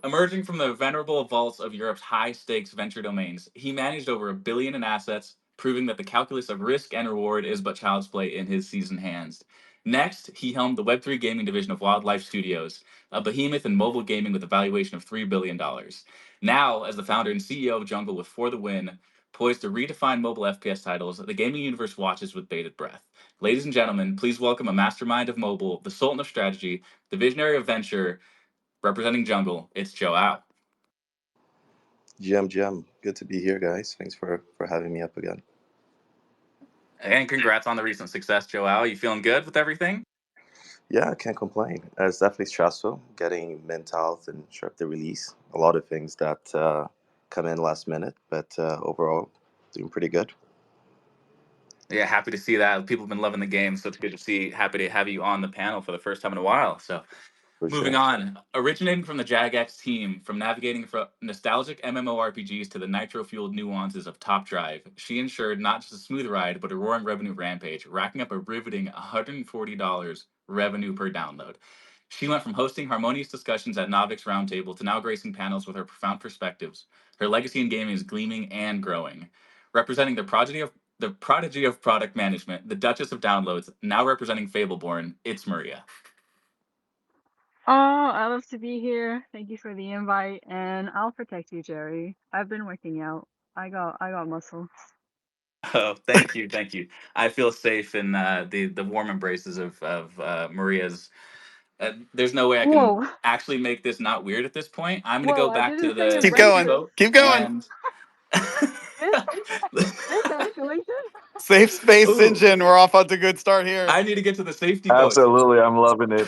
Emerging from the venerable vaults of Europe's high-stakes venture domains, he managed over $1 billion in assets, proving that the calculus of risk and reward is but child's play in his seasoned hands. Next, he helmed the Web3 gaming division of Wildlife Studios, a behemoth in mobile gaming with a valuation of $3 billion. Now, as the founder and CEO of Jungle with For the Win, poised to redefine mobile FPS titles, the gaming universe watches with bated breath. Ladies and gentlemen, please welcome a mastermind of mobile, the sultan of strategy, the visionary of venture, representing Jungle. It's Joe Out. GM, good to be here, guys. Thanks for having me up again. And congrats on the recent success, Joao. You feeling good with everything? Yeah, I can't complain. It's definitely stressful getting mint out and sharp the release. A lot of things that come in last minute, but overall, doing pretty good. Yeah, happy to see that. People have been loving the game, so it's good to see. Happy to have you on the panel for the first time in a while. So, For moving sure. on. Originating from the JagX team, from navigating from nostalgic MMORPGs to the nitro-fueled nuances of Top Drive, she ensured not just a smooth ride, but a roaring revenue rampage, racking up a riveting $140 revenue per download. She went from hosting harmonious discussions at Navix Roundtable to now gracing panels with her profound perspectives. Her legacy in gaming is gleaming and growing. Representing the prodigy of product management, the Duchess of Downloads, now representing Fableborn, it's Maria. Oh, I love to be here. Thank you for the invite, and I'll protect you, Jerry. I've been working out. I got muscle. Oh, thank you, thank you. I feel safe in the warm embraces of Maria's. There's no way I can Whoa, actually make this not weird at this point. I'm gonna whoa! go I back to didn't say the Keep safety going. embraces. vote Keep going. and. This this escalation. Safe space, Ooh, Sinjin. We're off on a good start here. I need to get to the safety vote. Absolutely, I'm loving it.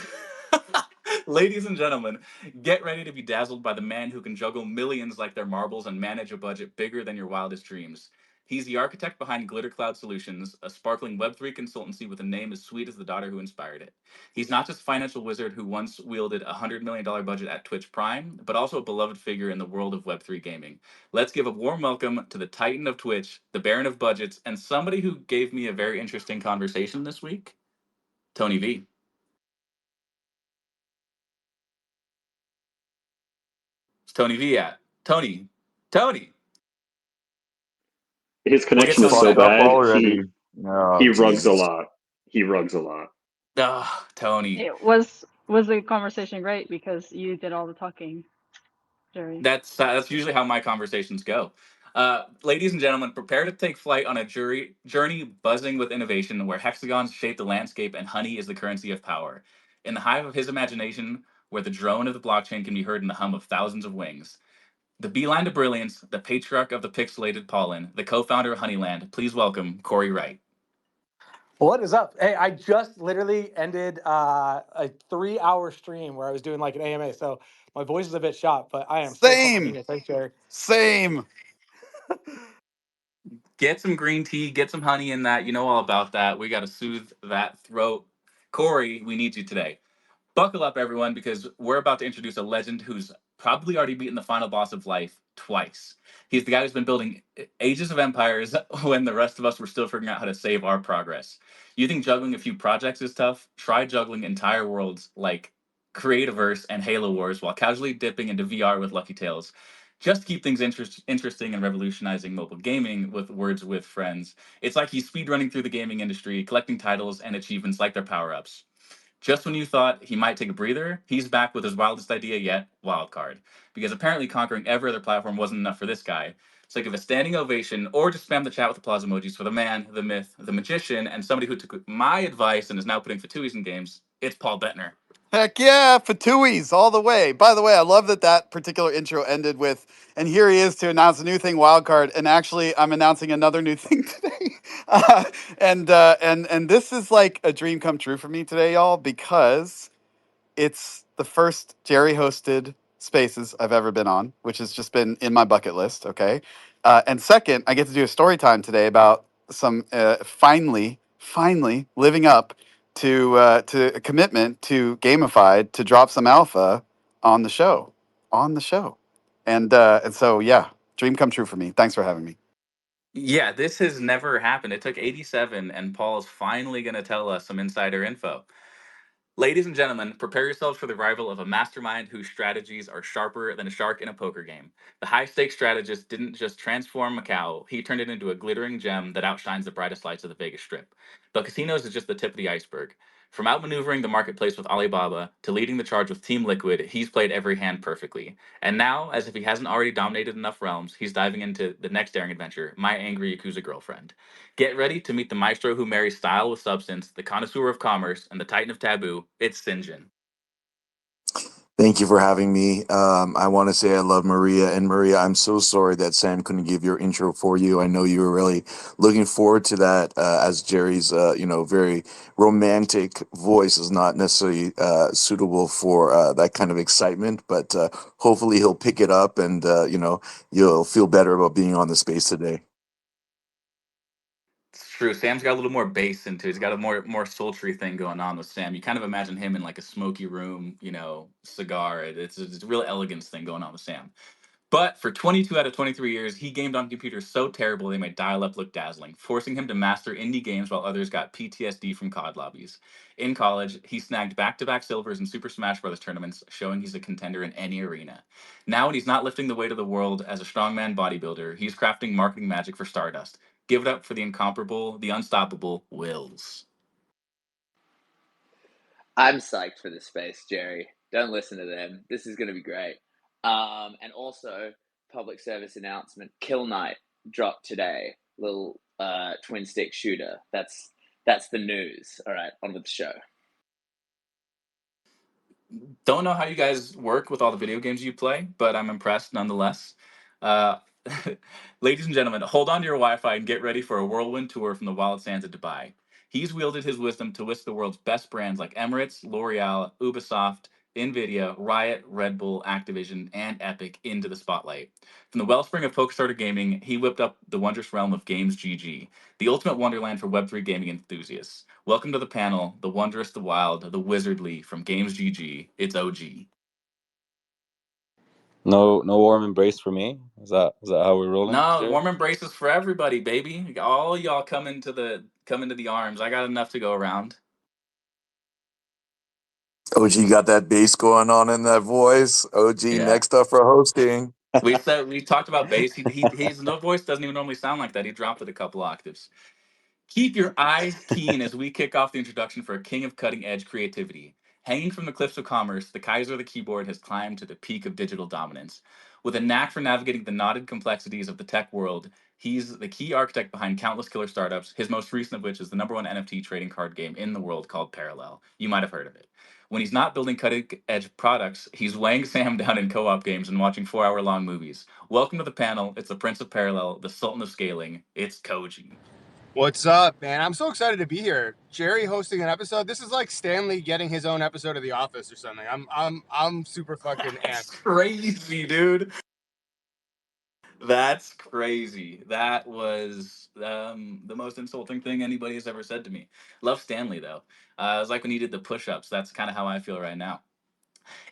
Ladies and gentlemen, get ready to be dazzled by the man who can juggle millions like they're marbles and manage a budget bigger than your wildest dreams. He's the architect behind Glitter Cloud Solutions, a sparkling Web3 consultancy with a name as sweet as the daughter who inspired it. He's not just a financial wizard who once wielded a $100 million budget at Twitch Prime, but also a beloved figure in the world of Web3 gaming. Let's give a warm welcome to the Titan of Twitch, the Baron of Budgets, and somebody who gave me a very interesting conversation this week, Tony V. It's Tony V at? Tony. His We'll get connection is Tony so Fucked back. up bad. already. Oh, He rugs a Jesus. lot. He rugs a lot. Tony. Was the conversation great because you did all the talking, Jerry? That's usually how my conversations go. Ladies and gentlemen, prepare to take flight on a journey buzzing with innovation, where hexagons shape the landscape and honey is the currency of power. In the hive of his imagination, where the drone of the blockchain can be heard in the hum of thousands of wings. The beeline to brilliance, the patriarch of the pixelated pollen, the co-founder of Honeyland. Please welcome Corey Wright. What is up? Hey, I just literally ended a 3-hour stream where I was doing like an AMA, so my voice is a bit shot, but I am so pumped to be Same. here. Thanks, Jerry. Same. Get some green tea, get some honey in that. You know all about that. We got to soothe that throat. Corey, we need you today. Buckle up, everyone, because we're about to introduce a legend who's probably already beaten the final boss of life twice. He's the guy who's been building ages of empires when the rest of us were still figuring out how to save our progress. You think juggling a few projects is tough? Try juggling entire worlds like Creativerse and Halo Wars while casually dipping into VR with Lucky Tales. Just to keep things interesting and revolutionizing mobile gaming with words with friends. It's like he's speedrunning through the gaming industry, collecting titles and achievements like their power-ups. Just when you thought he might take a breather, he's back with his wildest idea yet, Wildcard. Because apparently conquering every other platform wasn't enough for this guy. So give a standing ovation or just spam the chat with applause emojis for the man, the myth, the magician, and somebody who took my advice and is now putting Fatuis in games. It's Paul Bettner. Heck yeah, Fatuis all the way. By the way, I love that particular intro ended with, and here he is to announce a new thing, Wildcard. And actually, I'm announcing another new thing today. And this is like a dream come true for me today, y'all, because it's the first Jerry hosted spaces I've ever been on, which has just been in my bucket list. Okay. And second, I get to do a story time today about some finally living up to a commitment to gamified to drop some alpha on the show, and so yeah, dream come true for me. Thanks for having me. Yeah, this has never happened. It took 87, and Paul's finally going to tell us some insider info. Ladies and gentlemen, prepare yourselves for the arrival of a mastermind whose strategies are sharper than a shark in a poker game. The high stakes strategist didn't just transform Macau, he turned it into a glittering gem that outshines the brightest lights of the Vegas Strip. But casinos is just the tip of the iceberg. From outmaneuvering the marketplace with Alibaba to leading the charge with Team Liquid, he's played every hand perfectly. And now, as if he hasn't already dominated enough realms, he's diving into the next daring adventure, My Angry Yakuza Girlfriend. Get ready to meet the maestro who marries style with substance, the connoisseur of commerce, and the titan of taboo. It's Sinjin. Thank you for having me. I want to say I love Maria. And Maria, I'm so sorry that Sam couldn't give your intro for you. I know you were really looking forward to that, as Jerry's, very romantic voice is not necessarily suitable for that kind of excitement. But hopefully he'll pick it up, and you'll feel better about being on the space today. It's true. Sam's got a little more bass into it. He's got a more sultry thing going on with Sam. You kind of imagine him in like a smoky room, cigar. It's a real elegance thing going on with Sam. But for 22 out of 23 years, he gamed on computers so terrible they made dial-up look dazzling, forcing him to master indie games while others got PTSD from COD lobbies. In college, he snagged back-to-back silvers in Super Smash Bros. Tournaments, showing he's a contender in any arena. Now, when he's not lifting the weight of the world as a strongman bodybuilder, he's crafting marketing magic for Stardust. Give it up for the incomparable, the unstoppable Wills. I'm psyched for this space, Jerry. Don't listen to them. This is going to be great. And also, public service announcement: Kill Knight dropped today. Little twin stick shooter. That's the news. All right, on with the show. Don't know how you guys work with all the video games you play, but I'm impressed nonetheless. Uh, Ladies and gentlemen, hold on to your Wi-Fi and get ready for a whirlwind tour from the wild sands of Dubai. He's wielded his wisdom to whisk the world's best brands like Emirates, L'Oreal, Ubisoft, Nvidia, Riot, Red Bull, Activision, and Epic into the spotlight. From the wellspring of PokerStarter Gaming, he whipped up the wondrous realm of Games GG, the ultimate wonderland for Web3 gaming enthusiasts. Welcome to the panel, the wondrous, the wild, the wizardly from Games GG. It's OG. No warm embrace for me. Is that how we're rolling? No, Jerry? warm embraces for everybody, baby. All y'all come into the arms. I got enough to go around. OG got that bass going on in that voice. OG, Yeah. next up for hosting. We talked about bass. His no voice doesn't even normally sound like that. He dropped it a couple octaves. Keep your eyes keen as we kick off the introduction for a king of cutting edge creativity. Hanging from the cliffs of commerce, the Kaiser of the keyboard has climbed to the peak of digital dominance. With a knack for navigating the knotted complexities of the tech world, he's the key architect behind countless killer startups, his most recent of which is the number one NFT trading card game in the world called Parallel. You might have heard of it. When he's not building cutting edge products, he's weighing Sam down in co op games and watching 4 hour long movies. Welcome to the panel. It's the Prince of Parallel, the Sultan of Scaling. It's Koji. What's up, man? I'm so excited to be here. Jerry hosting an episode. This is like Stanley getting his own episode of The Office or something. I'm super fucking That's amped. crazy, dude. That's crazy. That was the most insulting thing anybody has ever said to me. Love Stanley though. It was like when he did the push-ups. That's kind of how I feel right now.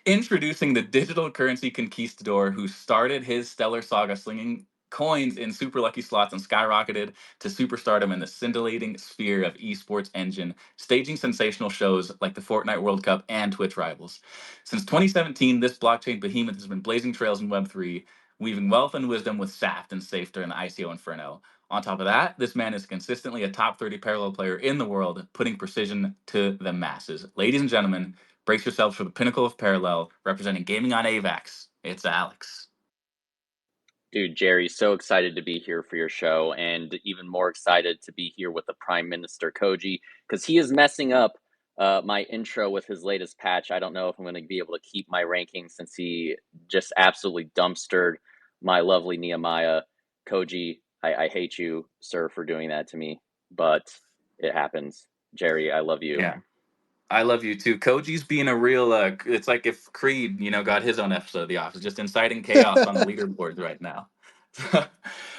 Introducing the digital currency conquistador who started his stellar saga slinging coins in super lucky slots and skyrocketed to superstardom in the scintillating sphere of esports engine, staging sensational shows like the Fortnite World Cup and Twitch Rivals. Since 2017, this blockchain behemoth has been blazing trails in Web3, weaving wealth and wisdom with Saft and Safter and ICO Inferno. On top of that, this man is consistently a top 30 parallel player in the world, putting precision to the masses. Ladies and gentlemen, brace yourselves for the pinnacle of parallel, representing gaming on AVAX. It's Alex. Dude, Jerry, so excited to be here for your show, and even more excited to be here with the Prime Minister Koji, because he is messing up my intro with his latest patch. I don't know if I'm going to be able to keep my ranking since he just absolutely dumpstered my lovely Nehemiah. Koji, I hate you, sir, for doing that to me, but it happens. Jerry, I love you. Yeah. I love you too. Koji's being a real, it's like if Creed, got his own episode of The Office, just inciting chaos on the leaderboards right now.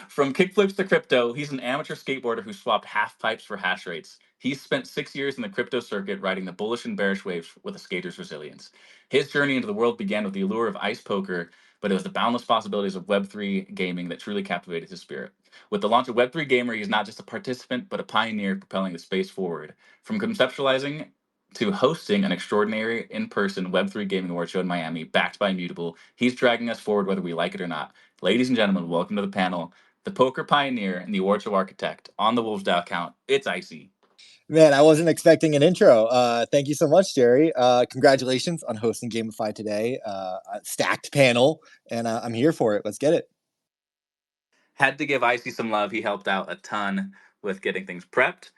From kickflips to crypto, he's an amateur skateboarder who swapped half pipes for hash rates. He's spent 6 years in the crypto circuit riding the bullish and bearish waves with a skater's resilience. His journey into the world began with the allure of ice poker, but it was the boundless possibilities of Web3 gaming that truly captivated his spirit. With the launch of Web3 Gamer, he's not just a participant, but a pioneer propelling the space forward. From conceptualizing to hosting an extraordinary in-person Web3 gaming award show in Miami, backed by Immutable. He's dragging us forward whether we like it or not. Ladies and gentlemen, welcome to the panel, the poker pioneer and the award show architect on the Wolves Dow account. It's Icy. Man, I wasn't expecting an intro. Thank you so much, Jerry. Congratulations on hosting Gamify today. A stacked panel, and I'm here for it. Let's get it. Had to give Icy some love. He helped out a ton with getting things prepped.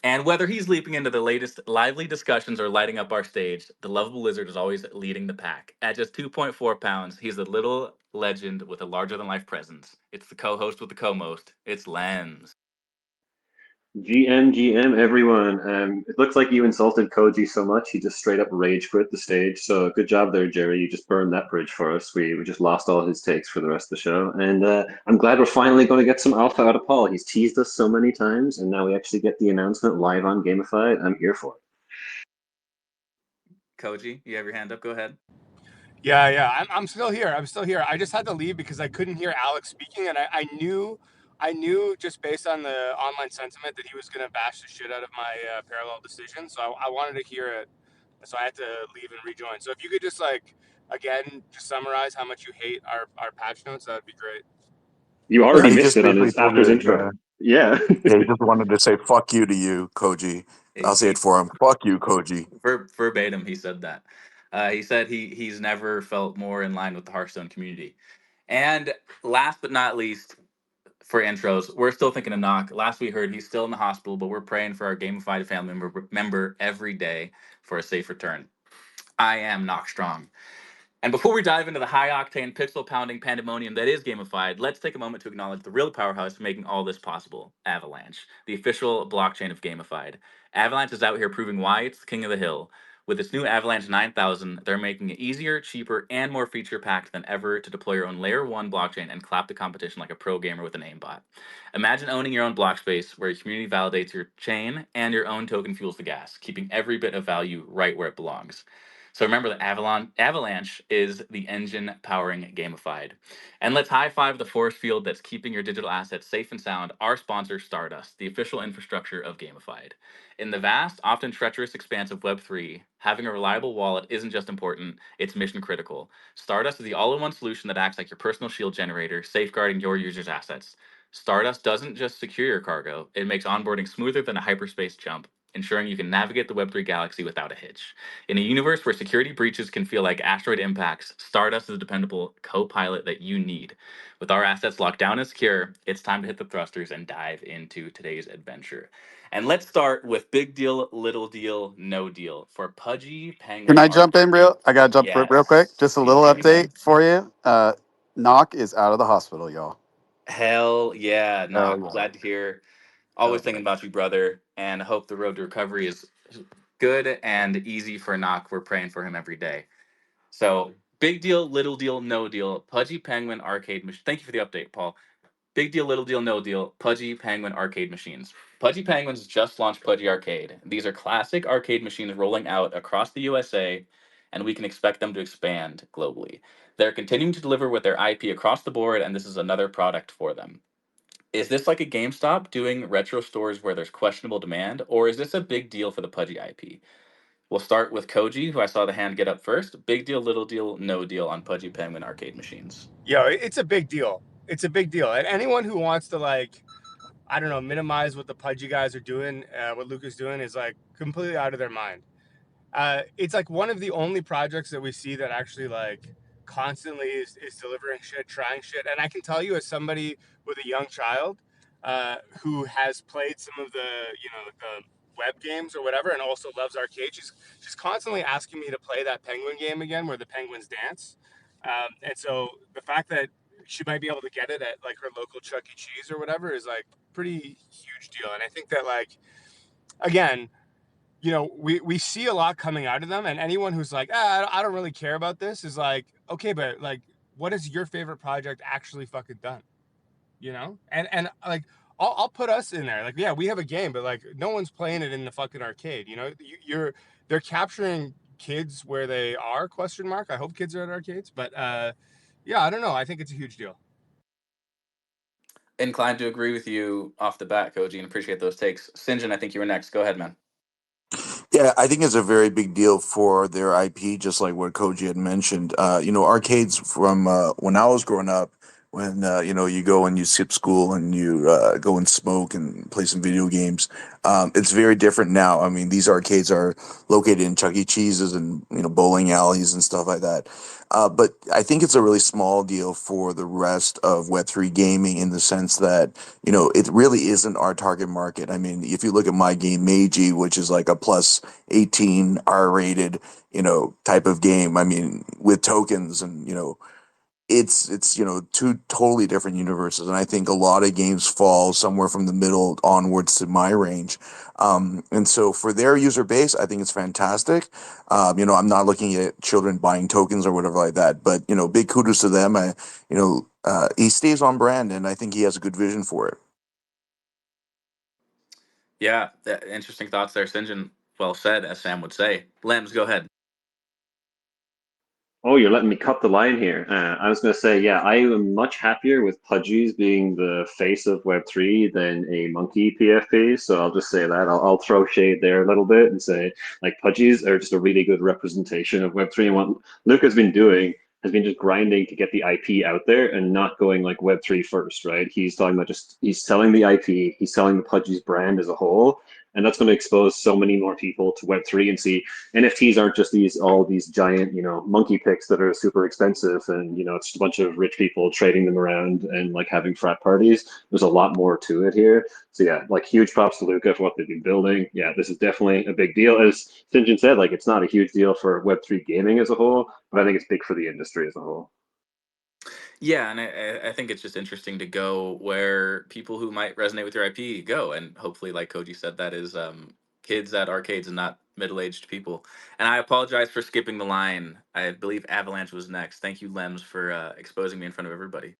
And whether he's leaping into the latest lively discussions or lighting up our stage, the lovable lizard is always leading the pack. At just 2.4 pounds, he's a little legend with a larger-than-life presence. It's the co-host with the co-most. It's Lens. GM, everyone. It looks like you insulted Koji so much, he just straight up rage quit the stage. So good job there, Jerry. You just burned that bridge for us. We just lost all his takes for the rest of the show. And I'm glad we're finally going to get some alpha out of Paul. He's teased us so many times, and now we actually get the announcement live on Gamified. I'm here for it. Koji, you have your hand up. Go ahead. Yeah. I'm still here. I just had to leave because I couldn't hear Alex speaking, and I knew just based on the online sentiment that he was going to bash the shit out of my parallel decision. So I wanted to hear it. So I had to leave and rejoin. So if you could just again, just summarize how much you hate our patch notes, that would be great. You already He missed just it on basically after his told intro. you, Yeah. yeah, he just wanted to say "fuck you" to you, Koji. I'll say it for him. Fuck you, Koji. Verbatim, he said that. He said he's never felt more in line with the Hearthstone community. And last but not least, for intros, we're still thinking of Knock. Last we heard, he's still in the hospital, but we're praying for our Gamified family member every day for a safe return. I am Knock Strong. And before we dive into the high-octane, pixel-pounding pandemonium that is Gamified, let's take a moment to acknowledge the real powerhouse making all this possible, Avalanche, the official blockchain of Gamified. Avalanche is out here proving why it's the king of the hill. With its new Avalanche 9000, they're making it easier, cheaper, and more feature-packed than ever to deploy your own Layer 1 blockchain and clap the competition like a pro gamer with an aimbot. Imagine owning your own block space where your community validates your chain and your own token fuels the gas, keeping every bit of value right where it belongs. So remember that Avalanche is the engine powering Gamified. And let's high five the force field that's keeping your digital assets safe and sound, our sponsor, Stardust, the official infrastructure of Gamified. In the vast, often treacherous expanse of Web3, having a reliable wallet isn't just important, it's mission critical. Stardust is the all-in-one solution that acts like your personal shield generator, safeguarding your users' assets. Stardust doesn't just secure your cargo, it makes onboarding smoother than a hyperspace jump, ensuring you can navigate the Web3 galaxy without a hitch. In a universe where security breaches can feel like asteroid impacts, Stardust is a dependable co-pilot that you need. With our assets locked down and secure, it's time to hit the thrusters and dive into today's adventure. And let's start with big deal, little deal, no deal for Pudgy Can Penguin I Art. jump in real? I gotta jump real quick. Yes, Just a you little can, man. update for you. Knock is out of the hospital, y'all. Hell yeah, Hell Knock. yeah. Glad to hear. Always thinking about you, brother, and hope the road to recovery is good and easy for Knock. We're praying for him every day. So, big deal, little deal, no deal. Pudgy Penguin arcade machine. Thank you for the update, Paul. Big deal, little deal, no deal. Pudgy Penguin arcade machines. Pudgy Penguins just launched Pudgy Arcade. These are classic arcade machines rolling out across the USA, and we can expect them to expand globally. They're continuing to deliver with their IP across the board, and this is another product for them. Is this like a GameStop doing retro stores where there's questionable demand, or is this a big deal for the Pudgy IP? We'll start with Koji, who I saw the hand get up first. Big deal, little deal, no deal on Pudgy Penguin arcade machines. Yo, it's a big deal. It's a big deal. And anyone who wants to I don't know, minimize what the Pudgy guys are doing, what Luke is doing is completely out of their mind. It's one of the only projects that we see that actually constantly is delivering shit, trying shit. And I can tell you as somebody with a young child who has played some of the web games or whatever and also loves arcade, she's constantly asking me to play that penguin game again where the penguins dance. And so the fact that she might be able to get it at her local Chuck E. Cheese or whatever is pretty huge deal. And I think that again, we see a lot coming out of them, and anyone who's I don't really care about this is okay, but what has your favorite project actually fucking done? And I'll put us in there. Yeah, we have a game, but no one's playing it in the fucking arcade. They're capturing kids where they are, question mark. I hope kids are at arcades, but yeah, I don't know. I think it's a huge deal. Inclined to agree with you off the bat, Koji, and appreciate those takes. Sinjin, I think you were next. Go ahead, man. Yeah, I think it's a very big deal for their IP, just like what Koji had mentioned. Arcades from when I was growing up, when you go and you skip school and you go and smoke and play some video games. It's very different now. I mean, these arcades are located in Chuck E. Cheese's and bowling alleys and stuff like that. But I think it's a really small deal for the rest of Web3 gaming in the sense that it really isn't our target market. I mean, if you look at my game Meiji, which is like a plus 18 R-rated, type of game. I mean, with tokens and it's two totally different universes, and I think a lot of games fall somewhere from the middle onwards to my range. And so for their user base, I think it's fantastic. I'm not looking at children buying tokens or whatever like that, but big kudos to them. He stays on brand, and I think he has a good vision for it. Yeah, interesting thoughts there, Sinjin. Well said, as Sam would say. Lems, go ahead. Oh, you're letting me cut the line here. I was going to say, yeah, I am much happier with Pudgy's being the face of Web3 than a monkey PFP. So I'll just say that. I'll throw shade there a little bit and say, like, Pudgy's are just a really good representation of Web3. And what Luke has been doing has been just grinding to get the IP out there and not going like Web3 first, right? He's talking about he's selling the IP, he's selling the Pudgy's brand as a whole. And that's going to expose so many more people to Web3 and see NFTs aren't just all these giant, monkey pics that are super expensive and, it's just a bunch of rich people trading them around and like having frat parties. There's a lot more to it here. So yeah, like huge props to Luca for what they've been building. Yeah, this is definitely a big deal. As Sinjin said, like it's not a huge deal for Web3 gaming as a whole, but I think it's big for the industry as a whole. Yeah, and I think it's just interesting to go where people who might resonate with your IP go, and hopefully, like Koji said, that is kids at arcades and not middle-aged people. And I apologize for skipping the line. I believe Avalanche was next. Thank you, Lems, for exposing me in front of everybody.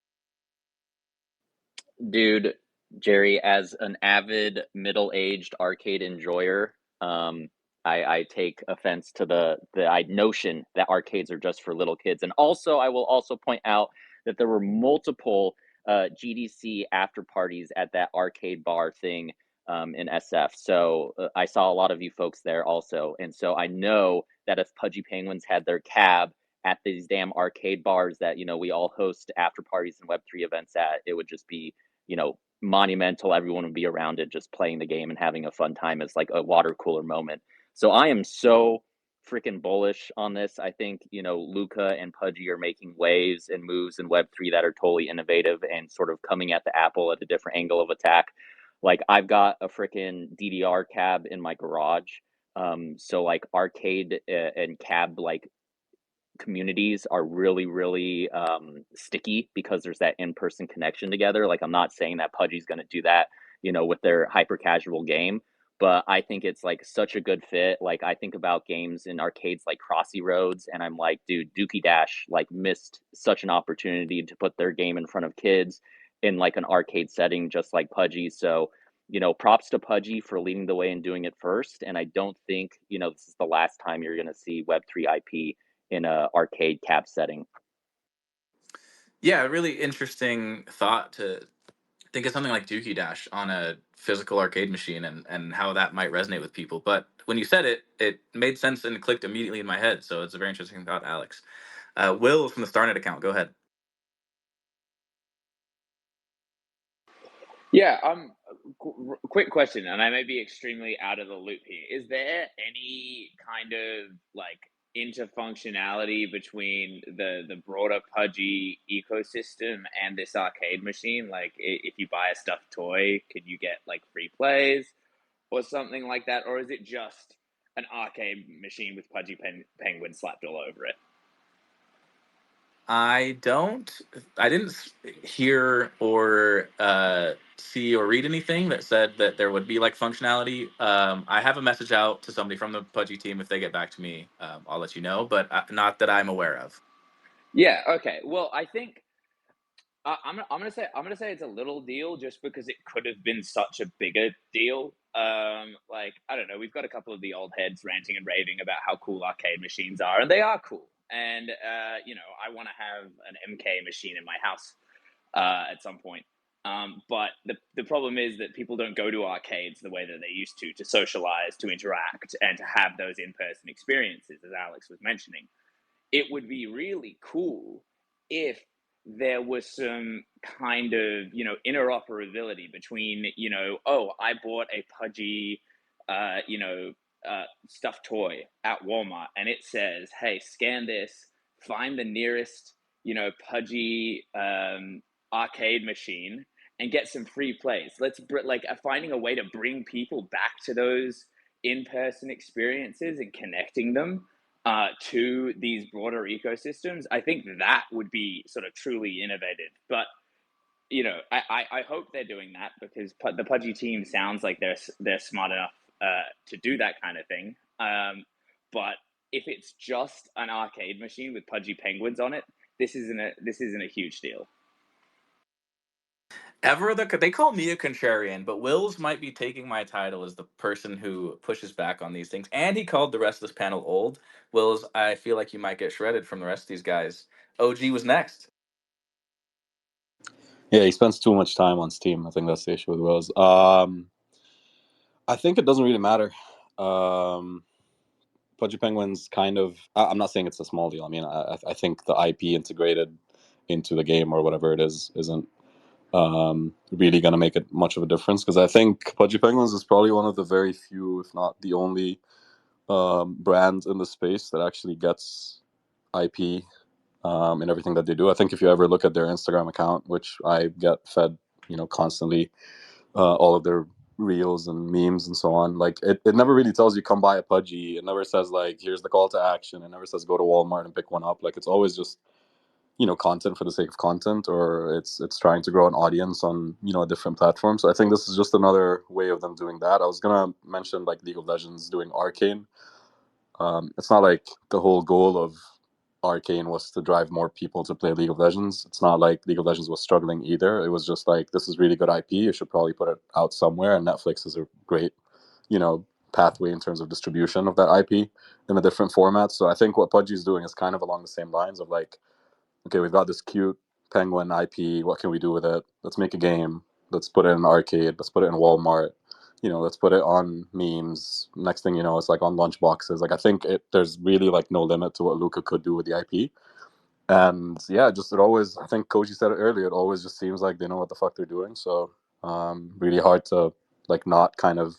Dude, Jerry, as an avid middle-aged arcade enjoyer, I take offense to the notion that arcades are just for little kids. And also, I will also point out that there were multiple GDC after parties at that arcade bar thing in SF. So I saw a lot of you folks there also. And so I know that if Pudgy Penguins had their cab at these damn arcade bars that, we all host after parties and Web3 events at, it would just be monumental. Everyone would be around it, just playing the game and having a fun time as like a water cooler moment. So I am so freaking bullish on this. I think, Luca and Pudgy are making waves and moves in Web3 that are totally innovative and sort of coming at the apple at a different angle of attack. Like I've got a freaking DDR cab in my garage. So like arcade and cab like communities are really, really sticky because there's that in-person connection together. Like I'm not saying that Pudgy's going to do that, with their hyper casual game, but I think it's like such a good fit. Like I think about games in arcades like Crossy Roads, and I'm like, dude, Dookie Dash like missed such an opportunity to put their game in front of kids in like an arcade setting, just like Pudgy. So, props to Pudgy for leading the way and doing it first. And I don't think, this is the last time you're going to see Web3 IP in a arcade cap setting. Yeah, a really interesting thought to think of something like Dookie Dash on a physical arcade machine and how that might resonate with people. But when you said it, it made sense and clicked immediately in my head. So it's a very interesting thought, Alex. Will from the StarNet account, go ahead. Yeah, quick question, and I may be extremely out of the loop here. Is there any kind of like interfunctionality between the broader Pudgy ecosystem and this arcade machine? Like, if you buy a stuffed toy, can you get like free plays or something like that, or is it just an arcade machine with Pudgy Penguin slapped all over it? I didn't hear or see or read anything that said that there would be like functionality. I have a message out to somebody from the Pudgy team. If they get back to me, I'll let you know, but not that I'm aware of. Yeah. Okay. Well, I think I'm gonna say it's a little deal just because it could have been such a bigger deal. Like I don't know, we've got a couple of the old heads ranting and raving about how cool arcade machines are, and they are cool. And I want to have an MK machine in my house at some point. But the problem is that people don't go to arcades the way that they used to socialize, to interact, and to have those in-person experiences, as Alex was mentioning. It would be really cool if there was some kind of, interoperability between, oh, I bought a Pudgy, stuffed toy at Walmart, and it says, hey, scan this, find the nearest, Pudgy arcade machine, and get some free plays. Let's finding a way to bring people back to those in-person experiences and connecting them to these broader ecosystems. I think that would be sort of truly innovative. But I hope they're doing that, because the Pudgy team sounds like they're smart enough to do that kind of thing. But if it's just an arcade machine with Pudgy penguins on it, this isn't a huge deal. They call me a contrarian, but Wills might be taking my title as the person who pushes back on these things. And he called the rest of this panel old. Wills, I feel like you might get shredded from the rest of these guys. OG was next. Yeah, he spends too much time on Steam. I think that's the issue with Wills. I think it doesn't really matter. Pudgy Penguins kind of. I'm not saying it's a small deal. I mean, I think the IP integrated into the game or whatever it is isn't really going to make it much of a difference, because I think Pudgy Penguins is probably one of the very few, if not the only, brand in the space that actually gets IP in everything that they do. I think if you ever look at their Instagram account, which I get fed, constantly, all of their reels and memes and so on, like it never really tells you come buy a Pudgy. It never says like here's the call to action. It never says go to Walmart and pick one up. Like it's always just content for the sake of content, or it's trying to grow an audience on a different platform. So I think this is just another way of them doing that. I was gonna mention like League of Legends doing Arcane. It's not like the whole goal of Arcane was to drive more people to play League of Legends. It's not like League of Legends was struggling either. It was just like, this is really good IP. You should probably put it out somewhere. And Netflix is a great, pathway in terms of distribution of that IP in a different format. So I think what Pudgy is doing is kind of along the same lines of like, okay, we've got this cute penguin IP. What can we do with it? Let's make a game. Let's put it in an arcade. Let's put it in Walmart. Let's put it on memes. Next thing you know, it's like on lunch boxes. Like I think there's really like no limit to what Luca could do with the IP. And yeah, just it always. I think Koji said it earlier. It always just seems like they know what the fuck they're doing. So really hard to like not kind of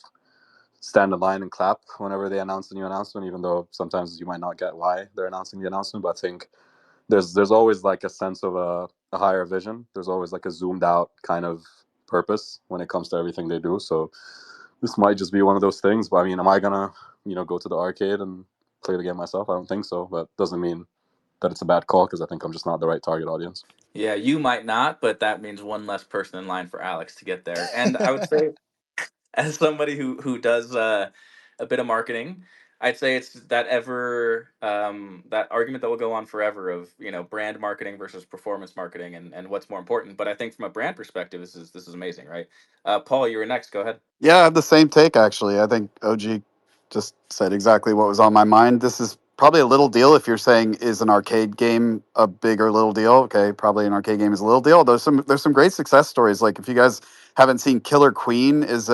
stand in line and clap whenever they announce a new announcement, even though sometimes you might not get why they're announcing the announcement. But I think there's always like a sense of a higher vision. There's always like a zoomed out kind of purpose when it comes to everything they do. So this might just be one of those things. But I mean, am I gonna go to the arcade and play the game myself? I don't think so. But doesn't mean that it's a bad call, because I think I'm just not the right target audience. Yeah, you might not, but that means one less person in line for Alex to get there. And I would say, as somebody who does a bit of marketing, I'd say it's that argument that will go on forever of brand marketing versus performance marketing, and what's more important. But I think from a brand perspective, this is amazing, right? Paul, you were next. Go ahead. Yeah, I have the same take actually. I think OG just said exactly what was on my mind. This is probably a little deal if you're saying is an arcade game a big or little deal. Okay, probably an arcade game is a little deal. There's some great success stories. Like if you guys haven't seen Killer Queen it's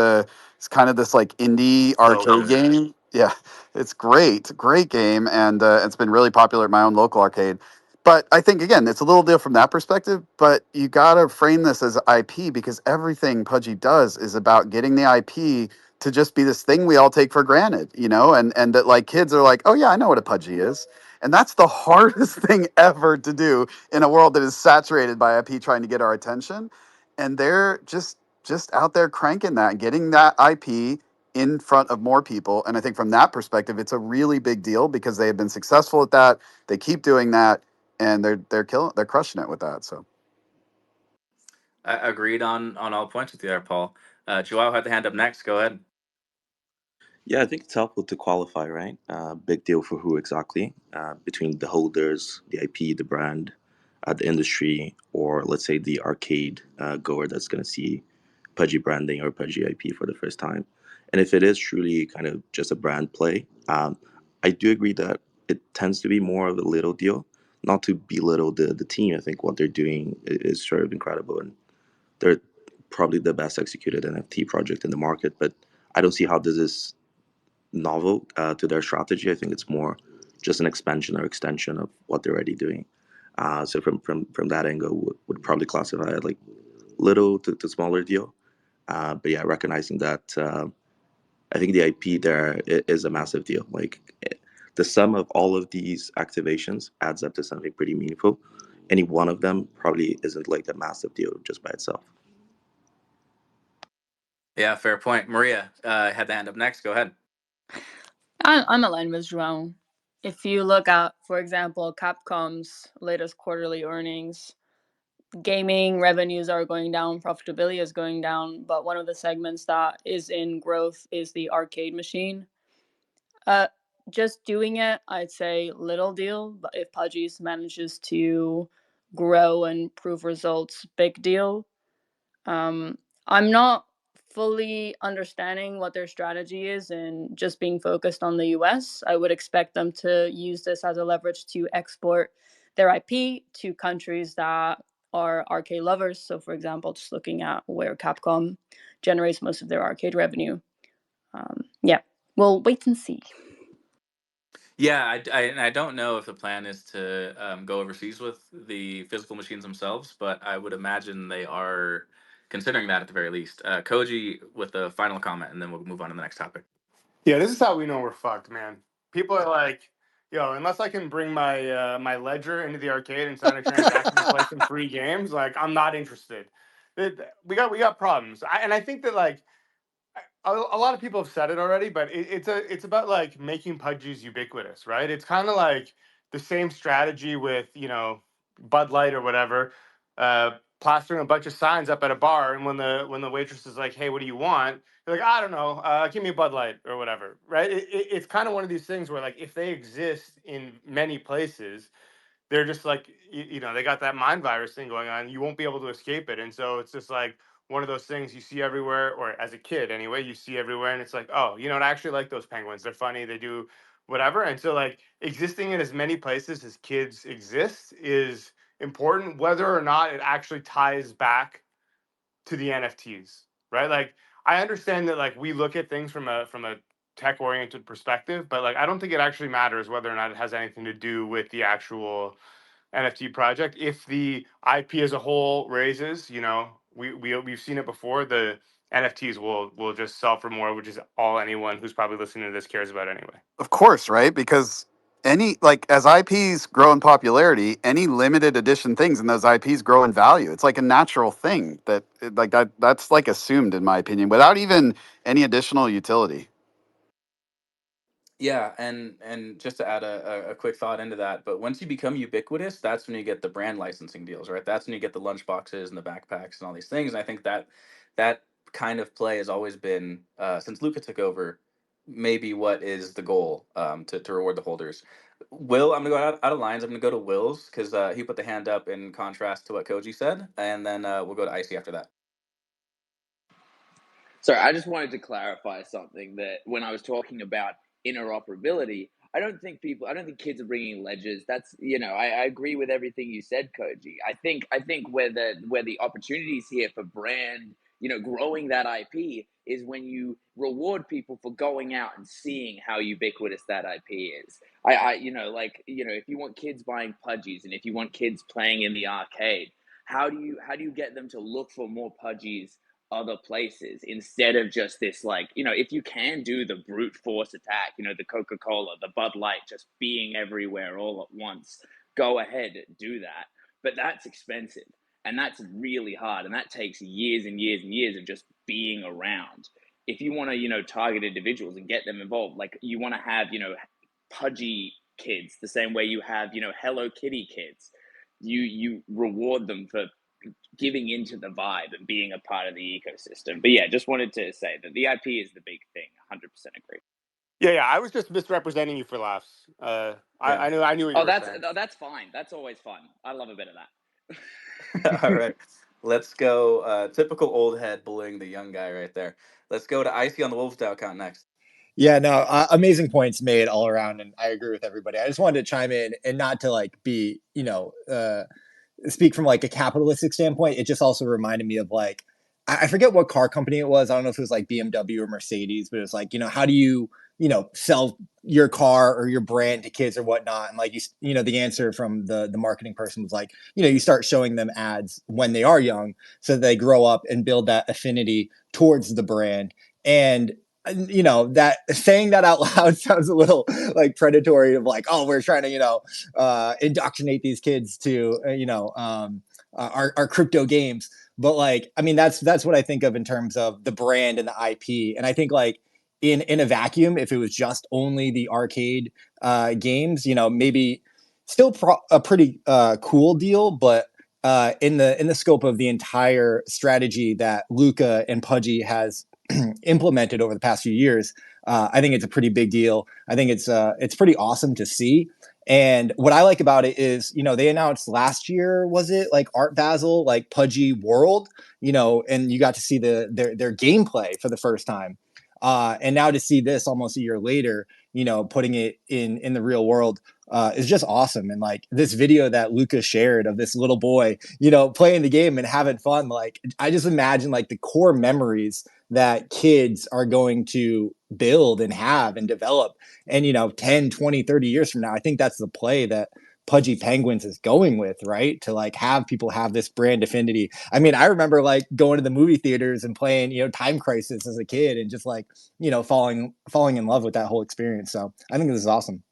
kind of this like indie So arcade good. game. Yeah, it's great game, and it's been really popular at my own local arcade. But I think again, it's a little deal from that perspective. But you gotta frame this as IP, because everything Pudgy does is about getting the IP to just be this thing we all take for granted, and that like kids are like, oh yeah, I know what a Pudgy is, and that's the hardest thing ever to do in a world that is saturated by IP trying to get our attention, and they're just out there cranking that, getting that IP in front of more people, and I think from that perspective, it's a really big deal because they have been successful at that. They keep doing that, and they're crushing it with that. So I agreed on all points with you there, Paul. Joao had the hand up next. Go ahead. Yeah, I think it's helpful to qualify, right? Big deal for who exactly? Between the holders, the IP, the brand, the industry, or let's say the arcade goer that's going to see Pudgy branding or Pudgy IP for the first time. And if it is truly kind of just a brand play, I do agree that it tends to be more of a little deal. Not to belittle the team, I think what they're doing is sort of incredible, and they're probably the best executed NFT project in the market. But I don't see how this is novel to their strategy. I think it's more just an expansion or extension of what they're already doing. So from that angle, would probably classify it like little to smaller deal. But yeah, recognizing that, I think the IP there is a massive deal. Like the sum of all of these activations adds up to something pretty meaningful. Any one of them probably isn't like a massive deal just by itself. Yeah, fair point. Maria had the hand up next. Go ahead. I'm aligned with João. If you look at, for example, Capcom's latest quarterly earnings, gaming revenues are going down, profitability is going down, but one of the segments that is in growth is the arcade machine. Just doing it, I'd say little deal, but if Pudgy's manages to grow and prove results, big deal. I'm not fully understanding what their strategy is and just being focused on the US. I would expect them to use this as a leverage to export their IP to countries that are arcade lovers. So, for example, just looking at where Capcom generates most of their arcade revenue. Yeah, we'll wait and see. Yeah, I don't know if the plan is to go overseas with the physical machines themselves, but I would imagine they are considering that at the very least. Koji with the final comment, and then we'll move on to the next topic. Yeah, this is how we know we're fucked, man. People are like, yo, unless I can bring my my ledger into the arcade and sign a transaction to play some free games, like I'm not interested. We got problems, and I think that like a lot of people have said it already, but it's about like making Pudgies ubiquitous, right? It's kind of like the same strategy with Bud Light or whatever, plastering a bunch of signs up at a bar, and when the waitress is like, "Hey, what do you want?" You're like, "I don't know, give me a Bud Light or whatever," right? It's kind of one of these things where like if they exist in many places, they're just like they got that mind virus thing going on. You won't be able to escape it, and so it's just like one of those things you see everywhere, or as a kid anyway, you see everywhere, and it's like, oh, I actually like those penguins. They're funny. They do whatever, and so like existing in as many places as kids exist is important, whether or not it actually ties back to the NFTs, right? Like I understand that like we look at things from a tech oriented perspective, but like I don't think it actually matters whether or not it has anything to do with the actual NFT project. If the IP as a whole raises, we've seen it before. The NFTs will just sell for more, which is all anyone who's probably listening to this cares about anyway. Of course, right? Because as IPs grow in popularity, any limited edition things in those IPs grow in value. It's like a natural thing that's like assumed, in my opinion, without even any additional utility. Yeah, and just to add a quick thought into that, but once you become ubiquitous, that's when you get the brand licensing deals, right? That's when you get the lunch boxes and the backpacks and all these things. And I think that kind of play has always been since Luca took over, maybe what is the goal to reward the holders. Will, I'm gonna go out of lines. I'm gonna go to Will's because he put the hand up in contrast to what Koji said, and then we'll go to Icy after that. Sorry, I just wanted to clarify something that when I was talking about interoperability, I don't think kids are bringing ledgers. That's I agree with everything you said, Koji. I think where the opportunities here for brand, growing that IP is when you reward people for going out and seeing how ubiquitous that IP is. If you want kids buying Pudgies and if you want kids playing in the arcade, how do you get them to look for more Pudgies other places instead of just this, like, if you can do the brute force attack, the Coca-Cola, the Bud Light just being everywhere all at once, go ahead, do that. But that's expensive and that's really hard, and that takes years and years and years of just being around. If you want to target individuals and get them involved, like you want to have Pudgy kids the same way you have Hello Kitty kids, you reward them for giving into the vibe and being a part of the ecosystem. But yeah, just wanted to say that the IP is the big thing. 100% agree. Yeah, I was just misrepresenting you for laughs. I knew what you were saying. That's fine. That's always fun. I love a bit of that. All right, let's go. Typical old head bullying the young guy right there. Let's go to Icy on the Wolves account next. Yeah, no, amazing points made all around, and I agree with everybody. I just wanted to chime in and not to like be, speak from like a capitalistic standpoint. It just also reminded me of like I forget what car company it was. I don't know if it was like BMW or Mercedes, but it was like, how do you, sell your car or your brand to kids or whatnot? And like, the answer from the marketing person was like, you start showing them ads when they are young so that they grow up and build that affinity towards the brand. And that saying that out loud sounds a little like predatory of like, oh, we're trying to indoctrinate these kids to our crypto games. But like, I mean, that's what I think of in terms of the brand and the IP. And I think like in a vacuum, if it was just only the arcade games, maybe still a pretty cool deal. But in the scope of the entire strategy that Luca and Pudgy has implemented over the past few years, I think it's a pretty big deal. I think it's pretty awesome to see. And what I like about it is, they announced last year, was it like Art Basel, like Pudgy World, and you got to see their gameplay for the first time. And now to see this almost a year later, putting it in the real world is just awesome. And like this video that Lucas shared of this little boy, playing the game and having fun, like I just imagine like the core memories that kids are going to build and have and develop. And 10, 20, 30 years from now, I think that's the play that Pudgy Penguins is going with, right? To like have people have this brand affinity. I mean, I remember like going to the movie theaters and playing, Time Crisis as a kid and just like, falling in love with that whole experience. So I think this is awesome.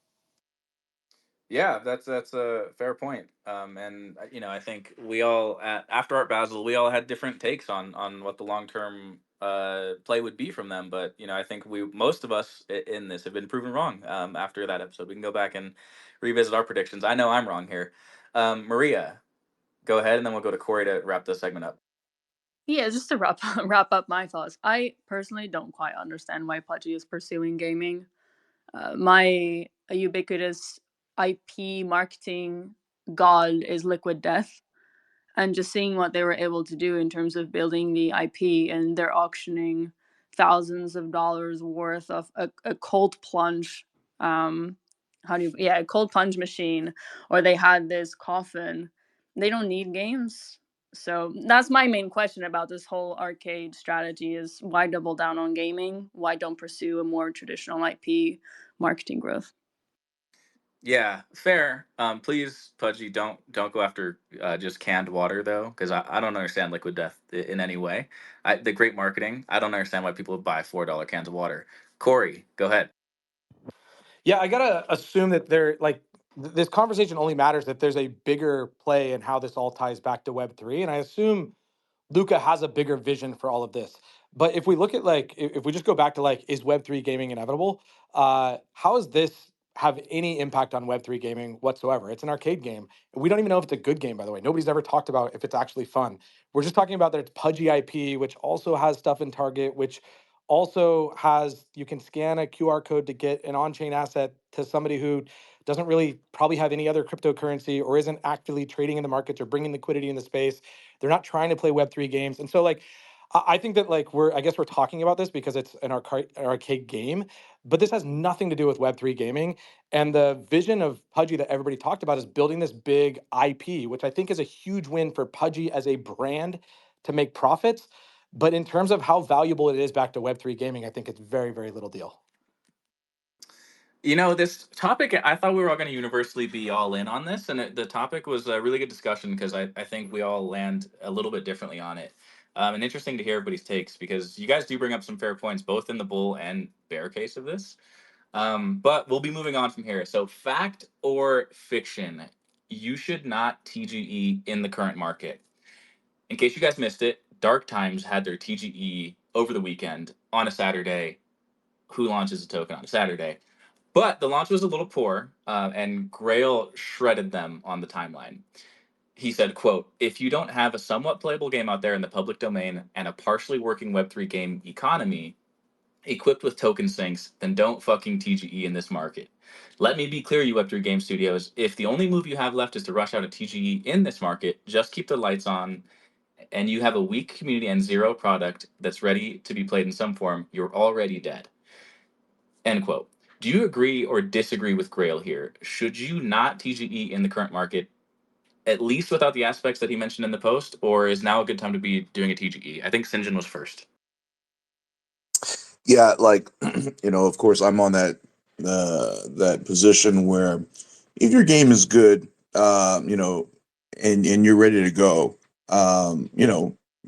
Yeah, that's a fair point. And I think we all after Art Basel, we all had different takes on what the long term play would be from them. But I think most of us in this have been proven wrong after that episode. We can go back and revisit our predictions. I know I'm wrong here. Maria, go ahead, and then we'll go to Corey to wrap this segment up. Yeah, just to wrap up my thoughts. I personally don't quite understand why Pudgy is pursuing gaming. My ubiquitous IP marketing god is Liquid Death, and just seeing what they were able to do in terms of building the IP, and they're auctioning thousands of dollars worth of a cold plunge, a cold plunge machine, or they had this coffin. They don't need games. So that's my main question about this whole arcade strategy: is why double down on gaming? Why don't pursue a more traditional IP marketing growth? Yeah, fair. Please, Pudgy, don't go after just canned water though, because I don't understand Liquid Death in any way. The great marketing. I don't understand why people would buy $4 cans of water. Corey, go ahead. Yeah, I gotta assume that this conversation only matters if there's a bigger play and how this all ties back to Web3. And I assume Luca has a bigger vision for all of this. But if we look at if we just go back to is Web3 gaming inevitable? How does this have any impact on Web3 gaming whatsoever? It's an arcade game. We don't even know if it's a good game, by the way. Nobody's ever talked about if it's actually fun. We're just talking about that it's Pudgy IP, which also has stuff in Target, which also has, you can scan a QR code to get an on-chain asset to somebody who doesn't really probably have any other cryptocurrency or isn't actively trading in the markets or bringing liquidity in the space. They're not trying to play Web3 games. And so I think that I guess we're talking about this because it's an arcade game, but this has nothing to do with Web3 gaming. And the vision of Pudgy that everybody talked about is building this big IP, which I think is a huge win for Pudgy as a brand to make profits. But in terms of how valuable it is back to Web3 gaming, I think it's very, very little deal. This topic, I thought we were all going to universally be all in on this, and the topic was a really good discussion because I think we all land a little bit differently on it. And interesting to hear everybody's takes because you guys do bring up some fair points, both in the bull and bear case of this. But we'll be moving on from here. So, fact or fiction, you should not TGE in the current market. In case you guys missed it, Dark Times had their TGE over the weekend on a Saturday. Who launches a token on a Saturday? But the launch was a little poor, and Grail shredded them on the timeline. He said, quote, "If you don't have a somewhat playable game out there in the public domain and a partially working Web3 game economy equipped with token sinks, then don't fucking TGE in this market. Let me be clear, you Web3 game studios, if the only move you have left is to rush out a TGE in this market, just keep the lights on, and you have a weak community and zero product that's ready to be played in some form, you're already dead." End quote. Do you agree or disagree with Grail here? Should you not TGE in the current market? at least without the aspects that he mentioned in the post, or is now a good time to be doing a TGE? I think Sinjin was first. Yeah, like of course, I'm on that position where if your game is good, and you're ready to go,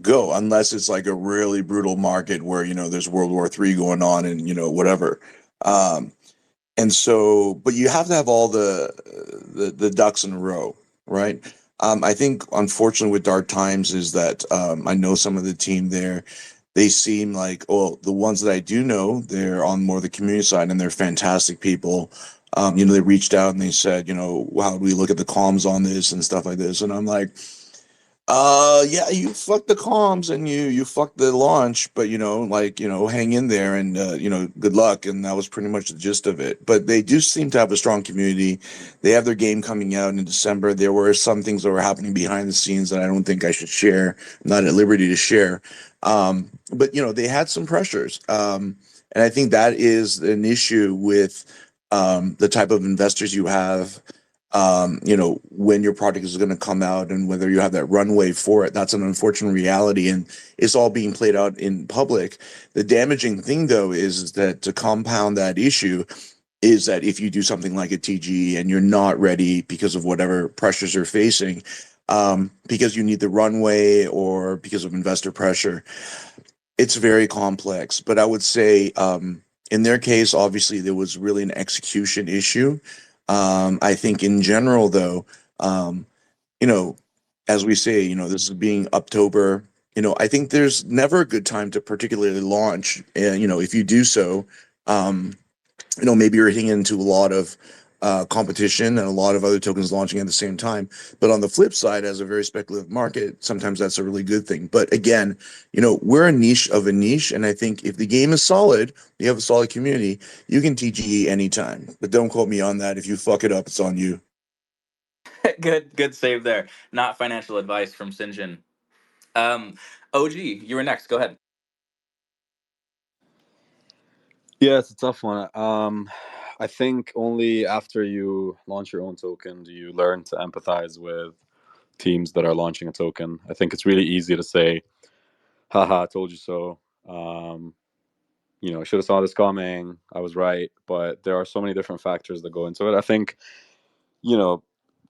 go unless it's like a really brutal market where there's World War III going on and whatever. Um, and so, but you have to have all the ducks in a row, right? I think unfortunately with Dark Times is that I know some of the team there. They seem like, well, the ones that I do know, they're on more the community side and they're fantastic people. They reached out and they said, how do we look at the comms on this and stuff like this? And I'm like, yeah, you fucked the comms and you fucked the launch, but hang in there and good luck. And that was pretty much the gist of it. But they do seem to have a strong community. They have their game coming out in December. There were some things that were happening behind the scenes that I don't think I should share. I'm not at liberty to share. But they had some pressures. And I think that is an issue with the type of investors you have, when your product is going to come out and whether you have that runway for it. That's an unfortunate reality, and it's all being played out in public. The damaging thing, though, is that to compound that issue is that if you do something like a TGE and you're not ready because of whatever pressures you're facing, because you need the runway or because of investor pressure, it's very complex. But I would say, in their case, obviously there was really an execution issue. I think in general, though, um, you know, as we say, this is being October. I think there's never a good time to particularly launch. And if you do so, um, maybe you're hitting into a lot of competition and a lot of other tokens launching at the same time. But on the flip side, as a very speculative market, sometimes that's a really good thing. But again, we're a niche of a niche. And I think if the game is solid, you have a solid community, you can TGE anytime. But don't quote me on that. If you fuck it up, it's on you. Good save there. Not financial advice from Sinjin. OG, you were next. Go ahead. Yeah, it's a tough one. I think only after you launch your own token do you learn to empathize with teams that are launching a token. I think it's really easy to say, haha, I told you so. I should have saw this coming. I was right. But there are so many different factors that go into it. I think,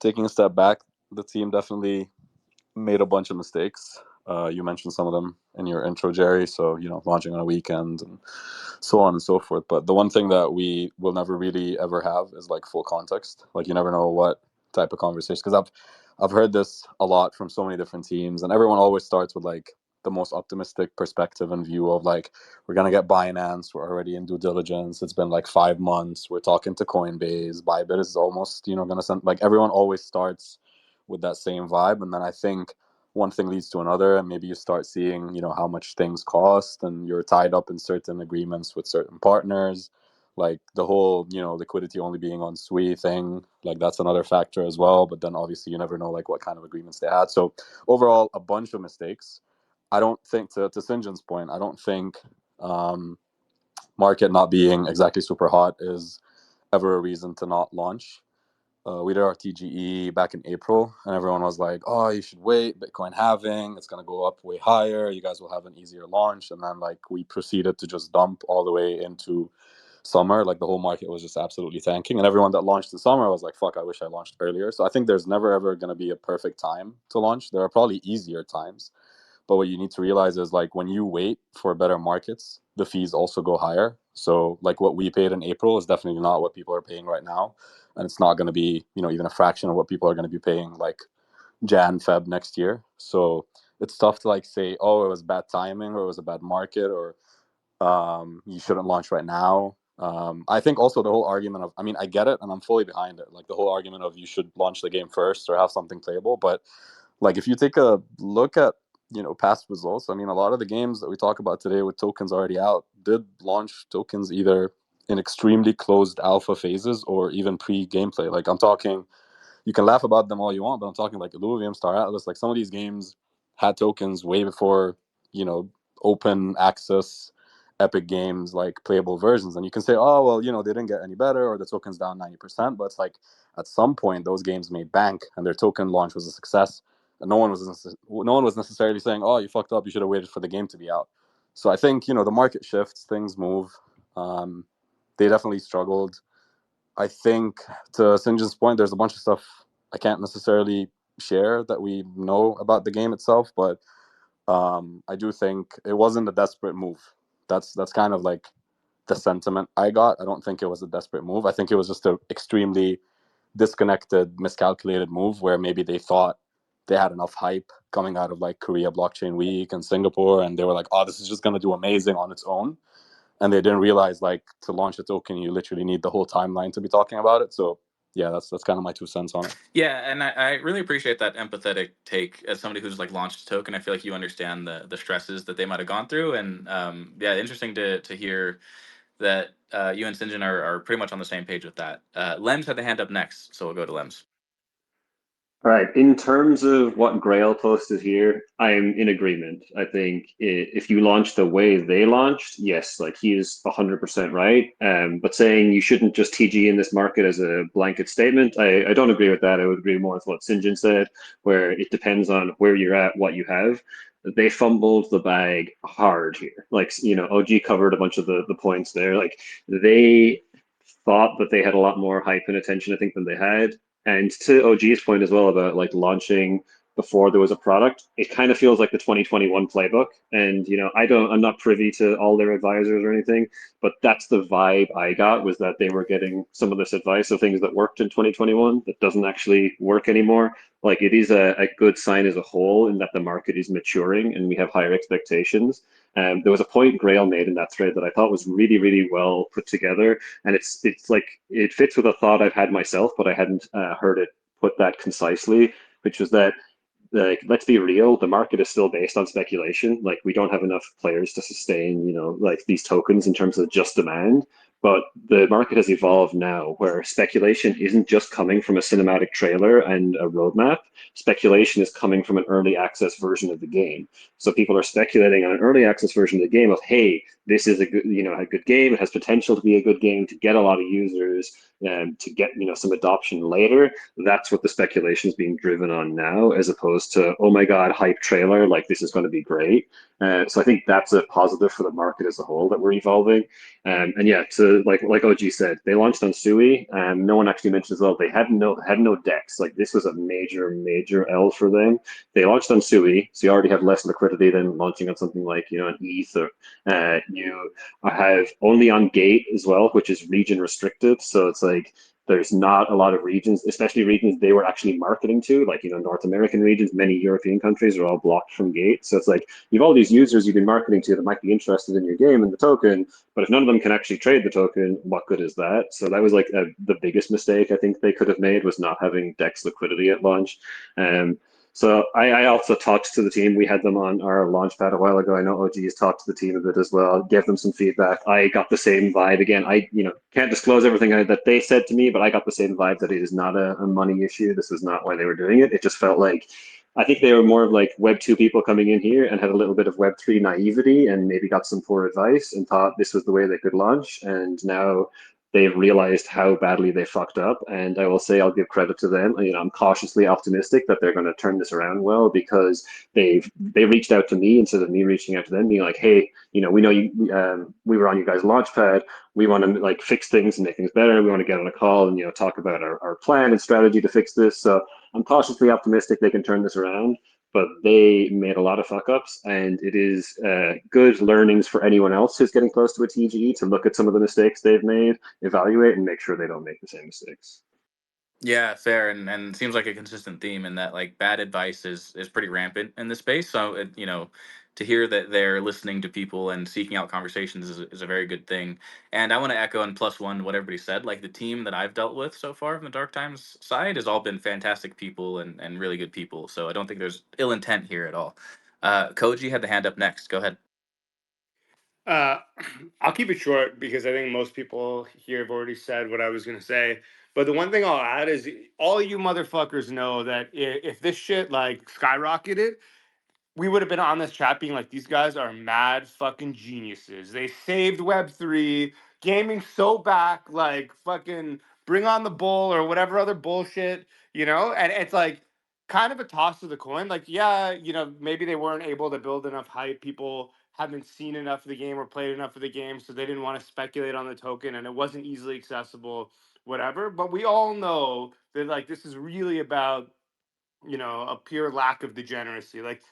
taking a step back, the team definitely made a bunch of mistakes. You mentioned some of them in your intro, Jerry. So, launching on a weekend and so on and so forth. But the one thing that we will never really ever have is like full context. Like you never know what type of conversation. Because I've heard this a lot from so many different teams, and everyone always starts with like the most optimistic perspective and view of like we're gonna get Binance, we're already in due diligence. It's been like 5 months. We're talking to Coinbase. Bybit is almost gonna send. Like everyone always starts with that same vibe, and then I think one thing leads to another, and maybe you start seeing how much things cost, and you're tied up in certain agreements with certain partners, like the whole liquidity only being on Sui thing. Like that's another factor as well, but then obviously you never know like what kind of agreements they had. So overall, a bunch of mistakes. I don't think, to Sinjin's point, I don't think market not being exactly super hot is ever a reason to not launch. We did our TGE back in April, and everyone was like, "Oh, you should wait. Bitcoin halving, it's gonna go up way higher. You guys will have an easier launch." And then like we proceeded to just dump all the way into summer. Like the whole market was just absolutely tanking, and everyone that launched in summer was like, "Fuck, I wish I launched earlier." So I think there's never ever gonna be a perfect time to launch. There are probably easier times, but what you need to realize is like when you wait for better markets, the fees also go higher. So like what we paid in April is definitely not what people are paying right now. And it's not going to be, even a fraction of what people are going to be paying like Jan, Feb next year. So it's tough to like say, oh, it was bad timing or it was a bad market or you shouldn't launch right now. I think also the whole argument of, I get it and I'm fully behind it. Like the whole argument of you should launch the game first or have something playable. But like if you take a look at past results, a lot of the games that we talk about today with tokens already out did launch tokens either in extremely closed alpha phases or even pre-gameplay. Like I'm talking, you can laugh about them all you want, but I'm talking like Illuvium, Star Atlas. Like some of these games had tokens way before open access Epic Games like playable versions, and you can say, oh well, they didn't get any better, or the token's down 90%, but it's like at some point those games made bank and their token launch was a success, and no one was necessarily saying, oh, you fucked up, you should have waited for the game to be out. So I think the market shifts, things move. They definitely struggled. I think, to Sinjin's point, there's a bunch of stuff I can't necessarily share that we know about the game itself, but I do think it wasn't a desperate move. That's kind of like the sentiment I got. I don't think it was a desperate move. I think it was just an extremely disconnected, miscalculated move where maybe they thought they had enough hype coming out of like Korea Blockchain Week and Singapore, and they were like, oh, this is just going to do amazing on its own. And they didn't realize, like, to launch a token, you literally need the whole timeline to be talking about it. So yeah, that's kind of my 2 cents on it. Yeah, and I really appreciate that empathetic take as somebody who's like launched a token. I feel like you understand the stresses that they might have gone through, and yeah, interesting to hear that you and Sinjin are pretty much on the same page with that. Lems had the hand up next, so we'll go to Lems. All right. In terms of what Grail posted here, I am in agreement. I think if you launch the way they launched, yes, like he is 100% right. But saying you shouldn't just TG in this market as a blanket statement, I don't agree with that. I would agree more with what Sinjin said, where it depends on where you're at, what you have. They fumbled the bag hard here. Like, OG covered a bunch of the points there. Like, they thought that they had a lot more hype and attention, I think, than they had. And to OG's point as well about like launching before there was a product, it kind of feels like the 2021 playbook. And I'm not privy to all their advisors or anything, but that's the vibe I got, was that they were getting some of this advice of things that worked in 2021 that doesn't actually work anymore. Like, it is a good sign as a whole in that the market is maturing and we have higher expectations. There was a point Grail made in that thread that I thought was really, really well put together, and it's like it fits with a thought I've had myself, but I hadn't heard it put that concisely, which was that, like, let's be real, the market is still based on speculation. Like, we don't have enough players to sustain, like these tokens in terms of just demand. But the market has evolved now where speculation isn't just coming from a cinematic trailer and a roadmap. Speculation is coming from an early access version of the game. So people are speculating on an early access version of the game of, hey, this is a good game. It has potential to be a good game, to get a lot of users, and to get some adoption later. That's what the speculation is being driven on now, as opposed to, oh my god, hype trailer, like this is going to be great. So I think that's a positive for the market as a whole, that we're evolving. And yeah, to like OG said, they launched on Sui, and no one actually mentioned as well, they had no decks. Like, this was a major L for them. They launched on Sui, so you already have less liquidity than launching on something like an ETH, or you have only on Gate as well, which is region restricted. So it's like there's not a lot of regions, especially regions they were actually marketing to, like North American regions. Many European countries are all blocked from Gate. So it's like you've all these users you've been marketing to that might be interested in your game and the token, but if none of them can actually trade the token, what good is that? So that was like the biggest mistake I think they could have made, was not having DEX liquidity at launch. So I also talked to the team. We had them on our launch pad a while ago. I know OG has talked to the team a bit as well, gave them some feedback. I got the same vibe. Again, I can't disclose everything that they said to me, but I got the same vibe that it is not a money issue. This was not why they were doing it. It just felt like, I think they were more of like Web 2 people coming in here and had a little bit of Web 3 naivety and maybe got some poor advice and thought this was the way they could launch. And now they've realized how badly they fucked up. And I will say, I'll give credit to them. I'm cautiously optimistic that they're going to turn this around well, because they reached out to me instead of me reaching out to them, being like, hey, we know we were on you guys' launchpad. We want to like fix things and make things better. We want to get on a call and talk about our plan and strategy to fix this. So I'm cautiously optimistic they can turn this around, but they made a lot of fuck ups, and it is good learnings for anyone else who's getting close to a TGE to look at some of the mistakes they've made, evaluate, and make sure they don't make the same mistakes. Yeah, fair, and it seems like a consistent theme in that like bad advice is pretty rampant in the space. So to hear that they're listening to people and seeking out conversations is a very good thing. And I want to echo and plus one what everybody said. Like, the team that I've dealt with so far from the Dark Times side has all been fantastic people and really good people. So I don't think there's ill intent here at all. Koji had the hand up next. Go ahead. I'll keep it short because I think most people here have already said what I was going to say. But the one thing I'll add is, all you motherfuckers know that if this shit like skyrocketed, we would have been on this chat being like, these guys are mad fucking geniuses. They saved Web3, gaming so back, like fucking bring on the bull or whatever other bullshit, you know? And it's like kind of a toss of the coin. Like, yeah, you know, maybe they weren't able to build enough hype. People haven't seen enough of the game or played enough of the game, so they didn't want to speculate on the token and it wasn't easily accessible, whatever. But we all know that like this is really about, you know, a pure lack of degeneracy. Like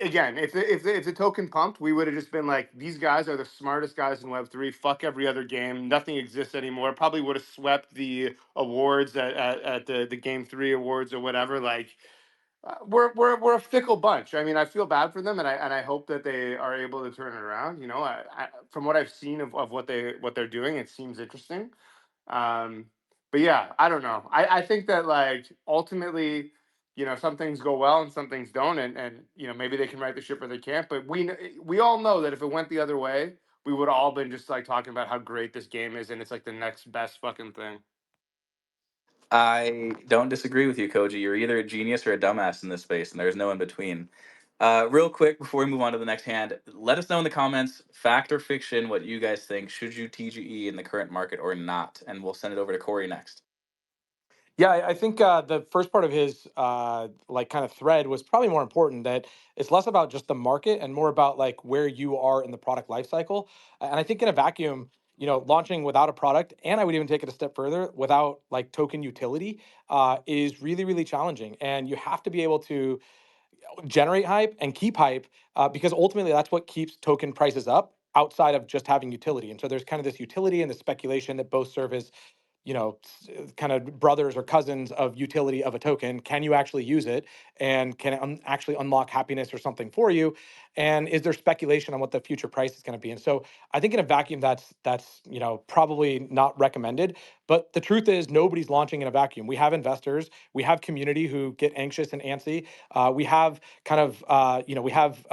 again, if the token pumped, we would have just been like, these guys are the smartest guys in Web3. Fuck every other game. Nothing exists anymore. Probably would have swept the awards at the Game 3 awards or whatever. Like, we're a fickle bunch. I mean, I feel bad for them, and I hope that they are able to turn it around. You know, from what I've seen of what they're doing, it seems interesting. Um, but yeah, I don't know. I think that like ultimately, you know, some things go well and some things don't, and you know maybe they can right the ship or they can't. But we all know that if it went the other way, we would all been just like talking about how great this game is, and it's like the next best fucking thing. I don't disagree with you, Koji. You're either a genius or a dumbass in this space, and there's no in between. Real quick, before we move on to the next hand, let us know in the comments, fact or fiction, what you guys think. Should you TGE in the current market or not? And we'll send it over to Corey next. Yeah, I think the first part of his like kind of thread was probably more important. That it's less about just the market and more about like where you are in the product life cycle. And I think in a vacuum, you know, launching without a product, and I would even take it a step further, without like token utility, is really really challenging. And you have to be able to generate hype and keep hype, because ultimately that's what keeps token prices up outside of just having utility. And so there's kind of this utility and the speculation that both serve as, you know, kind of brothers or cousins of utility of a token. Can you actually use it, and can it actually unlock happiness or something for you? And is there speculation on what the future price is going to be? And so I think in a vacuum, that's you know probably not recommended. But the truth is, nobody's launching in a vacuum. We have investors, we have community who get anxious and antsy. We have kind of you know we have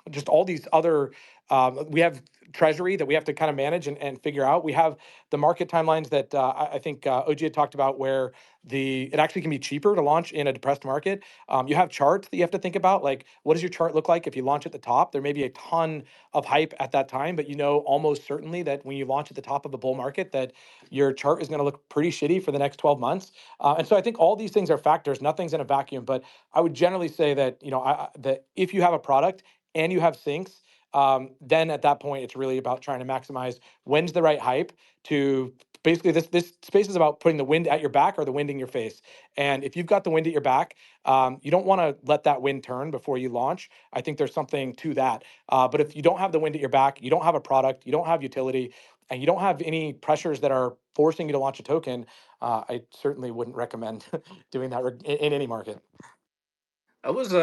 just all these other. We have treasury that we have to kind of manage and figure out. We have the market timelines that I think OG had talked about, where it actually can be cheaper to launch in a depressed market. You have charts that you have to think about, like what does your chart look like if you launch at the top? There may be a ton of hype at that time, but you know almost certainly that when you launch at the top of a bull market, that your chart is going to look pretty shitty for the next 12 months. And so I think all these things are factors. Nothing's in a vacuum, but I would generally say that you know that if you have a product and you have syncs, then at that point it's really about trying to maximize when's the right hype to basically this space is about putting the wind at your back or the wind in your face. And if you've got the wind at your back, you don't want to let that wind turn before you launch. I think there's something to that. But if you don't have the wind at your back, you don't have a product, you don't have utility, and you don't have any pressures that are forcing you to launch a token, I certainly wouldn't recommend doing that in any market. That was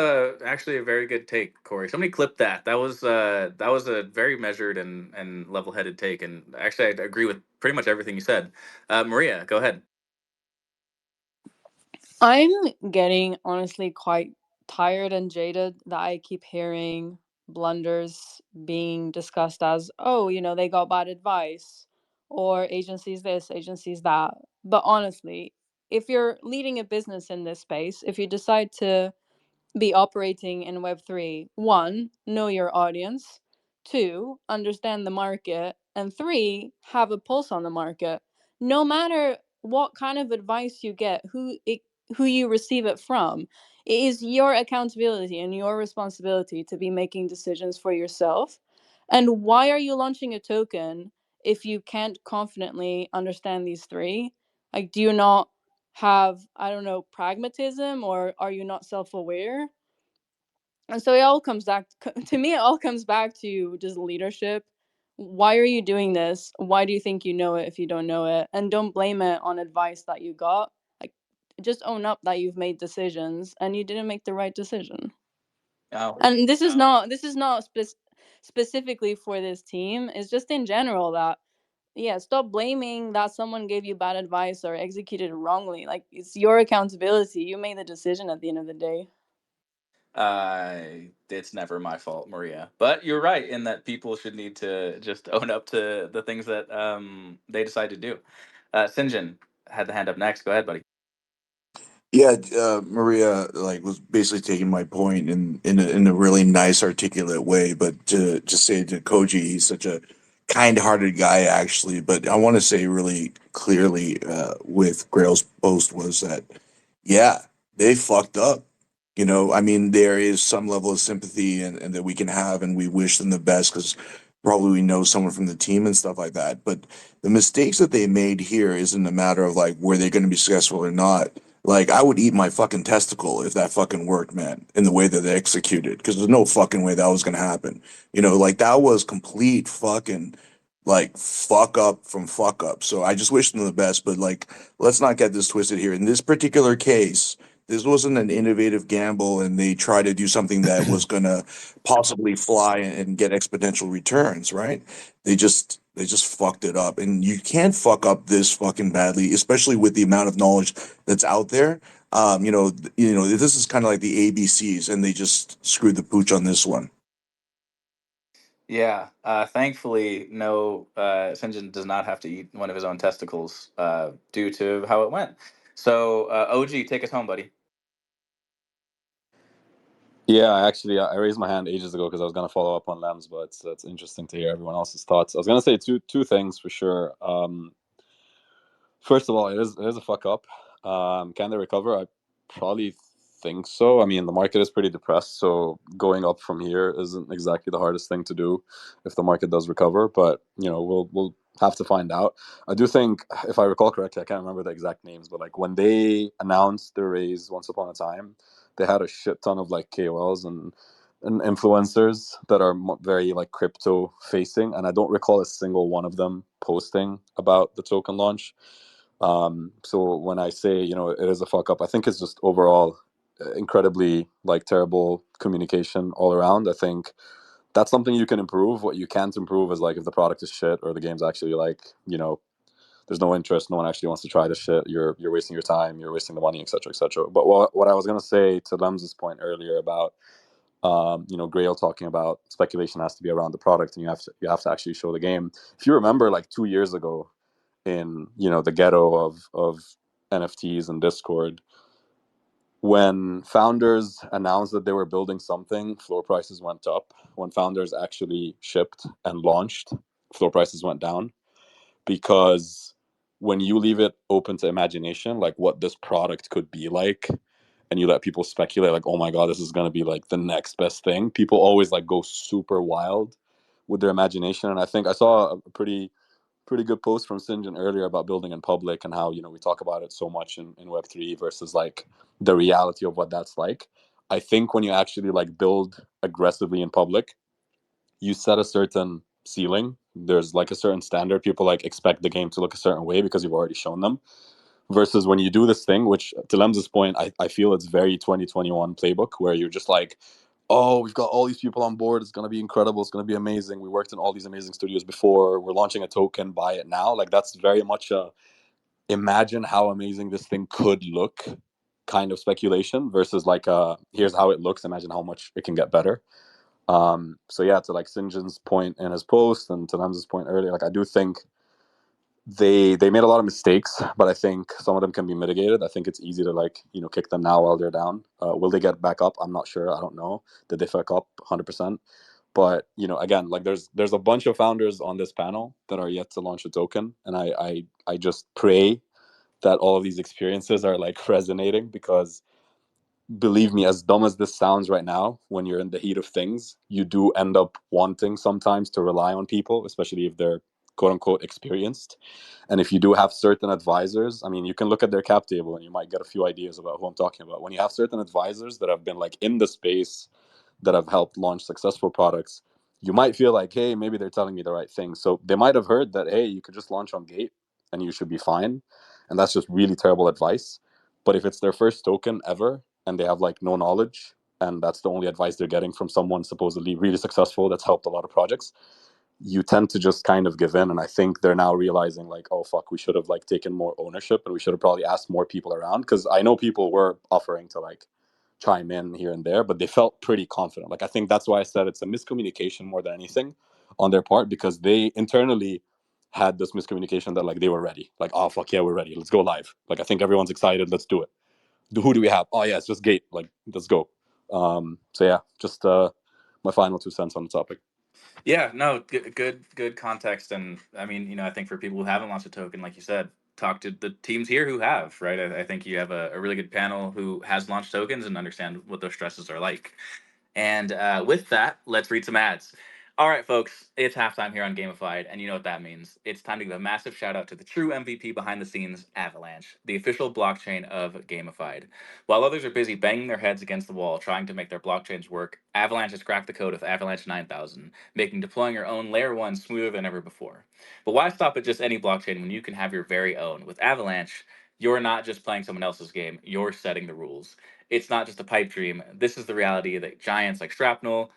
actually a very good take, Corey. Somebody clip that. That was a very measured and level headed take. And actually, I agree with pretty much everything you said. Maria, go ahead. I'm getting honestly quite tired and jaded that I keep hearing blunders being discussed as, oh, you know, they got bad advice, or agencies this, agencies that. But honestly, if you're leading a business in this space, if you decide to be operating in Web3, one, know your audience, two, understand the market, and three, have a pulse on the market. No matter what kind of advice you get, who you receive it from, it is your accountability and your responsibility to be making decisions for yourself. And why are you launching a token if you can't confidently understand these three? Like, do you not have, I don't know, pragmatism, or are you not self-aware? And so it all comes back to me, it all comes back to just leadership. Why are you doing this? Why do you think you know it if you don't know it? And don't blame it on advice that you got. Like, just own up that you've made decisions and you didn't make the right decision. Oh, And this is not specifically for this team. It's just in general that, yeah, stop blaming that someone gave you bad advice or executed wrongly. Like, it's your accountability. You made the decision at the end of the day. It's never my fault, Maria. But you're right in that people should need to just own up to the things that they decide to do. Sinjin had the hand up next. Go ahead, buddy. Yeah, Maria like was basically taking my point in a really nice, articulate way. But to just say to Koji, he's such a kind-hearted guy, actually. But I want to say really clearly with Grail's post was that yeah, they fucked up. You know, I mean, there is some level of sympathy and that we can have, and we wish them the best because probably we know someone from the team and stuff like that. But the mistakes that they made here isn't a matter of like were they going to be successful or not. Like I would eat my fucking testicle if that fucking worked, man, in the way that they executed, because there's no fucking way that was gonna happen. You know, like that was complete fucking like fuck up from fuck up. So I just wish them the best, but like let's not get this twisted here. In this particular case, this wasn't an innovative gamble, and they tried to do something that was gonna possibly fly and get exponential returns, right? They just fucked it up, and you can't fuck up this fucking badly, especially with the amount of knowledge that's out there. This is kind of like the ABCs, and they just screwed the pooch on this one. Yeah. Thankfully, no, Sinjin does not have to eat one of his own testicles due to how it went. So, OG, take us home, buddy. Yeah, actually, I raised my hand ages ago because I was gonna follow up on Lambs, but it's interesting to hear everyone else's thoughts. I was gonna say two things for sure. First of all, it is a fuck up. Can they recover? I probably think so. I mean, the market is pretty depressed, so going up from here isn't exactly the hardest thing to do if the market does recover. But we'll have to find out. I do think, if I recall correctly, I can't remember the exact names, but like when they announced their raise once upon a time, they had a shit ton of like KOLs and influencers that are very like crypto facing, and I don't recall a single one of them posting about the token launch. So when I say, it is a fuck up, I think it's just overall incredibly like terrible communication all around. I think that's something you can improve. What you can't improve is like if the product is shit or the game's actually like, there's no interest, no one actually wants to try the shit. You're wasting your time, you're wasting the money, etc., etc. But what I was gonna say to Lems's point earlier about Grail talking about speculation has to be around the product and you have to actually show the game. If you remember like 2 years ago, in the ghetto of NFTs and Discord, when founders announced that they were building something, floor prices went up. When founders actually shipped and launched, floor prices went down, because when you leave it open to imagination, like what this product could be like, and you let people speculate like, oh my god, this is going to be like the next best thing, people always like go super wild with their imagination. And I think I saw a pretty good post from Sinjin earlier about building in public and how we talk about it so much in Web3 versus like the reality of what that's like. I think when you actually like build aggressively in public, you set a certain ceiling. There's like a certain standard. People like expect the game to look a certain way because you've already shown them. Versus when you do this thing, which to Lem's point, I feel it's very 2021 playbook, where you're just like, oh, we've got all these people on board. It's going to be incredible. It's going to be amazing. We worked in all these amazing studios before. We're launching a token. Buy it now. Like that's very much a imagine how amazing this thing could look kind of speculation versus like here's how it looks. Imagine how much it can get better. So yeah, to like Sinjin's point in his post and to Lem's point earlier, like I do think they made a lot of mistakes, but I think some of them can be mitigated. I think it's easy to like kick them now while they're down. Will they get back up? I'm not sure. I don't know. Did they fuck up 100%? But again, like there's a bunch of founders on this panel that are yet to launch a token, and I just pray that all of these experiences are like resonating, because believe me, as dumb as this sounds right now, when you're in the heat of things, you do end up wanting sometimes to rely on people, especially if they're quote unquote experienced. And if you do have certain advisors, I mean, you can look at their cap table and you might get a few ideas about who I'm talking about. When you have certain advisors that have been like in the space, that have helped launch successful products, you might feel like, hey, maybe they're telling me the right thing. So they might have heard that, hey, you could just launch on Gate and you should be fine. And that's just really terrible advice. But if it's their first token ever and they have like no knowledge, and that's the only advice they're getting from someone supposedly really successful that's helped a lot of projects, you tend to just kind of give in. And I think they're now realizing like, oh fuck, we should have like taken more ownership and we should have probably asked more people around, because I know people were offering to like chime in here and there, but they felt pretty confident. Like I think that's why I said it's a miscommunication more than anything on their part, because they internally had this miscommunication that like they were ready, like, oh fuck yeah, we're ready, let's go live. Like I think everyone's excited, let's do it. who do we have? Oh yeah, it's just Gate. Like, let's go. So yeah, just my final 2 cents on the topic. Yeah, no, good context, and I mean, I think for people who haven't launched a token, like you said, talk to the teams here who have, right? I think you have a really good panel who has launched tokens and understand what those stresses are like. And with that, let's read some ads. All right, folks, it's halftime here on Gamified, and you know what that means. It's time to give a massive shout out to the true MVP behind the scenes, Avalanche, the official blockchain of Gamified. While others are busy banging their heads against the wall trying to make their blockchains work, Avalanche has cracked the code of Avalanche 9000, making deploying your own Layer 1 smoother than ever before. But why stop at just any blockchain when you can have your very own? With Avalanche, you're not just playing someone else's game, you're setting the rules. It's not just a pipe dream. This is the reality that giants like Shrapnel,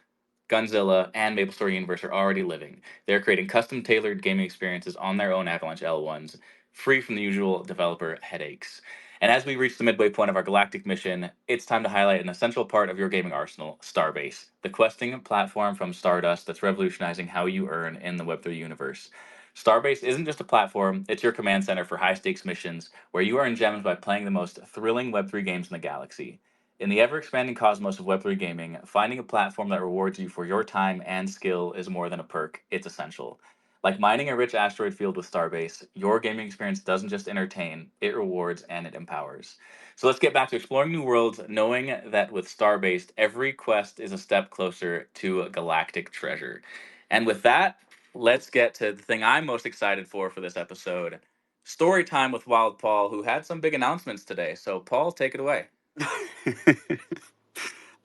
Gunzilla, and MapleStory Universe are already living. They're creating custom tailored gaming experiences on their own Avalanche L1s, free from the usual developer headaches. And as we reach the midway point of our galactic mission, it's time to highlight an essential part of your gaming arsenal, Starbase, the questing platform from Stardust that's revolutionizing how you earn in the Web3 universe. Starbase isn't just a platform, it's your command center for high stakes missions where you earn gems by playing the most thrilling Web3 games in the galaxy. In the ever expanding cosmos of Web3 gaming, finding a platform that rewards you for your time and skill is more than a perk, it's essential. Like mining a rich asteroid field with Starbase, your gaming experience doesn't just entertain, it rewards and it empowers. So let's get back to exploring new worlds, knowing that with Starbase, every quest is a step closer to a galactic treasure. And with that, let's get to the thing I'm most excited for this episode. Story time with Wild Paul, who had some big announcements today. So, Paul, take it away.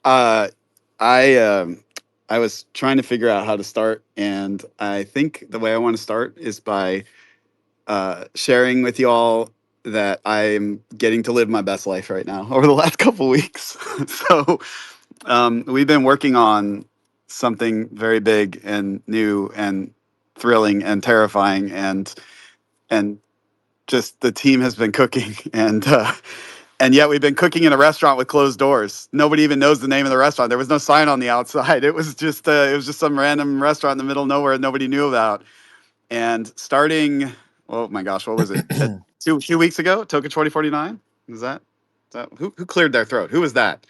uh, I was trying to figure out how to start, and I think the way I want to start is by sharing with y'all that I'm getting to live my best life right now over the last couple weeks. So we've been working on something very big and new and thrilling and terrifying, and just the team has been cooking, and yet we've been cooking in a restaurant with closed doors. Nobody even knows the name of the restaurant. There was no sign on the outside. It was just some random restaurant in the middle of nowhere nobody knew about. And starting, oh my gosh, what was it? Two weeks ago, Token 2049. Is that who cleared their throat? Who was that?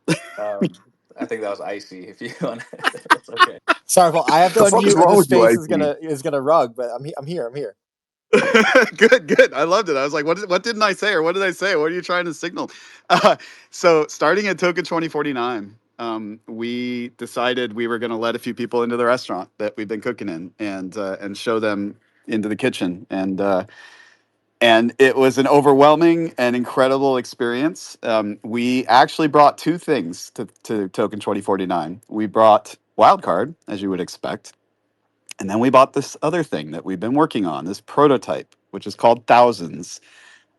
I think that was icy. If you want, that's okay. Sorry, Paul. I have to The fuck is unmute, and wrong the with you, space IP? is gonna rug. But I'm here. I'm here. Good. I loved it. I was like, what didn't I say, or what did I say? What are you trying to signal? So starting at Token 2049, we decided we were going to let a few people into the restaurant that we've been cooking in, and show them into the kitchen, and it was an overwhelming and incredible experience. We actually brought two things to Token 2049. We brought Wildcard, as you would expect, and then we bought this other thing that we've been working on, this prototype, which is called Thousands.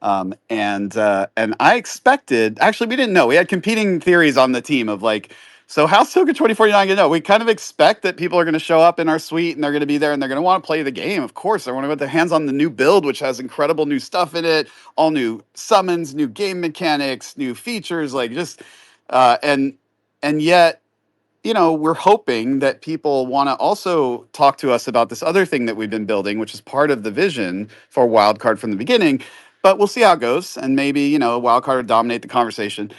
And I expected, actually, we didn't know. We had competing theories on the team of like, so how's Token 2049 going to know? We kind of expect that people are going to show up in our suite and they're going to be there and they're going to want to play the game. Of course, they want to get their hands on the new build, which has incredible new stuff in it, all new summons, new game mechanics, new features, like just, and yet, we're hoping that people want to also talk to us about this other thing that we've been building, which is part of the vision for Wildcard from the beginning. But we'll see how it goes, and maybe Wildcard will dominate the conversation.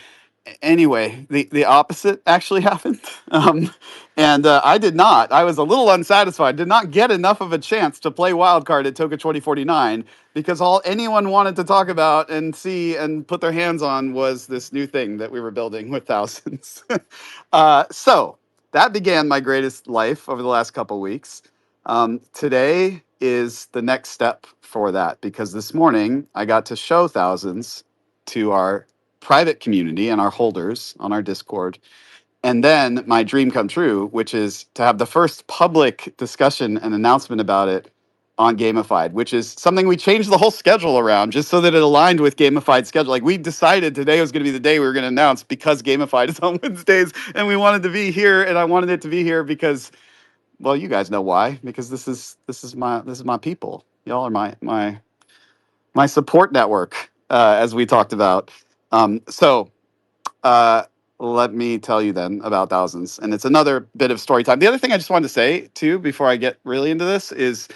Anyway, the opposite actually happened, and I did not. I was a little unsatisfied. Did not get enough of a chance to play Wildcard at Token 2049 because all anyone wanted to talk about and see and put their hands on was this new thing that we were building with Thousands. So that began my greatest life over the last couple weeks. Today is the next step for that because this morning I got to show Thousands to our private community and our holders on our Discord. And then my dream come true, which is to have the first public discussion and announcement about it on Gamified, which is something we changed the whole schedule around just so that it aligned with Gamified schedule. Like we decided today was going to be the day we were going to announce because Gamified is on Wednesdays and we wanted to be here, and I wanted it to be here because, well, you guys know why, because this is my people. Y'all are my support network, as we talked about. So let me tell you then about Thousands, and it's another bit of story time. The other thing I just wanted to say too, before I get really into this, is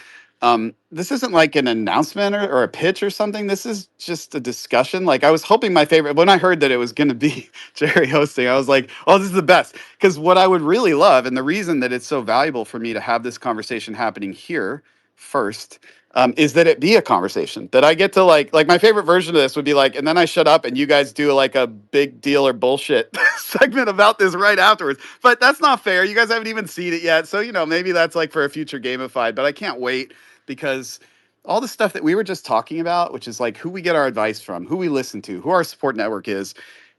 This isn't like an announcement or a pitch or something. This is just a discussion. Like I was hoping my favorite when I heard that it was going to be Jerry hosting, I was like, "Oh, this is the best." Because what I would really love, and the reason that it's so valuable for me to have this conversation happening here first, is that it be a conversation that I get to like my favorite version of this would be like, and then I shut up and you guys do like a big deal or bullshit segment about this right afterwards. But that's not fair. You guys haven't even seen it yet, so maybe that's like for a future gamified. But I can't wait because all the stuff that we were just talking about, which is like who we get our advice from, who we listen to, who our support network is,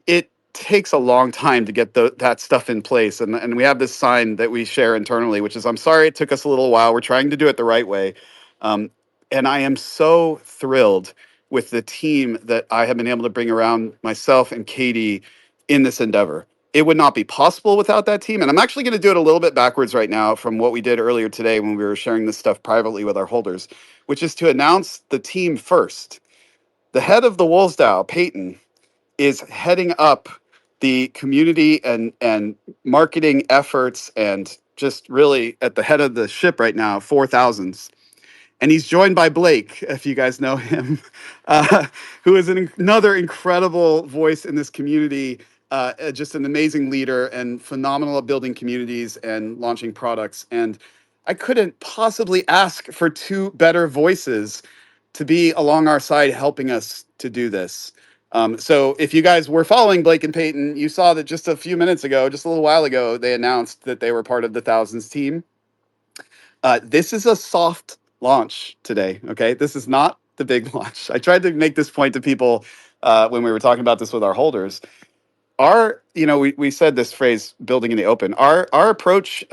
it takes a long time to get that stuff in place. And we have this sign that we share internally, which is, I'm sorry it took us a little while. We're trying to do it the right way. And I am so thrilled with the team that I have been able to bring around myself and Katie in this endeavor. It would not be possible without that team. And I'm actually going to do it a little bit backwards right now from what we did earlier today when we were sharing this stuff privately with our holders, which is to announce the team first. The head of the Wolfsdow, Peyton, is heading up the community and marketing efforts and just really at the head of the ship right now, 4,000s. And he's joined by Blake, if you guys know him, who is another incredible voice in this community, just an amazing leader and phenomenal at building communities and launching products. And I couldn't possibly ask for two better voices to be along our side helping us to do this. So if you guys were following Blake and Peyton, you saw that just a few minutes ago, just a little while ago, they announced that they were part of the Thousands team. This is a soft launch today. Okay, this is not the big launch. I tried to make this point to people when we were talking about this with our holders. We said this phrase building in the open. Our approach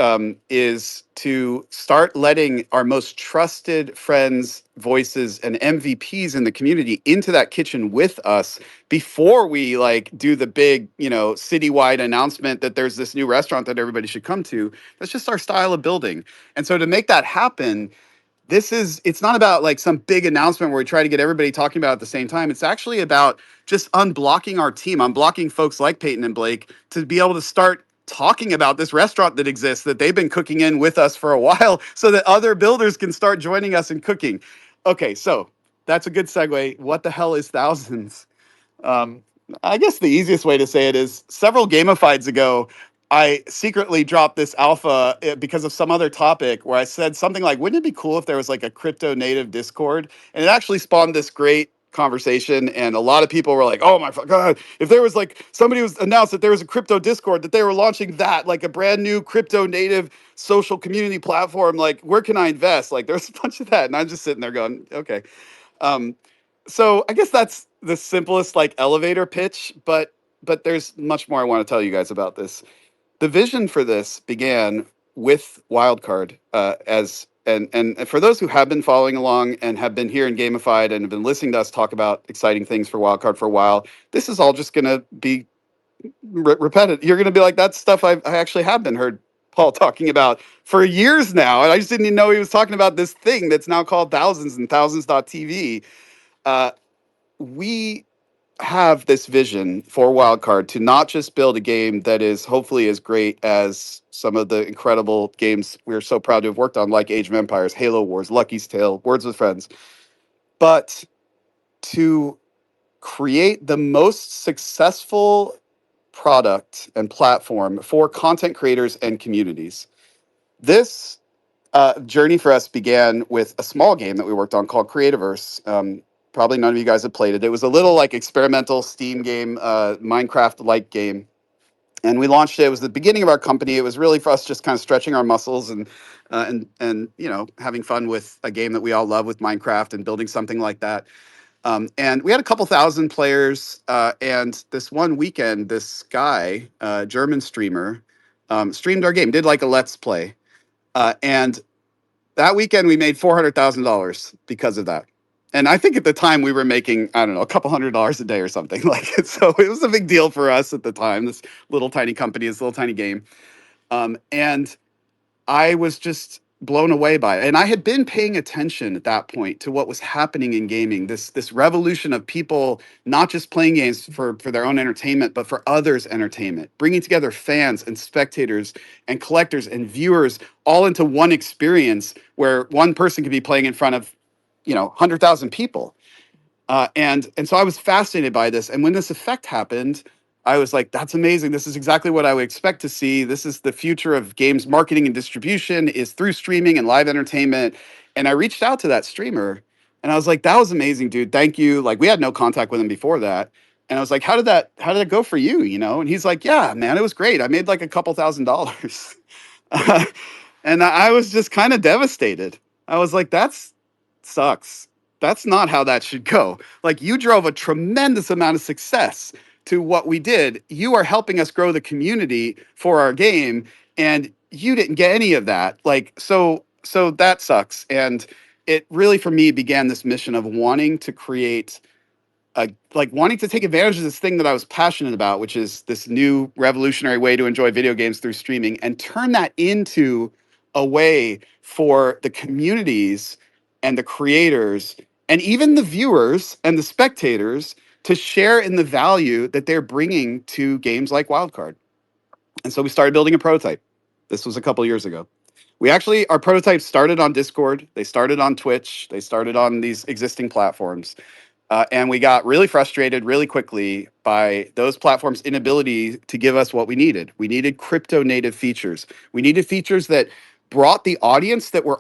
is to start letting our most trusted friends, voices, and MVPs in the community into that kitchen with us before we do the big citywide announcement that there's this new restaurant that everybody should come to. That's just our style of building. And so to make that happen, it's not about like some big announcement where we try to get everybody talking about it at the same time. It's actually about just unblocking our team, unblocking folks like Peyton and Blake to be able to start talking about this restaurant that exists that they've been cooking in with us for a while so that other builders can start joining us in cooking. Okay, so that's a good segue. What the hell is Thousands? I guess the easiest way to say it is several gamifieds ago, I secretly dropped this alpha because of some other topic where I said something like, wouldn't it be cool if there was like a crypto native Discord? And it actually spawned this great conversation. And a lot of people were like, oh my God, if there was like somebody was announced that there was a crypto Discord, that they were launching that, like a brand new crypto native social community platform, like where can I invest? Like there's a bunch of that. And I'm just sitting there going, okay. So I guess that's the simplest like elevator pitch, but there's much more I want to tell you guys about this. The vision for this began with Wildcard and for those who have been following along and have been here in Gamified and have been listening to us talk about exciting things for Wildcard for a while, this is all just going to be repetitive. You're going to be like, that's stuff I actually have been heard Paul talking about for years now, and I just didn't even know he was talking about this thing that's now called Thousands and Thousands.tv. We have this vision for Wildcard to not just build a game that is hopefully as great as some of the incredible games we're so proud to have worked on, like Age of Empires, Halo Wars, Lucky's Tale, Words with Friends, but to create the most successful product and platform for content creators and communities. This journey for us began with a small game that we worked on called Creativerse. Probably none of you guys have played it. It was a little like experimental Steam game, Minecraft-like game. And we launched it. It was the beginning of our company. It was really for us just kind of stretching our muscles and having fun with a game that we all love with Minecraft and building something like that. And we had a couple thousand players. And this one weekend, this guy, German streamer, streamed our game, did like a Let's Play. And that weekend we made $400,000 because of that. And I think at the time we were making, I don't know, a couple $100 a day or something like it. So it was a big deal for us at the time, this little tiny company, this little tiny game. And I was just blown away by it. And I had been paying attention at that point to what was happening in gaming, this revolution of people not just playing games for their own entertainment, but for others' entertainment, bringing together fans and spectators and collectors and viewers all into one experience where one person could be playing in front of, 100,000 people. And so I was fascinated by this. And when this effect happened, I was like, that's amazing. This is exactly what I would expect to see. This is the future of games marketing and distribution is through streaming and live entertainment. And I reached out to that streamer and I was like, that was amazing, dude. Thank you. Like we had no contact with him before that. And I was like, how did that go for you? And he's like, yeah, man, it was great. I made like a couple $1,000s. And I was just kind of devastated. I was like, that's sucks. That's not how that should go. Like you drove a tremendous amount of success to what we did. You are helping us grow the community for our game and you didn't get any of that. Like so that sucks. And it really for me began this mission of wanting to create like wanting to take advantage of this thing that I was passionate about, which is this new revolutionary way to enjoy video games through streaming and turn that into a way for the communities and the creators and even the viewers and the spectators to share in the value that they're bringing to games like Wildcard. And so we started building a prototype. This was a couple years ago. Our prototype started on Discord. They started on Twitch. They started on these existing platforms. And we got really frustrated really quickly by those platforms' inability to give us what we needed. We needed crypto native features. We needed features that brought the audience that were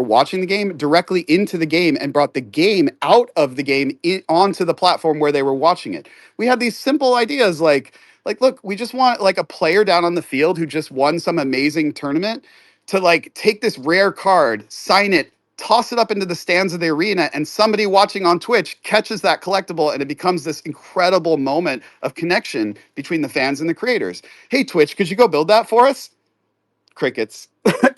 watching the game directly into the game and brought the game out of the game onto the platform where they were watching it. We had these simple ideas like look, we just want like a player down on the field who just won some amazing tournament to like take this rare card, sign it, toss it up into the stands of the arena, and somebody watching on Twitch catches that collectible, and it becomes this incredible moment of connection between the fans and the creators. Hey, Twitch, could you go build that for us? Crickets.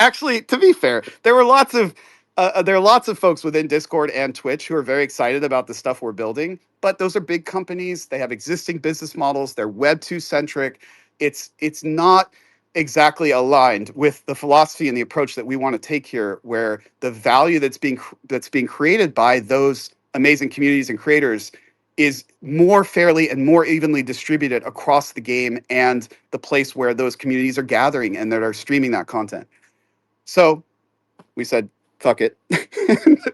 Actually, to be fair, there are lots of folks within Discord and Twitch who are very excited about the stuff we're building, but those are big companies. They have existing business models. They're Web 2 centric. It's not exactly aligned with the philosophy and the approach that we want to take here, where the value that's being created by those amazing communities and creators is more fairly and more evenly distributed across the game and the place where those communities are gathering and that are streaming that content. So we said, fuck it.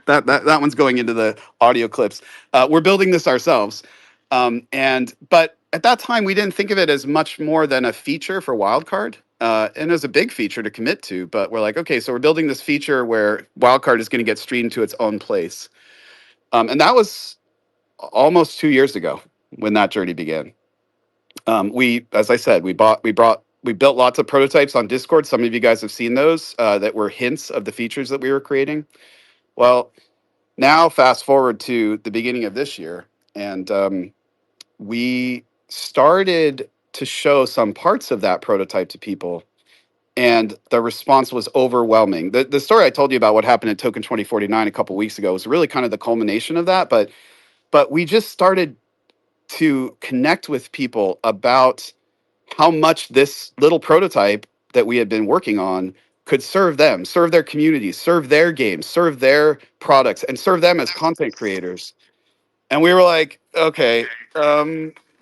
that one's going into the audio clips. We're building this ourselves. But at that time, we didn't think of it as much more than a feature for Wildcard. And it was a big feature to commit to, but we're like, okay, so we're building this feature where Wildcard is going to get streamed to its own place. And that was almost 2 years ago when that journey began. As I said, we built lots of prototypes on Discord. Some of you guys have seen those that were hints of the features that we were creating. Well, now fast forward to the beginning of this year, and we started to show some parts of that prototype to people, and the response was overwhelming. The story I told you about what happened at Token 2049 a couple weeks ago was really kind of the culmination of that, but we just started to connect with people about how much this little prototype that we had been working on could serve them, serve their communities, serve their games, serve their products, and serve them as content creators. And we were like, okay,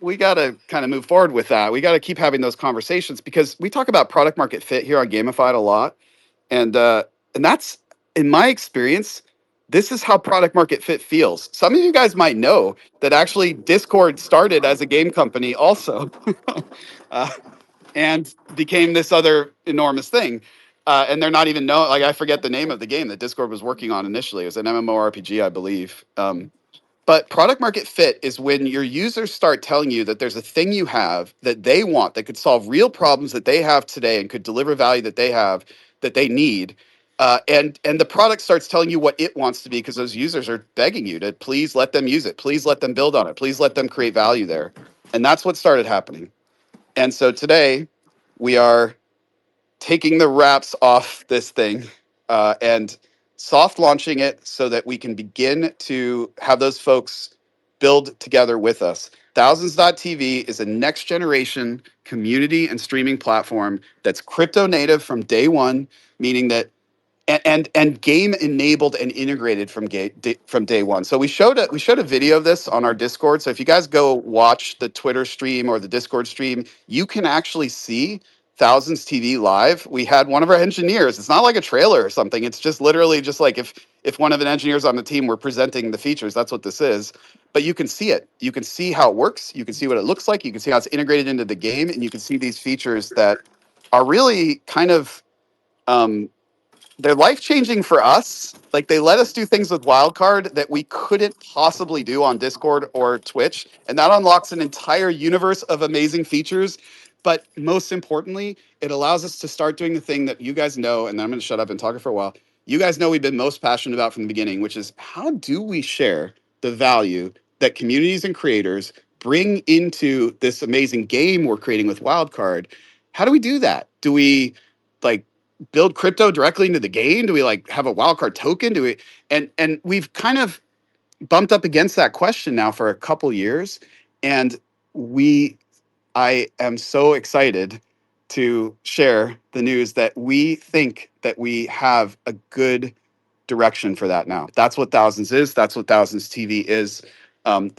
we got to kind of move forward with that. We got to keep having those conversations because we talk about product market fit here on Gamified a lot. And that's, in my experience, this is how product market fit feels. Some of you guys might know that actually Discord started as a game company also. And became this other enormous thing. And they're not even known. Like I forget the name of the game that Discord was working on initially. It was an MMORPG, I believe. But product market fit is when your users start telling you that there's a thing you have that they want that could solve real problems that they have today and could deliver value that they have that they need. And the product starts telling you what it wants to be because those users are begging you to please let them use it. Please let them build on it. Please let them create value there. And that's what started happening. And so today we are taking the wraps off this thing and soft launching it so that we can begin to have those folks build together with us. Thousands.tv is a next generation community and streaming platform that's crypto native from day one, meaning that and game enabled and integrated from day one. So we showed a video of this on our Discord. So if you guys go watch the Twitter stream or the Discord stream, you can actually see Thousands TV live. We had one of our engineers. It's not like a trailer or something. It's just literally just like if one of the engineers on the team were presenting the features. That's what this is. But you can see it. You can see how it works. You can see what it looks like. You can see how it's integrated into the game, and you can see these features that are really kind of they're life changing for us. Like they let us do things with Wildcard that we couldn't possibly do on Discord or Twitch, and that unlocks an entire universe of amazing features. But most importantly, it allows us to start doing the thing that you guys know, and then I'm going to shut up and talk for a while. You guys know we've been most passionate about from the beginning, which is how do we share the value that communities and creators bring into this amazing game we're creating with Wildcard? How do we do that? Do we like build crypto directly into the game? Do we like have a wildcard token? Do we and we've kind of bumped up against that question now for a couple years, and we I am so excited to share the news that we think that we have a good direction for that now. That's what Thousands is. That's what Thousands TV is.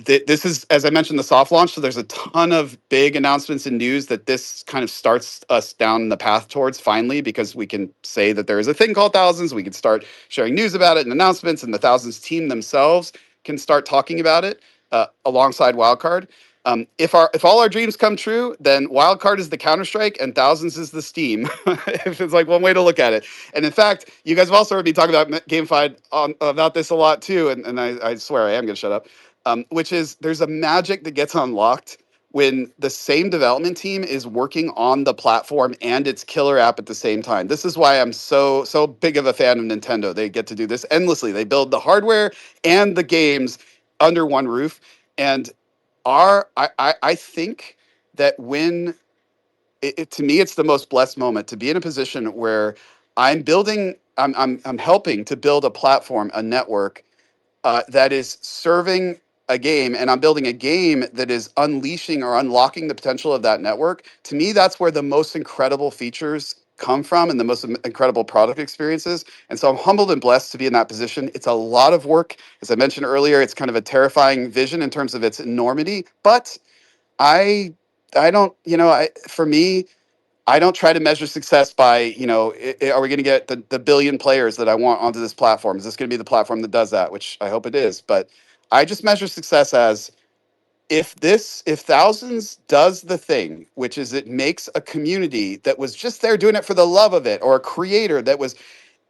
This is, as I mentioned, the soft launch. So there's a ton of big announcements and news that this kind of starts us down the path towards finally, because we can say that there is a thing called Thousands. We can start sharing news about it and announcements, and the Thousands team themselves can start talking about it alongside Wildcard. If all our dreams come true, then Wildcard is the Counter-Strike and Thousands is the Steam. If it's like one way to look at it. And in fact, you guys have also heard me talk about GameFi about this a lot too. And I swear I am going to shut up. Which is there's a magic that gets unlocked when the same development team is working on the platform and its killer app at the same time. This is why I'm so big of a fan of Nintendo. They get to do this endlessly. They build the hardware and the games under one roof. And I think that when to me it's the most blessed moment to be in a position where I'm helping to build a platform, a network that is serving a game, and I'm building a game that is unleashing or unlocking the potential of that network. To me, that's where the most incredible features come from and the most incredible product experiences. And so I'm humbled and blessed to be in that position. It's a lot of work. As I mentioned earlier, it's kind of a terrifying vision in terms of its enormity, but I don't, for me, I don't try to measure success by, are we going to get the billion players that I want onto this platform? Is this going to be the platform that does that? Which I hope it is. But I just measure success as if Thousands does the thing, which is it makes a community that was just there doing it for the love of it, or a creator that was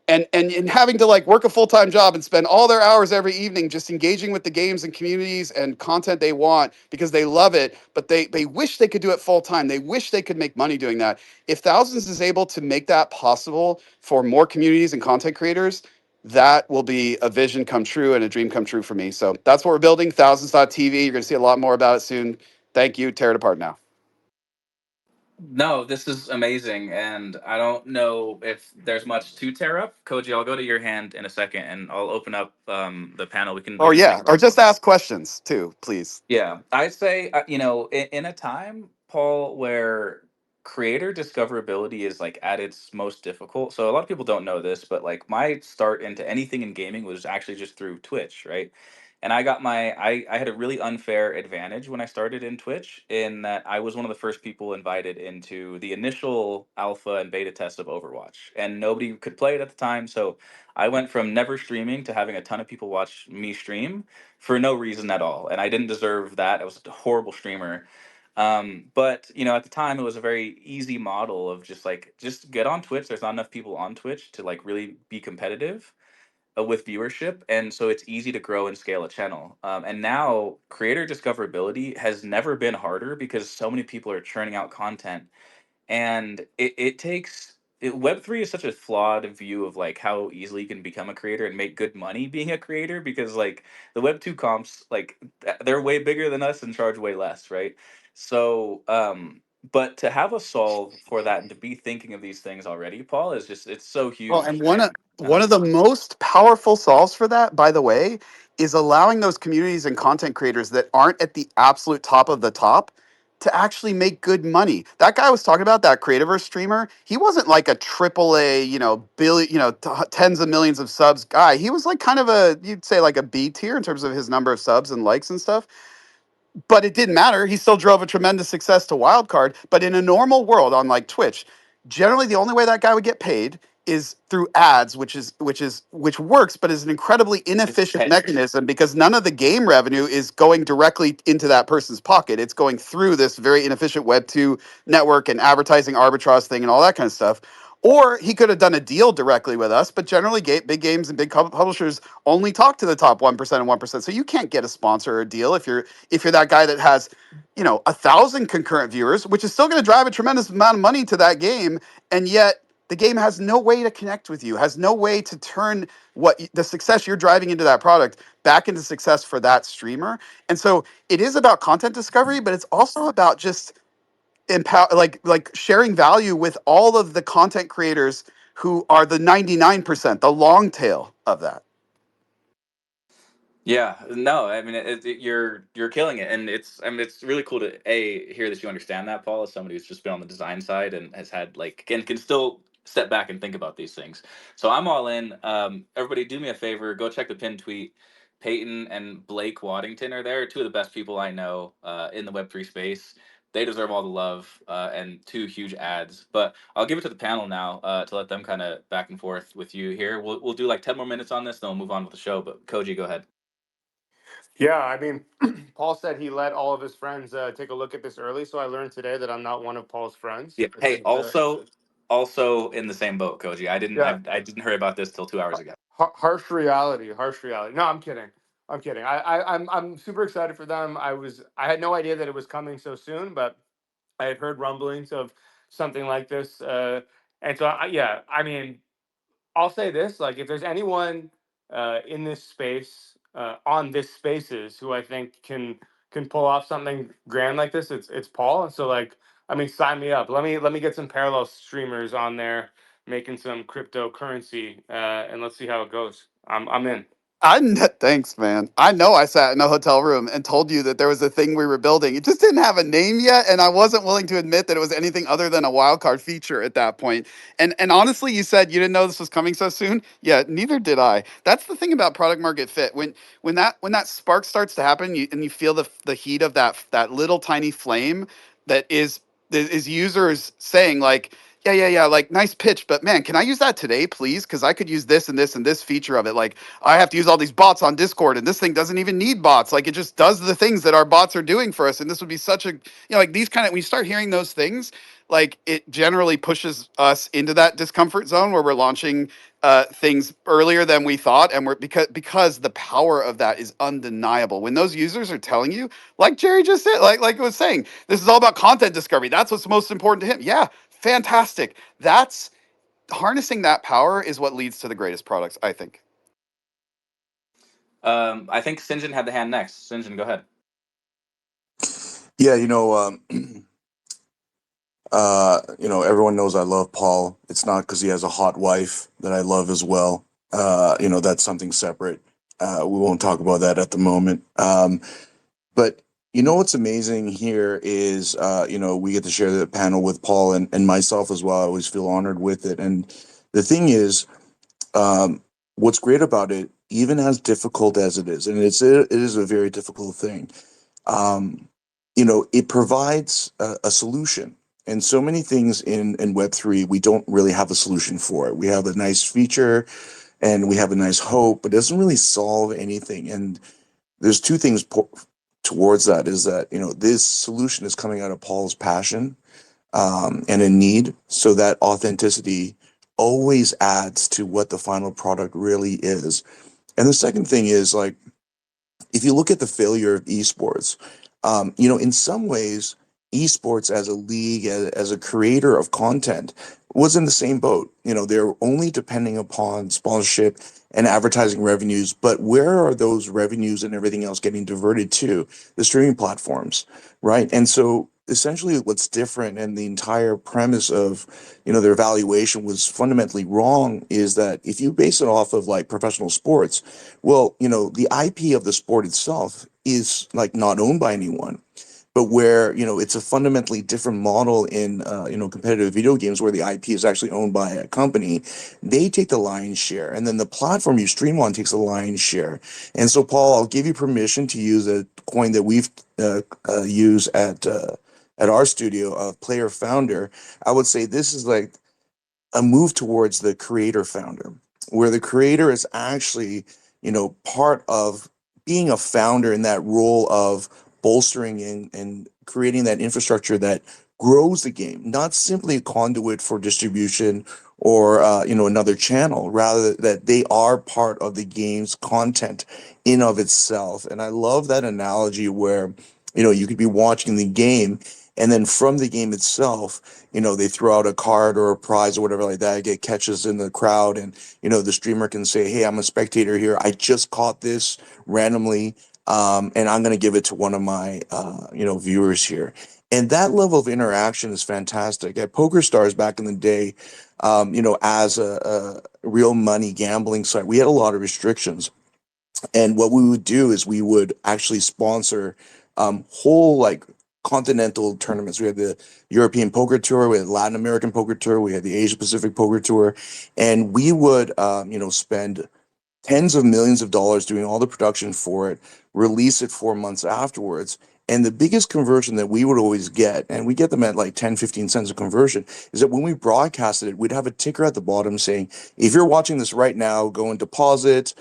and having to like work a full-time job and spend all their hours every evening just engaging with the games and communities and content they want because they love it, but they wish they could do it full-time. They wish they could make money doing that. If Thousands is able to make that possible for more communities and content creators, that will be a vision come true and a dream come true for me. So that's what we're building, Thousands.tv. You're going to see a lot more about it soon. Thank you. Tear it apart now. No, this is amazing, and I don't know if there's much to tear up. Koji, I'll go to your hand in a second, and I'll open up the panel. We Or can think yeah, or about just something. ask questions too, please. Yeah, I'd say in a time, Paul, where creator discoverability is like at its most difficult. So a lot of people don't know this, but like my start into anything in gaming was actually just through Twitch, right? And I had a really unfair advantage when I started in Twitch in that I was one of the first people invited into the initial alpha and beta test of Overwatch, and nobody could play it at the time. So I went from never streaming to having a ton of people watch me stream for no reason at all, and I didn't deserve that. I was a horrible streamer. But at the time, it was a very easy model of just get on Twitch. There's not enough people on Twitch to like really be competitive with viewership, and so it's easy to grow and scale a channel. And now creator discoverability has never been harder because so many people are churning out content, and it takes Web3 is such a flawed view of like how easily you can become a creator and make good money being a creator, because like the Web2 comps, like they're way bigger than us and charge way less, right? So but to have a solve for that and to be thinking of these things already, Paul, is just it's so Well, and huge. one of And one of the most powerful solves for that, by the way, is allowing those communities and content creators that aren't at the absolute top of the top to actually make good money. That guy I was talking about, that creator streamer, he wasn't like a triple A, billion, tens of millions of subs guy. He was like kind of you'd say like a B tier in terms of his number of subs and likes and stuff. But it didn't matter. He still drove a tremendous success to Wildcard. But in a normal world on like Twitch, generally the only way that guy would get paid is through ads, which works, but is an incredibly It's inefficient pay. mechanism because none of the game revenue is going directly into that person's pocket. It's going through this very inefficient Web2 network and advertising arbitrage thing and all that kind of stuff. Or he could have done a deal directly with us, but generally big games and big publishers only talk to the top 1% and 1%. So you can't get a sponsor or a deal if you're that guy that has 1,000 concurrent viewers, which is still going to drive a tremendous amount of money to that game, and yet the game has no way to connect with you, has no way to turn the success you're driving into that product back into success for that streamer. And so it is about content discovery, but it's also about just empower, like sharing value with all of the content creators who are the 99%, the long tail of that. Yeah, no, I mean you're killing it, and it's really cool to hear that you understand that, Paul, as somebody who's just been on the design side and has had and can still step back and think about these things. So I'm all in. Everybody, do me a favor, go check the pinned tweet. Peyton and Blake Waddington are there, two of the best people I know in the Web3 space. They deserve all the love and two huge ads. But I'll give it to the panel now to let them kind of back and forth with you here. We'll do like 10 more minutes on this, then we'll move on with the show. But Koji, go ahead. Yeah, I mean, Paul said he let all of his friends take a look at this early, so I learned today that I'm not one of Paul's friends. Yeah. I Hey, think, also in the same boat, Koji. yeah, I didn't hear about this till 2 hours ago. harsh reality, harsh reality. No, I'm kidding. I'm kidding. I'm super excited for them. I had no idea that it was coming so soon, but I had heard rumblings of something like this, and so yeah, I mean, I'll say this: like, if there's anyone in this space, on this spaces, who I think can pull off something grand like this, it's Paul. And so, like, I mean, sign me up. Let me get some parallel streamers on there making some cryptocurrency, and let's see how it goes. I'm in. Thanks, man. I know I sat in a hotel room and told you that there was a thing we were building. It just didn't have a name yet, and I wasn't willing to admit that it was anything other than a wildcard feature at that point. And honestly, you said you didn't know this was coming so soon. Yeah, neither did I. That's the thing about product market fit. When that spark starts to happen, and you feel the heat of that little tiny flame that is users saying like, yeah, like nice pitch, but man, can I use that today, please? Because I could use this and this and this feature of it. Like I have to use all these bots on Discord, and this thing doesn't even need bots. Like it just does the things that our bots are doing for us. And this would be such a, like these kind of, when you start hearing those things, like it generally pushes us into that discomfort zone where we're launching things earlier than we thought, and we're because the power of that is undeniable. When those users are telling you, like Jerry just said, like I was saying, this is all about content discovery. That's what's most important to him. Yeah, fantastic. That's harnessing that power is what leads to the greatest products, I think. I think Sinjin had the hand next. Sinjin, go ahead. Yeah, everyone knows I love Paul. It's not because he has a hot wife that I love as well. That's something separate. We won't talk about that at the moment. But what's amazing here is, we get to share the panel with Paul and myself as well. I always feel honored with it. And the thing is, what's great about it, even as difficult as it is, and it is a very difficult thing, it provides a solution. And so many things in Web3, we don't really have a solution for it. We have a nice feature and we have a nice hope, but it doesn't really solve anything. And there's two things towards that is that, this solution is coming out of Paul's passion and a need. So that authenticity always adds to what the final product really is. And the second thing is, like, if you look at the failure of esports, in some ways, esports as a league, as a creator of content, was in the same boat. They're only depending upon sponsorship and advertising revenues, but where are those revenues and everything else getting diverted to? The streaming platforms, right? And so essentially what's different, and the entire premise of, their valuation was fundamentally wrong, is that if you base it off of like professional sports, well, the IP of the sport itself is like not owned by anyone. but where it's a fundamentally different model in competitive video games where the IP is actually owned by a company. They take the lion's share, and then the platform you stream on takes the lion's share. And so, Paul, I'll give you permission to use a coin that we've used at our studio of player founder. I would say this is like a move towards the creator founder, where the creator is actually, part of being a founder in that role of bolstering and creating that infrastructure that grows the game, not simply a conduit for distribution or another channel, rather that they are part of the game's content in of itself. And I love that analogy where you could be watching the game, and then from the game itself, they throw out a card or a prize or whatever like that, get catches in the crowd, and the streamer can say, "Hey, I'm a spectator here. I just caught this randomly, and I'm going to give it to one of my viewers here." And that level of interaction is fantastic. At PokerStars back in the day, as a real money gambling site, we had a lot of restrictions. And what we would do is we would actually sponsor whole like continental tournaments. We had the European Poker Tour, we had Latin American Poker Tour, we had the Asia Pacific Poker Tour, and we would spend tens of millions of dollars doing all the production for it, release it 4 months afterwards. And the biggest conversion that we would always get, and we get them at like 10, 15 cents a conversion, is that when we broadcasted it, we'd have a ticker at the bottom saying, if you're watching this right now, go and deposit,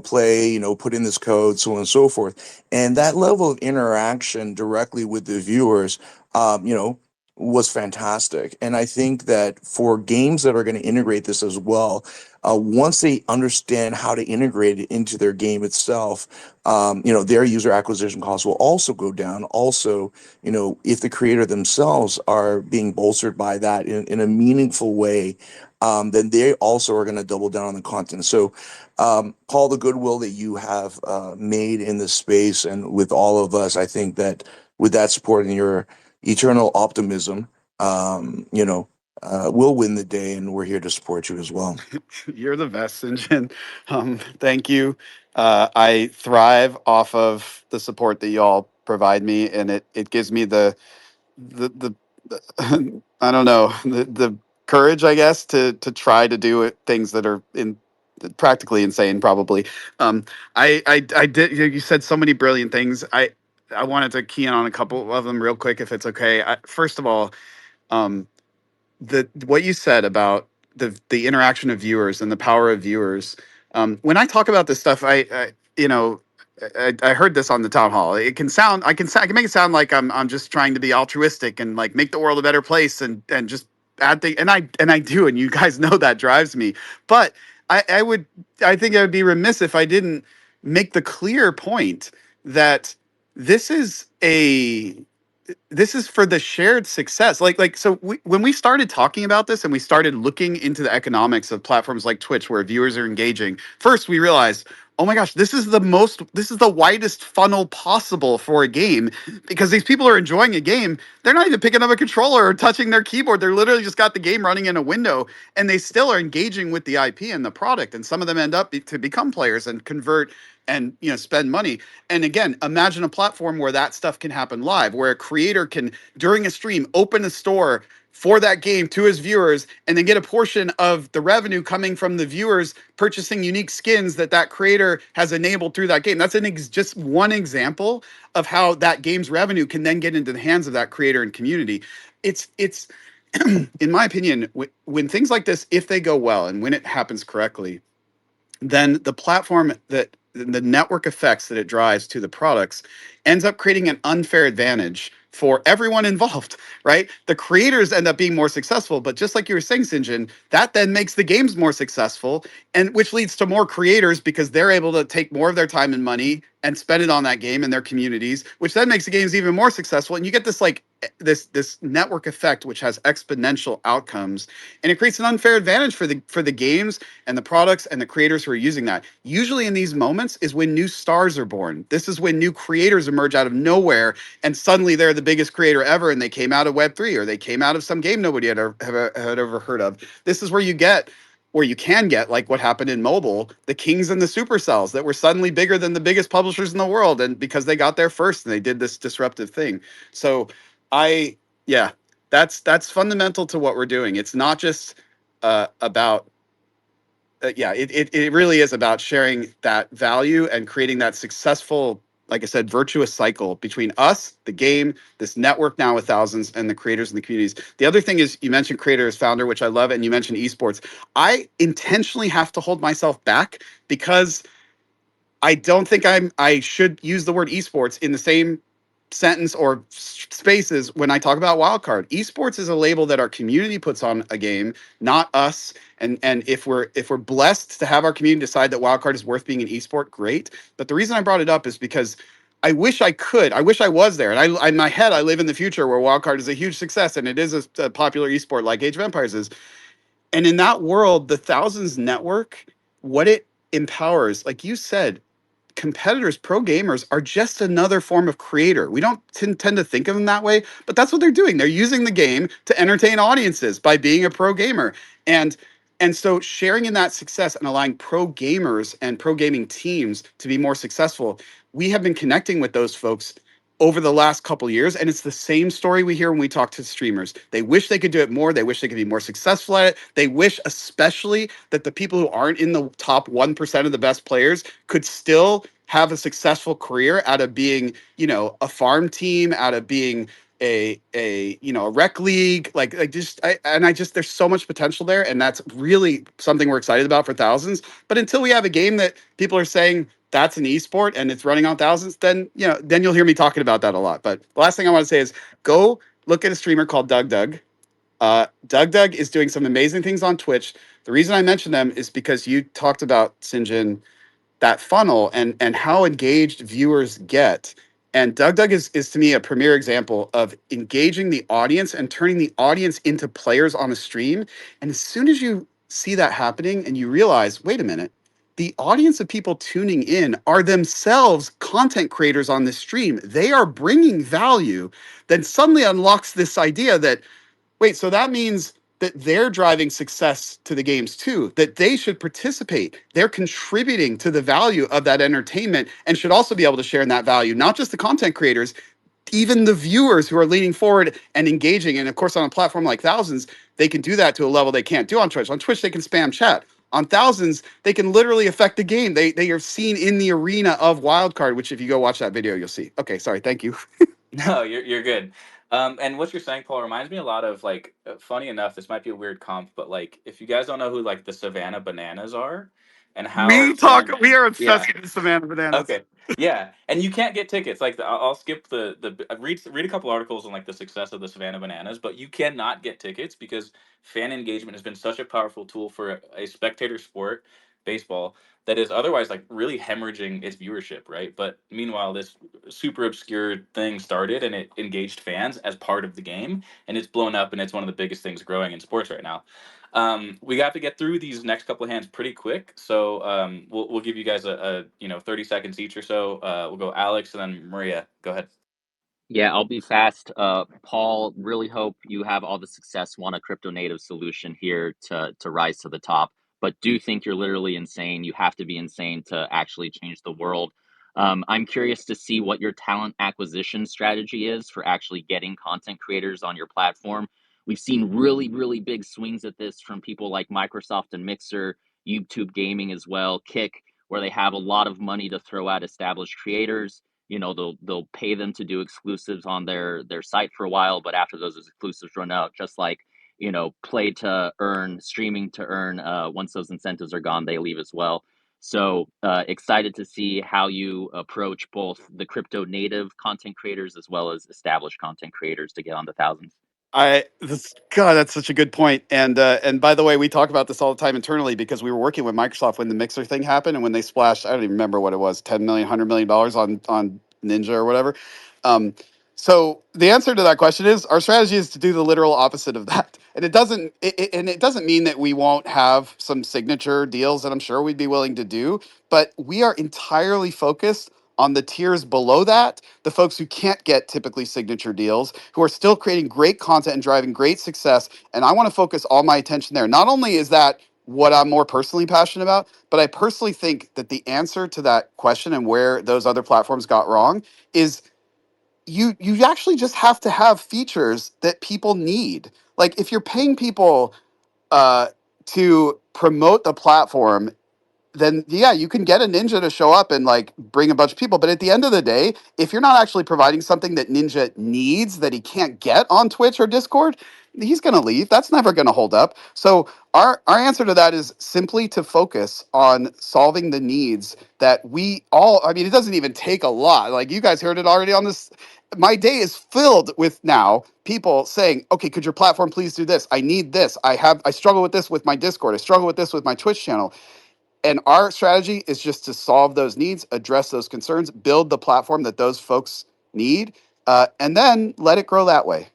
play, put in this code, so on and so forth. And that level of interaction directly with the viewers, was fantastic. And I think that for games that are going to integrate this as well, once they understand how to integrate it into their game itself, their user acquisition costs will also go down. Also, if the creator themselves are being bolstered by that in a meaningful way, then they also are going to double down on the content. So, Paul, the goodwill that you have made in this space and with all of us, I think that with that support and your eternal optimism, we'll win the day, and we're here to support you as well. You're the best, Sinjin. Thank you. I thrive off of the support that y'all provide me, and it gives me the I don't know, the courage, I guess, to try to do things that are practically insane, probably. I did. You said so many brilliant things. I wanted to key in on a couple of them real quick, if it's okay. First of all, um, what you said about the interaction of viewers and the power of viewers. When I talk about this stuff, I heard this on the town hall. It can sound I can make it sound like I'm just trying to be altruistic and like make the world a better place and just add things, and I do, and you guys know that drives me. But I think I would be remiss if I didn't make the clear point that this is a this is for the shared success. So when we started talking about this and we started looking into the economics of platforms like Twitch where viewers are engaging, first we realized, oh my gosh, this is the widest funnel possible for a game, because these people are enjoying a game. They're not even picking up a controller or touching their keyboard. They're literally just got the game running in a window, and they still are engaging with the IP and the product. And some of them end up to become players and convert and spend money. And again, imagine a platform where that stuff can happen live, where a creator can, during a stream, open a store for that game to his viewers, and then get a portion of the revenue coming from the viewers purchasing unique skins that creator has enabled through that game. That's just one example of how that game's revenue can then get into the hands of that creator and community. It's in my opinion, when things like this, if they go well and when it happens correctly, then the platform that the network effects that it drives to the products ends up creating an unfair advantage for everyone involved, right? The creators end up being more successful, but just like you were saying, Sinjin, that then makes the games more successful, and which leads to more creators because they're able to take more of their time and money and spend it on that game and their communities, which then makes the games even more successful. And you get this network effect which has exponential outcomes, and it creates an unfair advantage for the games and the products and the creators who are using that. Usually in these moments is when new stars are born. This is when new creators emerge out of nowhere, and suddenly they're the biggest creator ever, and they came out of Web3 or they came out of some game nobody had ever heard of. This is where you get or you can get, like what happened in mobile, the kings and the supercells that were suddenly bigger than the biggest publishers in the world, and because they got there first and they did this disruptive thing. So I yeah, that's fundamental to what we're doing. It's not just about it really is about sharing that value and creating that successful, like I said, virtuous cycle between us, the game, this network now with thousands, and the creators and the communities. The other thing is, you mentioned creator as founder, which I love, and you mentioned esports. I intentionally have to hold myself back because I don't think I should use the word esports in the same sentence or spaces when I talk about Wildcard. Esports is a label that our community puts on a game, not us. And if we're blessed to have our community decide that Wildcard is worth being an esport, great. But the reason I brought it up is because I wish I could. I wish I was there. And in my head, I live in the future where Wildcard is a huge success and it is a popular esport like Age of Empires is. And in that world, the Thousands Network, what it empowers, like you said, competitors, pro gamers are just another form of creator. We don't tend to think of them that way, but that's what they're doing. They're using the game to entertain audiences by being a pro gamer. And and so sharing in that success and allowing pro gamers and pro gaming teams to be more successful, we have been connecting with those folks over the last couple of years, and it's the same story we hear when we talk to streamers. They wish they could do it more. They wish they could be more successful at it. They wish especially that the people who aren't in the top 1% of the best players could still have a successful career out of being, a farm team, out of being a rec league, there's so much potential there, and that's really something we're excited about for Thousands. But until we have a game that people are saying that's an esport and it's running on Thousands, then you'll hear me talking about that a lot. But the last thing I want to say is go look at a streamer called Doug Doug. Doug Doug is doing some amazing things on Twitch. The reason I mention them is because you talked about, Sinjin, that funnel and how engaged viewers get. And Doug Doug is to me a premier example of engaging the audience and turning the audience into players on a stream. And as soon as you see that happening and you realize, wait a minute, the audience of people tuning in are themselves content creators on this stream. They are bringing value. Then suddenly unlocks this idea that, wait, so that means that they're driving success to the games too, that they should participate. They're contributing to the value of that entertainment and should also be able to share in that value, not just the content creators, even the viewers who are leaning forward and engaging. And of course, on a platform like Thousands, they can do that to a level they can't do on Twitch. On Twitch, they can spam chat. On Thousands, they can literally affect the game. They are seen in the arena of Wildcard, which if you go watch that video, you'll see. Okay, sorry, thank you. No, you're good. And what you're saying, Paul, reminds me a lot of like, funny enough, this might be a weird comp, but like, if you guys don't know who like the Savannah Bananas are, and how We are yeah, obsessed with the Savannah Bananas. okay, yeah, and you can't get tickets. Like, I'll skip the read a couple articles on like the success of the Savannah Bananas, but you cannot get tickets because fan engagement has been such a powerful tool for a spectator sport, baseball, that is otherwise like really hemorrhaging its viewership, right? But meanwhile, this super obscure thing started and it engaged fans as part of the game, and it's blown up and it's one of the biggest things growing in sports right now. We have to get through these next couple of hands pretty quick, so we'll give you guys a 30 seconds each or so. We'll go Alex and then Maria. Go ahead. Yeah, I'll be fast. Paul, really hope you have all the success. Want a crypto native solution here to rise to the top, but do think you're literally insane. You have to be insane to actually change the world. I'm curious to see what your talent acquisition strategy is for actually getting content creators on your platform. We've seen really, really big swings at this from people like Microsoft and Mixer, YouTube Gaming as well, Kick, where they have a lot of money to throw at established creators. They'll pay them to do exclusives on their site for a while, but after those exclusives run out, just like play to earn, streaming to earn, once those incentives are gone, they leave as well. So excited to see how you approach both the crypto native content creators as well as established content creators to get on the thousands. God, that's such a good point. And by the way, we talk about this all the time internally because we were working with Microsoft when the Mixer thing happened and when they splashed, I don't even remember what it was, 10 million, $100 million on Ninja or whatever. So the answer to that question is our strategy is to do the literal opposite of that. And it doesn't mean that we won't have some signature deals that I'm sure we'd be willing to do, but we are entirely focused on the tiers below that, the folks who can't get typically signature deals, who are still creating great content and driving great success. And I want to focus all my attention there. Not only is that what I'm more personally passionate about. But I personally think that the answer to that question and where those other platforms got wrong is you actually just have to have features that people need. Like if you're paying people uh, to promote the platform, then yeah, you can get a ninja to show up and like bring a bunch of people. But at the end of the day, if you're not actually providing something that Ninja needs that he can't get on Twitch or Discord, he's gonna leave. That's never gonna hold up. So our answer to that is simply to focus on solving the needs that we all, I mean, it doesn't even take a lot. Like you guys heard it already on this. My day is filled with now people saying, okay, could your platform please do this? I need this. I struggle with this with my Discord. I struggle with this with my Twitch channel. And our strategy is just to solve those needs, address those concerns, build the platform that those folks need, and then let it grow that way.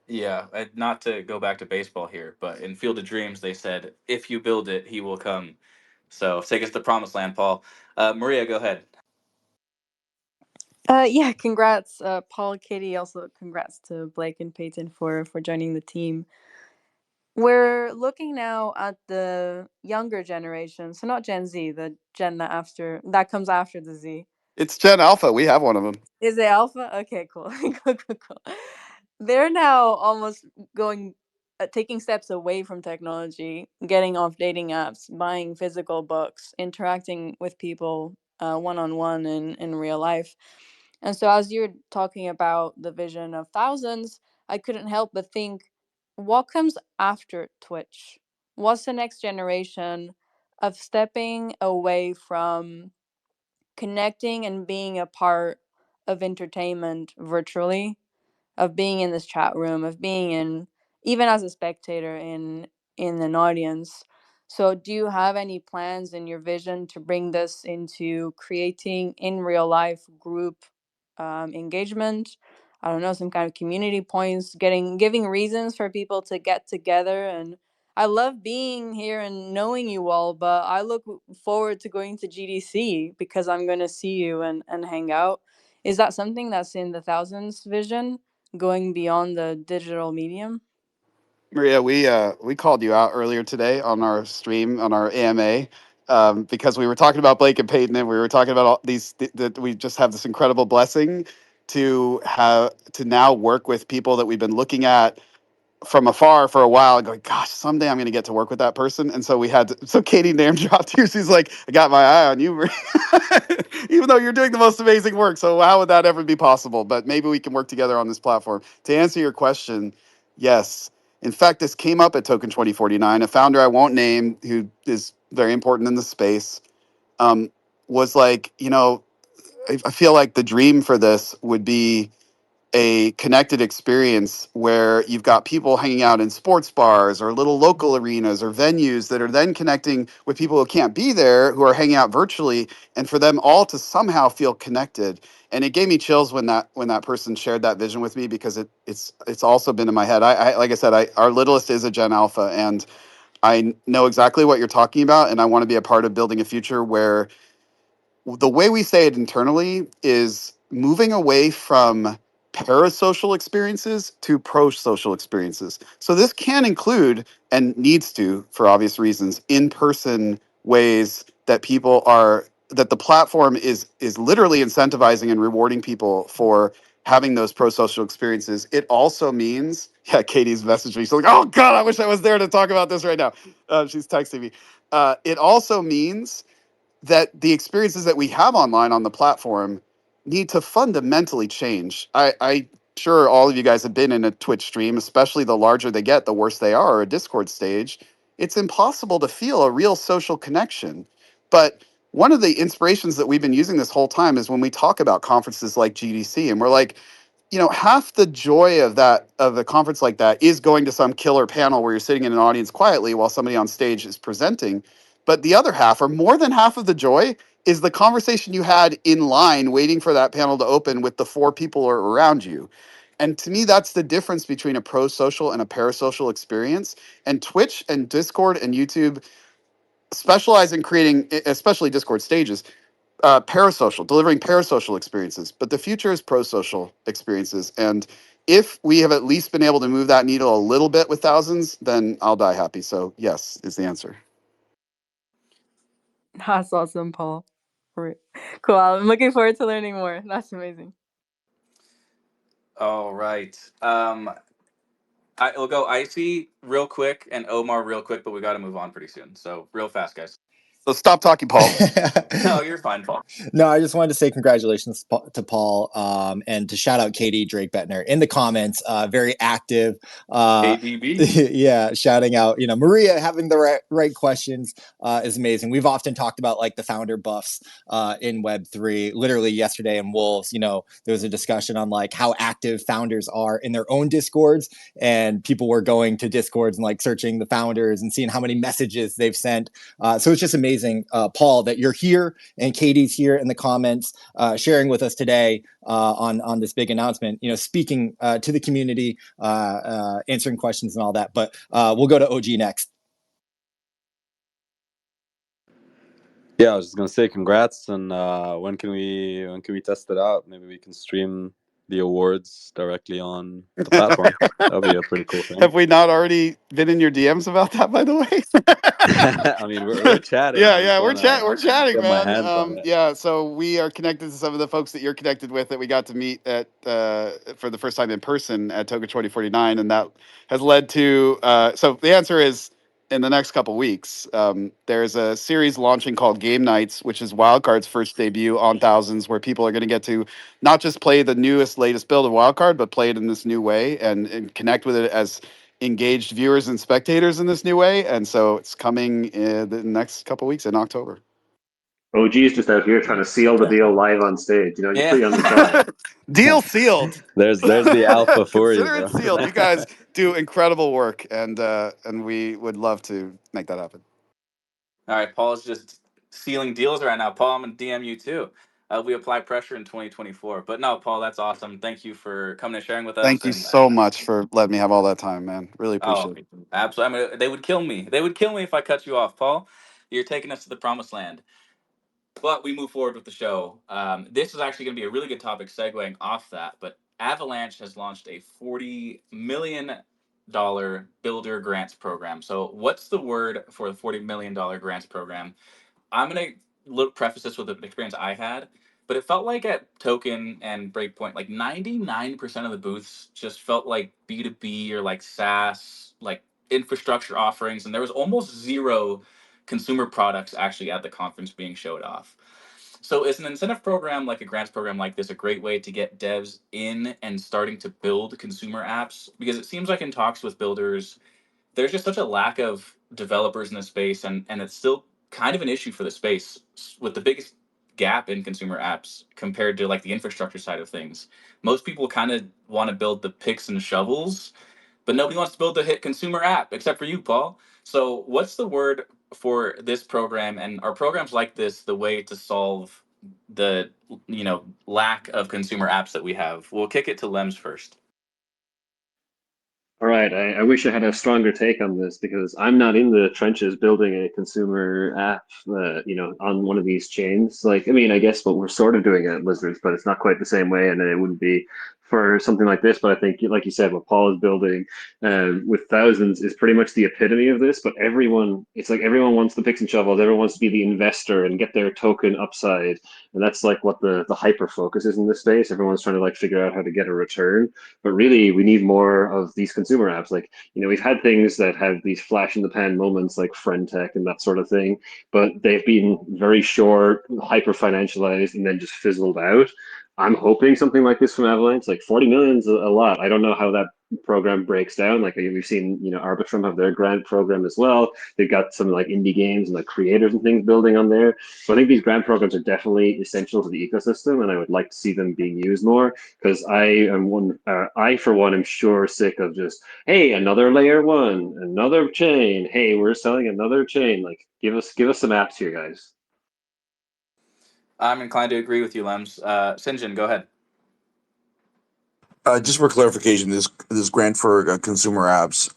Yeah, not to go back to baseball here, but in Field of Dreams, they said, "If you build it, he will come." So take us to promised land, Paul. Maria, go ahead. Yeah, congrats, Paul, Katie. Also, congrats to Blake and Peyton for joining the team. We're looking now at the younger generation, so not Gen Z, the gen that comes after the Z. It's Gen Alpha. We have one of them. Is it Alpha? Okay, cool. Cool. They're now almost going, taking steps away from technology, getting off dating apps, buying physical books, interacting with people one on one in real life. And so, as you're talking about the vision of thousands, I couldn't help but think, what comes after Twitch? What's the next generation of stepping away from connecting and being a part of entertainment virtually, of being in this chat room, of being in, even as a spectator in an audience? So do you have any plans in your vision to bring this into creating in real life group engagement? I don't know, some kind of community points, giving reasons for people to get together. And I love being here and knowing you all, but I look forward to going to GDC because I'm going to see you and hang out. Is that something that's in the thousands vision, going beyond the digital medium? Maria, we called you out earlier today on our stream on our AMA because we were talking about Blake and Peyton, and we were talking about all these that we just have this incredible blessing to now work with people that we've been looking at from afar for a while and going, gosh, someday I'm going to get to work with that person. And so so Katie name dropped you. She's like, I got my eye on you, Maria. Even though you're doing the most amazing work. So how would that ever be possible? But maybe we can work together on this platform. To answer your question, yes. In fact, this came up at Token 2049. A founder I won't name, who is very important in the space, was like, I feel like the dream for this would be a connected experience where you've got people hanging out in sports bars or little local arenas or venues that are then connecting with people who can't be there, who are hanging out virtually, and for them all to somehow feel connected. And it gave me chills when that person shared that vision with me, because it's also been in my head. I like I said, our littlest is a Gen Alpha, and I know exactly what you're talking about, and I want to be a part of building a future where the way we say it internally is moving away from parasocial experiences to pro-social experiences. So this can include, and needs to, for obvious reasons, in-person ways that that the platform is literally incentivizing and rewarding people for having those pro-social experiences. It also means, yeah, Katie's messaged me. She's like, oh God, I wish I was there to talk about this right now. She's texting me. It also means that the experiences that we have online on the platform need to fundamentally change. I sure all of you guys have been in a Twitch stream, especially the larger they get, the worse they are, or a Discord stage. It's impossible to feel a real social connection. But one of the inspirations that we've been using this whole time is when we talk about conferences like GDC, and we're like, half the joy of a conference like that is going to some killer panel where you're sitting in an audience quietly while somebody on stage is presenting. But the other half, or more than half of the joy, is the conversation you had in line waiting for that panel to open with the four people around you. And to me, that's the difference between a pro-social and a parasocial experience. And Twitch and Discord and YouTube specialize in creating, especially Discord stages, parasocial, delivering parasocial experiences. But the future is pro-social experiences. And if we have at least been able to move that needle a little bit with thousands, then I'll die happy. So yes is the answer. That's awesome, Paul. Right. Cool. I'm looking forward to learning more. That's amazing. All right. I'll go Icy real quick and Omar real quick, but we got to move on pretty soon. So real fast, guys. So stop talking, Paul. No, you're fine, Paul. No, I just wanted to say congratulations to Paul, and to shout out Katie Drake Bettner in the comments. Very active. KDB. Yeah, shouting out. Maria having the right questions is amazing. We've often talked about like the founder buffs in Web3. Literally yesterday in Wolves, there was a discussion on like how active founders are in their own Discords, and people were going to Discords and like searching the founders and seeing how many messages they've sent. So it's just amazing, Paul, that you're here and Katie's here in the comments, sharing with us today on this big announcement. Speaking to the community, answering questions and all that. But we'll go to OG next. Yeah, I was just gonna say congrats, and when can we test it out? Maybe we can stream the awards directly on the platform. That'd be a pretty cool thing. Have we not already been in your DMs about that, by the way? I mean, we're chatting. Yeah, we're chatting, get my man. hands on it. Yeah, so we are connected to some of the folks that you're connected with that we got to meet at for the first time in person at Toga 2049, and that has led to. So the answer is in the next couple weeks. There's a series launching called Game Nights, which is Wildcard's first debut on Thousands, where people are going to get to not just play the newest, latest build of Wildcard, but play it in this new way and connect with it as engaged viewers and spectators in this new way. And so it's coming in the next couple weeks in October. OG's just out here trying to seal the deal live on stage. You're pretty on the top. Deal sealed. There's the alpha for you, Consider bro. it sealed. You guys do incredible work, and we would love to make that happen. All right, Paul's just sealing deals right now. Paul, I'm gonna DM you too. We apply pressure in 2024. But no, Paul, that's awesome. Thank you for coming and sharing with us. Thank you so much for letting me have all that time, man. Really appreciate it. Absolutely. I mean, they would kill me. They would kill me if I cut you off, Paul. You're taking us to the promised land. But we move forward with the show. This is actually going to be a really good topic segueing off that. But Avalanche has launched a $40 million builder grants program. So, what's the word for the $40 million grants program? I'm going to preface this with an experience I had, but it felt like at Token and Breakpoint, like 99% of the booths just felt like B2B or like SaaS, like infrastructure offerings. And there was almost zero consumer products actually at the conference being showed off. So is an incentive program like a grants program like this a great way to get devs in and starting to build consumer apps? Because it seems like in talks with builders, there's just such a lack of developers in the space, and it's still kind of an issue for the space with the biggest gap in consumer apps compared to like the infrastructure side of things. Most people kind of want to build the picks and shovels, but nobody wants to build the hit consumer app except for you, Paul. So what's the word for this program, and are programs like this the way to solve the lack of consumer apps that we have? We'll kick it to Lems first. All right, I wish I had a stronger take on this because I'm not in the trenches building a consumer app, on one of these chains. Like, I mean, I guess what we're sort of doing at Lizards, but it's not quite the same way, and it wouldn't be for something like this. But I think, like you said, what Paul is building with Thousands is pretty much the epitome of this. But it's like everyone wants the picks and shovels. Everyone wants to be the investor and get their token upside, and that's like what the hyper focus is in this space. Everyone's trying to like figure out how to get a return. But really, we need more of these consumer apps. Like, we've had things that have these flash in the pan moments like Friend Tech and that sort of thing, but they've been very short, hyper financialized, and then just fizzled out. I'm hoping something like this from Avalanche, like 40 million is a lot. I don't know how that program breaks down. Like we've seen, Arbitrum have their grant program as well. They've got some like indie games and like creators and things building on there. So I think these grant programs are definitely essential to the ecosystem, and I would like to see them being used more because I for one am sure sick of just, hey, another layer one, another chain. Hey, we're selling another chain. Like give us some apps here, guys. I'm inclined to agree with you, Lems. Sinjin, go ahead. Just for clarification, this grant for consumer apps,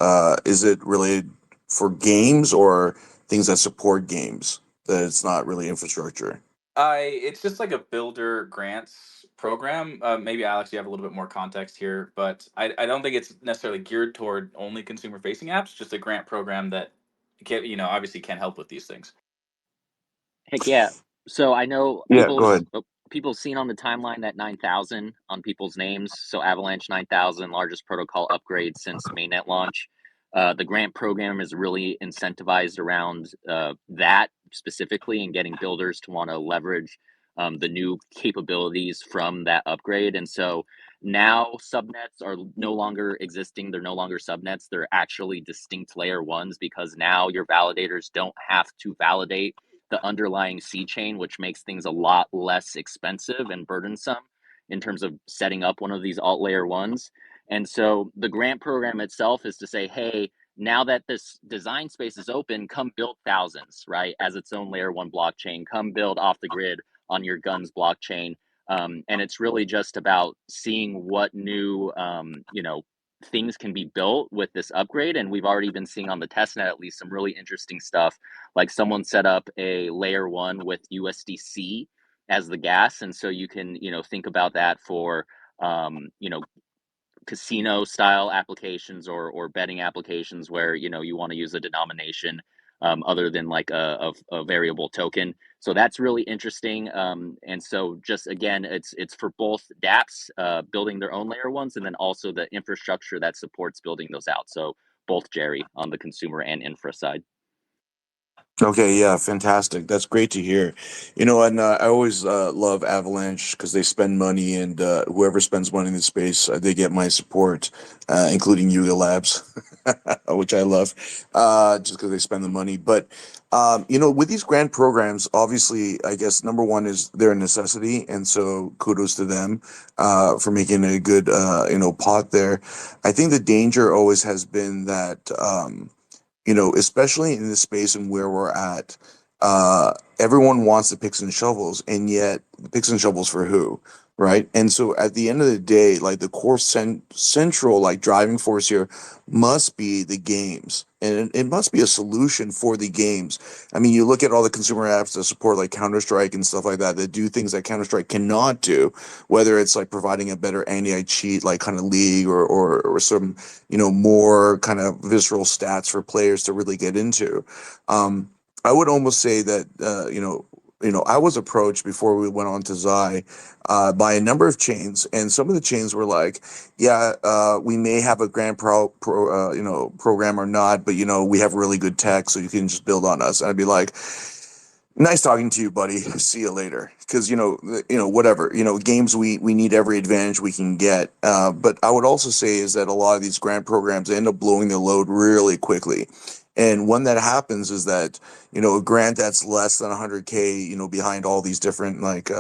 is it related for games or things that support games? That it's not really infrastructure. It's just like a builder grants program. Maybe Alex, you have a little bit more context here, but I don't think it's necessarily geared toward only consumer facing apps. Just a grant program that can, obviously can help with these things. Heck yeah. So I know Yeah, go ahead. people's seen on the timeline that 9,000 on people's names. So Avalanche 9,000, largest protocol upgrade since mainnet launch. The grant program is really incentivized around that specifically, and getting builders to want to leverage the new capabilities from that upgrade. And so now subnets are no longer existing. They're no longer subnets. They're actually distinct layer ones, because now your validators don't have to validate the underlying C chain, which makes things a lot less expensive and burdensome in terms of setting up one of these alt layer ones. And so the grant program itself is to say, hey, now that this design space is open, come build thousands, right? As its own layer one blockchain, come build off the grid on your guns blockchain. And it's really just about seeing what new, things can be built with this upgrade. And we've already been seeing on the testnet at least some really interesting stuff. Like someone set up a layer one with USDC as the gas, and so you can think about that for um, you know casino style applications or betting applications where you want to use a denomination other than like a variable token. So that's really interesting. And so just again, it's for both dApps building their own layer ones, and then also the infrastructure that supports building those out. So both, Jerry, on the consumer and infra side. Okay, yeah, fantastic. That's great to hear. And I always love Avalanche because they spend money, and whoever spends money in the space, they get my support, including Yuga Labs, which I love, just because they spend the money. But with these grant programs, obviously, I guess number one is they're a necessity, and so kudos to them for making a good, pot there. I think the danger always has been that. Especially in this space and where we're at, everyone wants the picks and shovels, and yet the picks and shovels for who, right? And so at the end of the day, like the core central like driving force here must be the games, and it must be a solution for the games. I mean, you look at all the consumer apps that support like Counter-Strike and stuff like that do things that Counter-Strike cannot do, whether it's like providing a better anti-cheat like kind of league or some more kind of visceral stats for players to really get into. I would almost say that I was approached before we went on to Zai by a number of chains, and some of the chains were like, "Yeah, we may have a program or not, but we have really good tech, so you can just build on us." And I'd be like, nice talking to you, buddy. See you later. Because whatever. Games we need every advantage we can get. But I would also say is that a lot of these grant programs end up blowing their load really quickly. And when that happens is that a grant that's less than 100K, behind all these different like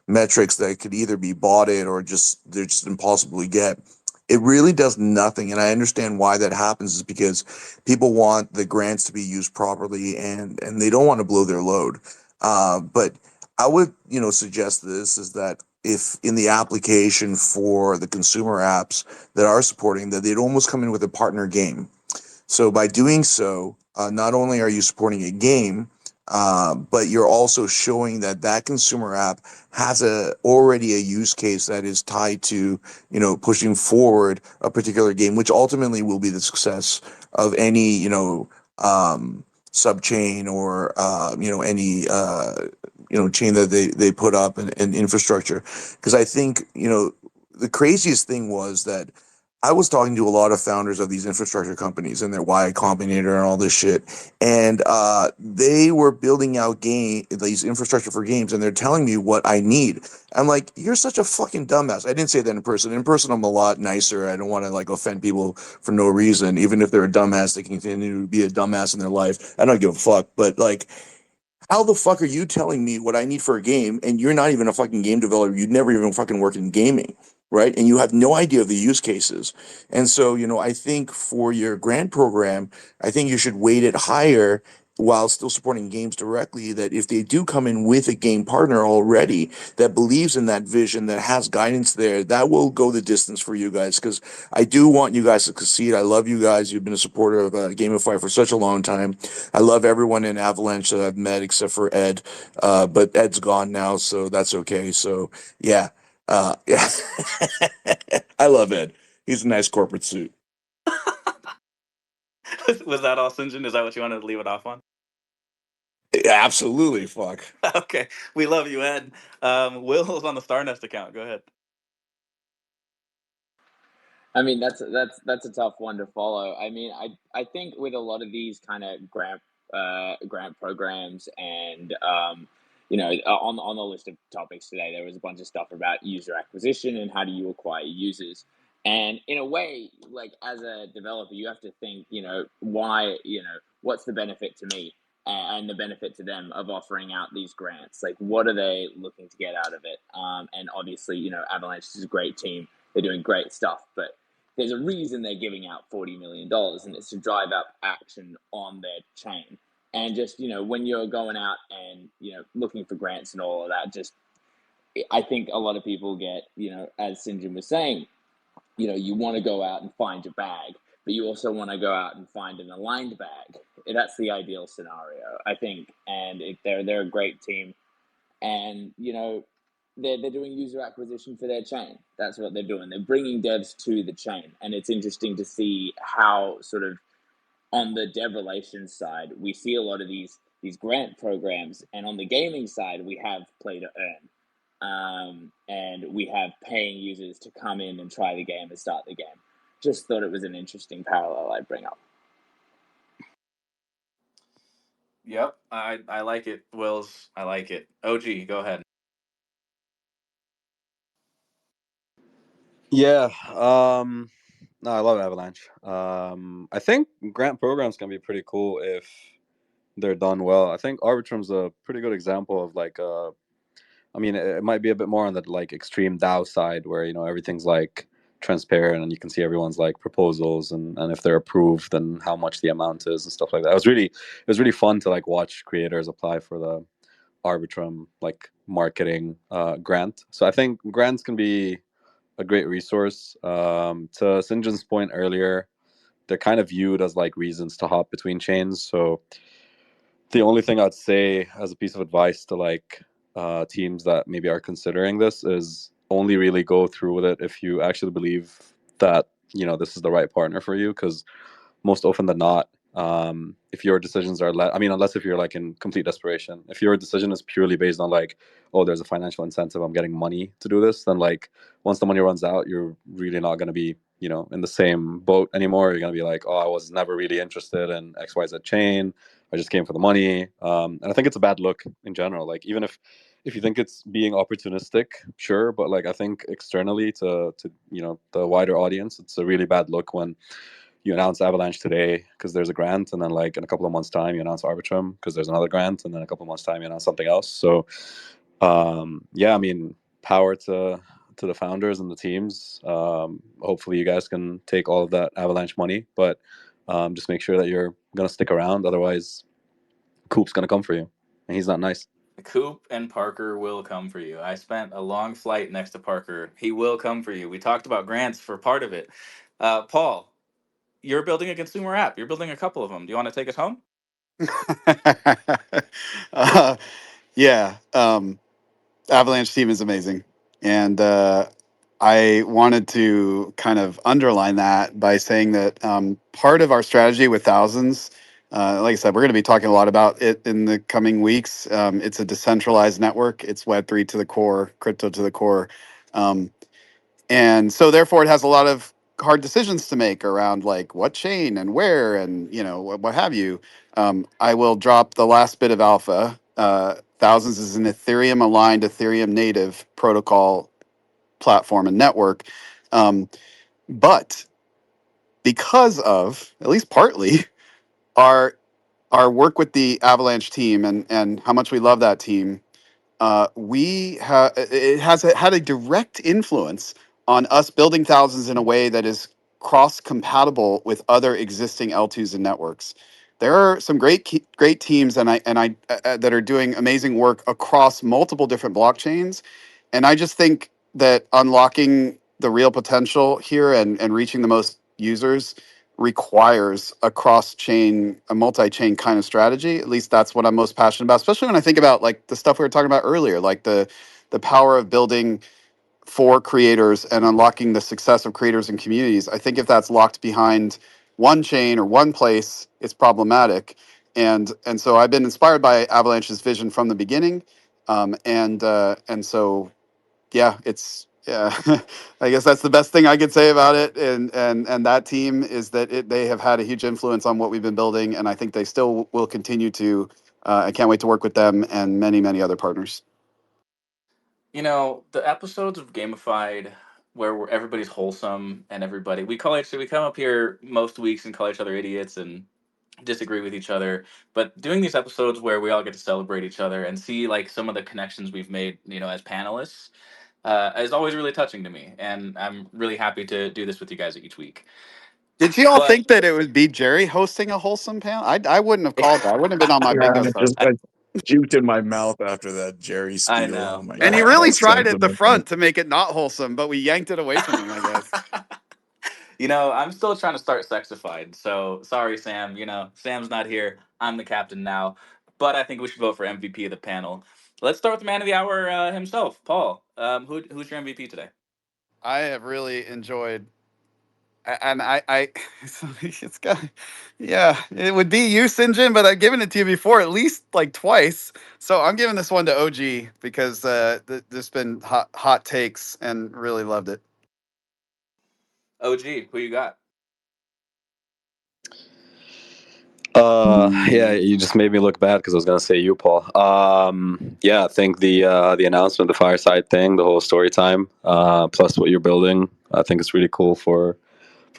metrics that could either be bought it or they're just impossible to get. It really does nothing, and I understand why that happens is because people want the grants to be used properly, and they don't want to blow their load. But I would suggest this is that if in the application for the consumer apps that are supporting that, they'd almost come in with a partner game. So by doing so, not only are you supporting a game, but you're also showing that consumer app has already a use case that is tied to pushing forward a particular game, which ultimately will be the success of any sub chain or any chain that they put up and infrastructure. Because I think the craziest thing was that I was talking to a lot of founders of these infrastructure companies and their Y Combinator and all this shit, and they were building out these infrastructure for games, and they're telling me what I need. I'm like, you're such a fucking dumbass. I didn't say that in person. In person, I'm a lot nicer. I don't want to like offend people for no reason. Even if they're a dumbass, they can continue to be a dumbass in their life. I don't give a fuck. But like, how the fuck are you telling me what I need for a game, and you're not even a fucking game developer? You'd never even fucking worked in gaming, right? And you have no idea of the use cases. And so, I think for your grant program, I think you should weight it higher while still supporting games directly, that if they do come in with a game partner already that believes in that vision, that has guidance there, that will go the distance for you guys. Because I do want you guys to succeed. I love you guys. You've been a supporter of Gamify for such a long time. I love everyone in Avalanche that I've met except for Ed. But Ed's gone now, so that's okay. So yeah. Yeah, I love Ed. He's a nice corporate suit. Was that all, Sinjin? Is that what you wanted to leave it off on? Yeah, absolutely. Fuck. Okay, we love you, Ed. Will's on the Starnest account. Go ahead. I mean, that's a tough one to follow. I mean, I think with a lot of these kind of grant programs and on the list of topics today, there was a bunch of stuff about user acquisition and how do you acquire users. And in a way, like as a developer, you have to think, why, what's the benefit to me and the benefit to them of offering out these grants? Like, what are they looking to get out of it? And obviously, Avalanche is a great team. They're doing great stuff, but there's a reason they're giving out $40 million, and it's to drive up action on their chain. And just, when you're going out and, looking for grants and all of that, just, I think a lot of people get, as Sinjin was saying, you want to go out and find your bag, but you also want to go out and find an aligned bag. That's the ideal scenario, I think. And they're a great team. And, they're doing user acquisition for their chain. That's what they're doing. They're bringing devs to the chain. And it's interesting to see how sort of on the dev relations side, we see a lot of these grant programs. And on the gaming side, we have play to earn. And we have paying users to come in and try the game and start the game. Just thought it was an interesting parallel I'd bring up. Yep, I like it, Wills. I like it. OG, go ahead. Yeah. No, I love Avalanche. I think grant programs can be pretty cool if they're done well. I think Arbitrum's a pretty good example of like I mean, it might be a bit more on the like extreme DAO side where everything's like transparent and you can see everyone's like proposals and if they're approved and how much the amount is and stuff like that. It was really fun to like watch creators apply for the Arbitrum like marketing grant. So I think grants can be a great resource. To Sinjin's point earlier, they're kind of viewed as like reasons to hop between chains. So the only thing I'd say as a piece of advice to like teams that maybe are considering this is only really go through with it if you actually believe that this is the right partner for you, because most often than not, if your decisions are unless if you're like in complete desperation, if your decision is purely based on like, oh, there's a financial incentive, I'm getting money to do this, then like once the money runs out, you're really not going to be in the same boat anymore. You're going to be like, oh, I was never really interested in XYZ chain, I just came for the money. And I think it's a bad look in general. Like even if you think it's being opportunistic, sure, but like I think externally to the wider audience, it's a really bad look when you announce Avalanche today because there's a grant, and then like in a couple of months' time you announce Arbitrum because there's another grant, and then a couple of months' time you announce something else. So yeah, I mean, power to the founders and the teams. Hopefully you guys can take all of that Avalanche money, but just make sure that you're gonna stick around. Otherwise, Coop's gonna come for you, and he's not nice. Coop and Parker will come for you. I spent a long flight next to Parker. He will come for you. We talked about grants for part of it. Paul, you're building a consumer app. You're building a couple of them. Do you want to take us home? uh, yeah. Avalanche team is amazing. And I wanted to kind of underline that by saying that part of our strategy with Thousands, like I said, we're going to be talking a lot about it in the coming weeks. It's a decentralized network. It's Web3 to the core, crypto to the core. And so therefore it has a lot of hard decisions to make around like what chain and where and what have you. I will drop the last bit of alpha. Thousands is an Ethereum aligned, Ethereum native protocol platform and network. But because of, at least partly, our work with the Avalanche team and how much we love that team, it has had a direct influence on us building Thousands in a way that is cross compatible with other existing L2s and networks. There are some great teams that are doing amazing work across multiple different blockchains, and I just think that unlocking the real potential here and reaching the most users requires a cross-chain, a multi-chain kind of strategy. At least that's what I'm most passionate about, especially when I think about like the stuff we were talking about earlier, like the power of building for creators and unlocking the success of creators and communities. I think if that's locked behind one chain or one place, it's problematic. And so I've been inspired by Avalanche's vision from the beginning, and so yeah, it's yeah. I guess that's the best thing I could say about it. And that team is that they have had a huge influence on what we've been building, and I think they still will continue to. I can't wait to work with them and many other partners. You know, the episodes of Gamified where everybody's wholesome and we come up here most weeks and call each other idiots and disagree with each other, but doing these episodes where we all get to celebrate each other and see like some of the connections we've made, as panelists, is always really touching to me, and I'm really happy to do this with you guys each week. Did you all But think that it would be Jerry hosting a wholesome panel? I wouldn't have called that. I wouldn't have been on my Yeah, bingo I card. just got juked in my mouth after that Jerry I spiel. Oh know. my And he god, really that's tried at the sentimental. front to make it not wholesome, but we yanked it away from him, I guess. I'm still trying to start Sexified. So sorry, Sam. Sam's not here. I'm the captain now. But I think we should vote for MVP of the panel. Let's start with the man of the hour himself, Paul. Who's your MVP today? I have really enjoyed, and it's got, yeah, it would be you, Sinjin, but I've given it to you before at least like twice. So I'm giving this one to OG because there's been hot takes and really loved it. OG, who you got? Yeah, you just made me look bad because I was gonna say you, Paul. Yeah, I think the announcement, the fireside thing, the whole story time, plus what you're building, I think it's really cool for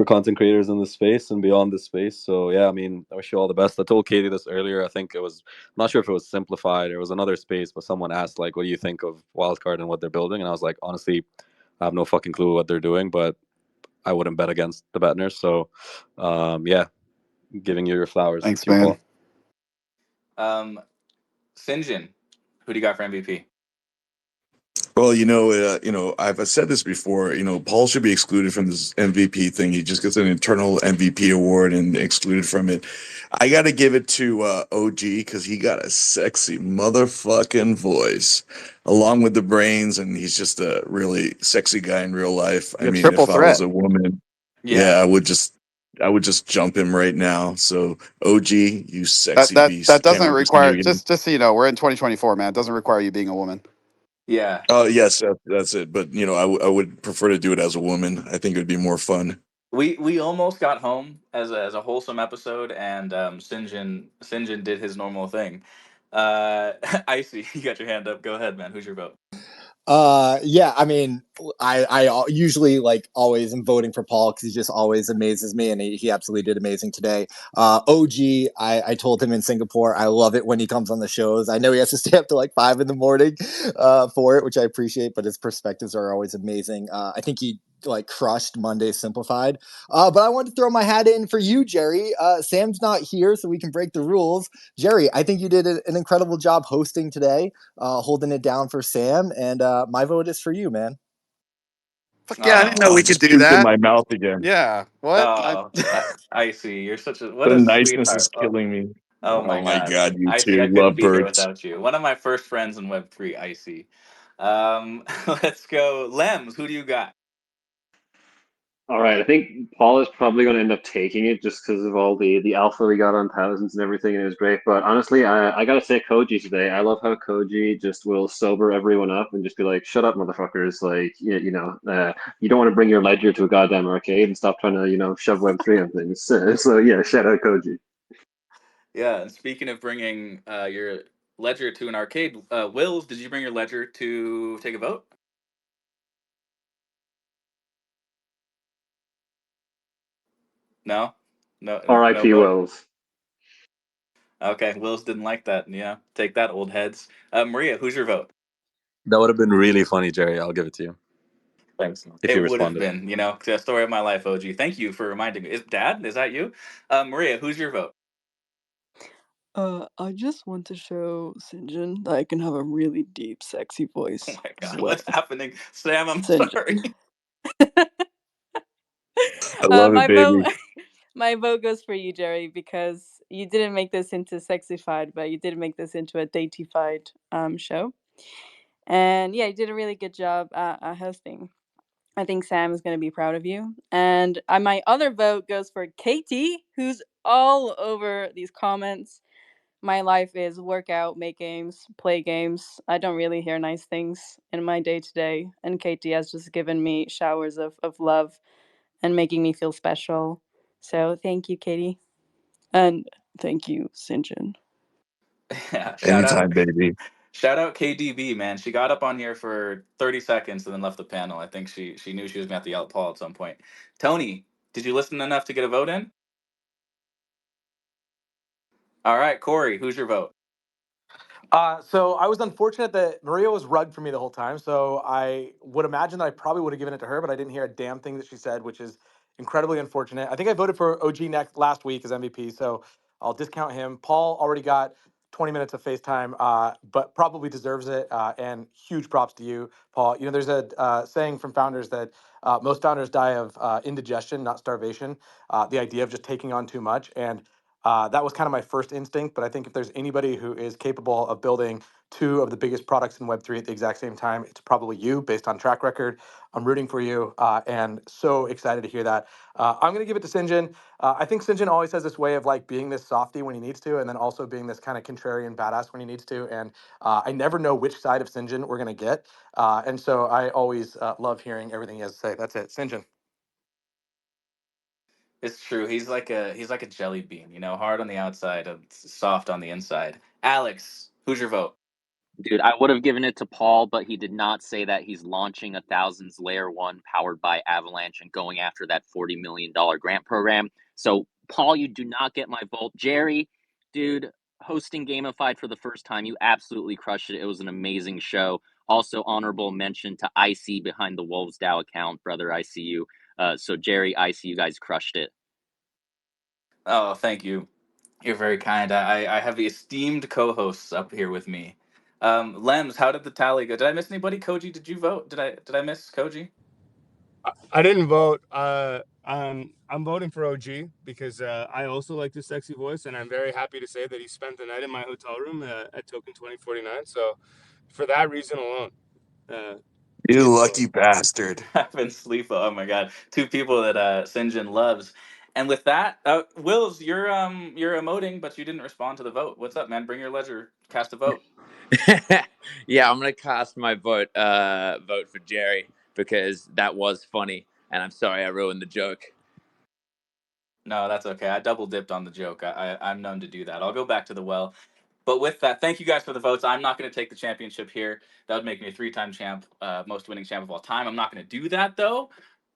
content creators in this space and beyond this space. So yeah, I mean, I wish you all the best. I told Katie this earlier. I think I'm not sure if it was Simplified or it was another space, but someone asked like, "What do you think of Wildcard and what they're building?" And I was like, honestly, I have no fucking clue what they're doing, but I wouldn't bet against the Bettner. So, yeah, giving you your flowers. Thanks, To you, man. Um, Sinjin, who do you got for MVP? Well, I've said this before. Paul should be excluded from this MVP thing. He just gets an internal MVP award and excluded from it. I got to give it to OG because he got a sexy motherfucking voice, along with the brains, and he's just a really sexy guy in real life. I The mean, triple if I was threat. a woman, Yeah. yeah, I would just jump him right now. So OG, you That sexy that beast! that Can't doesn't wait to see you require, again. just so you know, we're in 2024, man. It doesn't require you being a woman. Yeah. Oh yes, that's it. But I would prefer to do it as a woman. I think it would be more fun. We almost got home as a wholesome episode, and Sinjin did his normal thing. Icy, you got your hand up. Go ahead, man. Who's your vote? Yeah, I mean, I usually like always am voting for Paul because he just always amazes me, and he absolutely did amazing today. OG, I told him in Singapore, I love it when he comes on the shows. I know he has to stay up to like 5 a.m. For it, which I appreciate, but his perspectives are always amazing. I think he like crushed Monday Simplified. But I wanted to throw my hat in for you, Jerry. Sam's not here, so we can break the rules. Jerry, I think you did an incredible job hosting today, holding it down for Sam, and my vote is for you, man. Fuck yeah, I didn't know Oh, I we could just do puked in that. my mouth again. Yeah, what? Icy, you're what The a niceness is sweetheart. killing me. Oh Oh my my God, god, you Icy, I two couldn't be here lovebirds. without you. One of my first friends in Web3, Icy. Let's go, Lems. Who do you got? All right, I think Paul is probably going to end up taking it just because of all the alpha we got on thousands and everything, and it was great. But honestly, I gotta say Koji today. I love how Koji just will sober everyone up and just be like, "Shut up, motherfuckers! Like, you don't want to bring your ledger to a goddamn arcade and stop trying to, shove Web3 on things." So yeah, shout out Koji. Yeah, and speaking of bringing your ledger to an arcade, Wills, did you bring your ledger to take a vote? No, no R.I.P. vote. Wells. Okay, Wills didn't like that. Yeah, take that, old heads. Maria, who's your vote? That would have been really funny, Jerry. I'll give it to you Thanks. if you It would have responded. been, the story of my life, OG. Thank you for reminding me. Dad, is that you? Maria, who's your vote? I just want to show Sinjin that I can have a really deep, sexy Oh voice my as God, well. what's happening? Sam, I'm Sinjin. sorry. I love it, My vote, baby. my vote goes for you, Jerry, because you didn't make this into sexified, but you did make this into a datified show. And yeah, you did a really good job at hosting. I think Sam is going to be proud of you. And my other vote goes for Katie, who's all over these comments. My life is work out, make games, play games. I don't really hear nice things in my day to day. And Katie has just given me showers of love and making me feel special. So thank you, Katie. And thank you, Sinjin. Yeah, Anytime, baby. shout out KDB, man. She got up on here for 30 seconds and then left the panel. I think she knew she was gonna have to yell at Paul at some point. Tony, did you listen enough to get a vote in? All right, Corey, who's your vote? So I was unfortunate that Maria was rugged for me the whole time. So I would imagine that I probably would have given it to her, but I didn't hear a damn thing that she said, which is incredibly unfortunate. I think I voted for OG next last week as MVP, so I'll discount him. Paul already got 20 minutes of FaceTime, but probably deserves it. And huge props to you, Paul. You know, there's a saying from founders that most founders die of indigestion, not starvation. The idea of just taking on too much. And that was kind of my first instinct, but I think if there's anybody who is capable of building two of the biggest products in Web3 at the exact same time, it's probably you based on track record. I'm rooting for you and so excited to hear that. I'm going to give it to Sinjin. I think Sinjin always has this way of like being this softy when he needs to, and then also being this kind of contrarian badass when he needs to. And I never know which side of Sinjin we're going to get. And so I always love hearing everything he has to say. That's it. Sinjin. It's true. He's like a jelly bean, hard on the outside and soft on the inside. Alex, who's your vote? Dude, I would have given it to Paul, but he did not say that he's launching a Thousands Layer 1 powered by Avalanche and going after that $40 million grant program. So, Paul, you do not get my vote. Jerry, dude, hosting Gamified for the first time, you absolutely crushed it. It was an amazing show. Also, honorable mention to IC behind the Wolves DAO account, brother ICU. So, Jerry, IC, you guys crushed it. Oh, thank you. You're very kind. I have the esteemed co-hosts up here with me. Lems, how did the tally go? Did I miss anybody? Koji, did you vote? Did I miss Koji? I didn't vote. I'm voting for OG because I also like his sexy voice, and I'm very happy to say that he spent the night in my hotel room at Token 2049. So, for that reason alone, You he's lucky bastard. I've been sleep. Oh my god, two people that Sinjin loves. And with that, Wills, you're emoting, but you didn't respond to the vote. What's up, man? Bring your ledger. Cast a vote. Yeah, I'm gonna cast my vote for Jerry because that was funny, and I'm sorry I ruined the joke. No, that's okay. I double dipped on the joke. I'm known to do that. I'll go back to the well. But with that, thank you guys for the votes. I'm not going to take the championship here. That would make me a three-time champ, most winning champ of all time. I'm not going to do that though.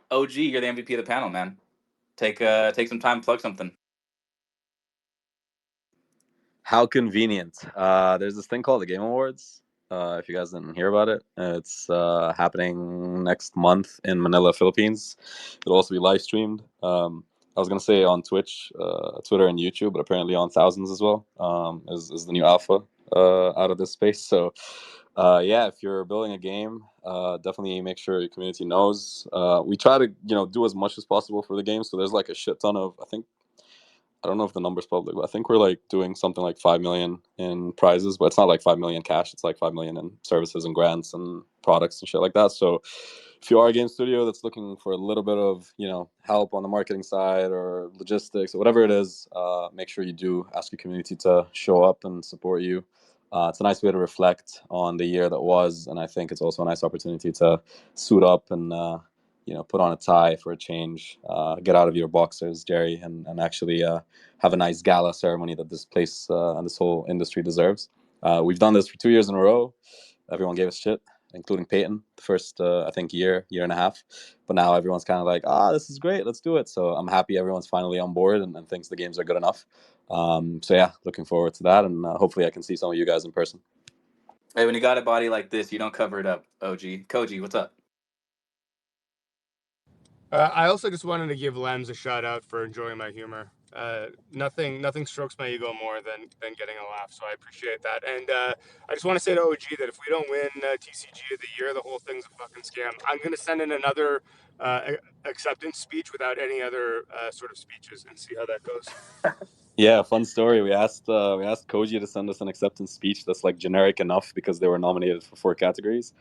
OG, you're the MVP of the panel, man. Take some time, plug something. How convenient. There's this thing called the Game Awards. If you guys didn't hear about it, it's happening next month in Manila, Philippines. It'll also be live streamed. I was gonna say on Twitch, Twitter, and YouTube, but apparently on Thousands as well. Is the new alpha out of this space. So, yeah, if you're building a game, definitely make sure your community knows. We try to do as much as possible for the game. So there's like a shit ton of I don't know if the number's public, but I think we're like doing something like 5 million in prizes, but it's not like 5 million cash. It's like 5 million in services and grants and products and shit like that. So if you are a game studio that's looking for a little bit of, help on the marketing side or logistics or whatever it is, make sure you do ask your community to show up and support you. It's a nice way to reflect on the year that was. And I think it's also a nice opportunity to suit up and, put on a tie for a change, get out of your boxers, Jerry, and actually have a nice gala ceremony that this place and this whole industry deserves. We've done this for 2 years in a row. Everyone gave us shit, including Peyton, the first, I think, year and a half. But now everyone's kind of like, this is great, let's do it. So I'm happy everyone's finally on board and thinks the games are good enough. So yeah, looking forward to that. And hopefully I can see some of you guys in person. Hey, when you got a body like this, you don't cover it up, OG. Koji, what's up? I also just wanted to give Lems a shout out for enjoying my humor. Nothing strokes my ego more than getting a laugh, so I appreciate that. And I just want to say to OG that if we don't win TCG of the year, the whole thing's a fucking scam. I'm going to send in another acceptance speech without any other sort of speeches and see how that goes. Yeah, fun story. We asked Koji to send us an acceptance speech that's like generic enough because they were nominated for 4 categories,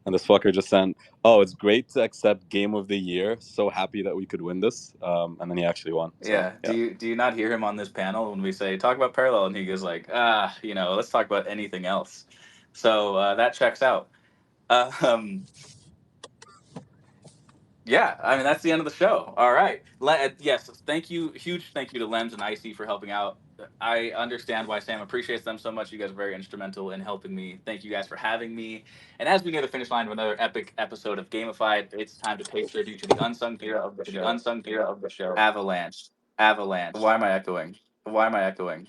and this fucker just sent, "Oh, it's great to accept Game of the Year. So happy that we could win this." And then he actually won. So, Yeah. Do you not hear him on this panel when we say talk about parallel, and he goes like, let's talk about anything else. So that checks out. Um, Yeah, I mean that's the end of the show. All right. Yes, thank you. Huge thank you to Lems and Icy for helping out. I understand why Sam appreciates them so much. You guys are very instrumental in helping me. Thank you guys for having me. And as we near the finish line of another epic episode of Gamified, it's time to pay tribute to the unsung hero of the show, Avalanche. Avalanche. Why am I echoing? Why am I echoing?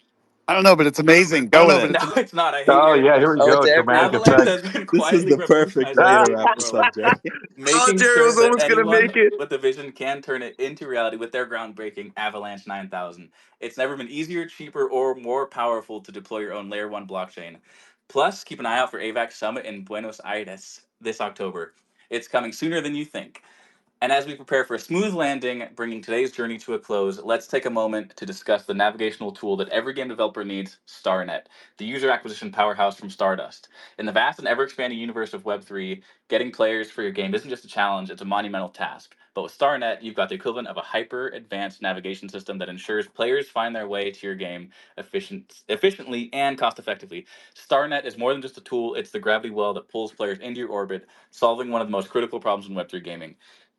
I don't know, but it's amazing. I don't Go know, with but it. no, it's not. I hate Oh hearing yeah, here we myself. Oh, it's go. Dramatic everywhere. Avalanche effect. has been this is quietly the perfect revolutionizing way the to game wrap of this roll, up, Jerry. Oh, making Jerry sure was that almost gonna anyone make it. with a vision can turn it into reality with their groundbreaking Avalanche 9000. It's never been easier, cheaper, or more powerful to deploy your own Layer 1 blockchain. Plus, keep an eye out for AVAX Summit in Buenos Aires this October. It's coming sooner than you think. And as we prepare for a smooth landing, bringing today's journey to a close, let's take a moment to discuss the navigational tool that every game developer needs, StarNet, the user acquisition powerhouse from Stardust. In the vast and ever expanding universe of Web3, getting players for your game isn't just a challenge, it's a monumental task. But with StarNet, you've got the equivalent of a hyper advanced navigation system that ensures players find their way to your game efficiently and cost effectively. StarNet is more than just a tool, it's the gravity well that pulls players into your orbit, solving one of the most critical problems in Web3 gaming.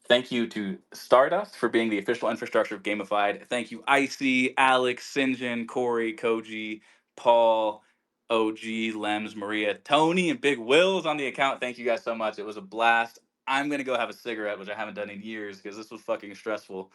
Thank you to Stardust for being the official infrastructure of Gamified. Thank you, Icy, Alex, Sinjin, Corey, Koji, Paul, OG, Lems, Maria, Tony, and Big Will's on the account. Thank you guys so much. It was a blast. I'm going to go have a cigarette, which I haven't done in years because this was fucking stressful.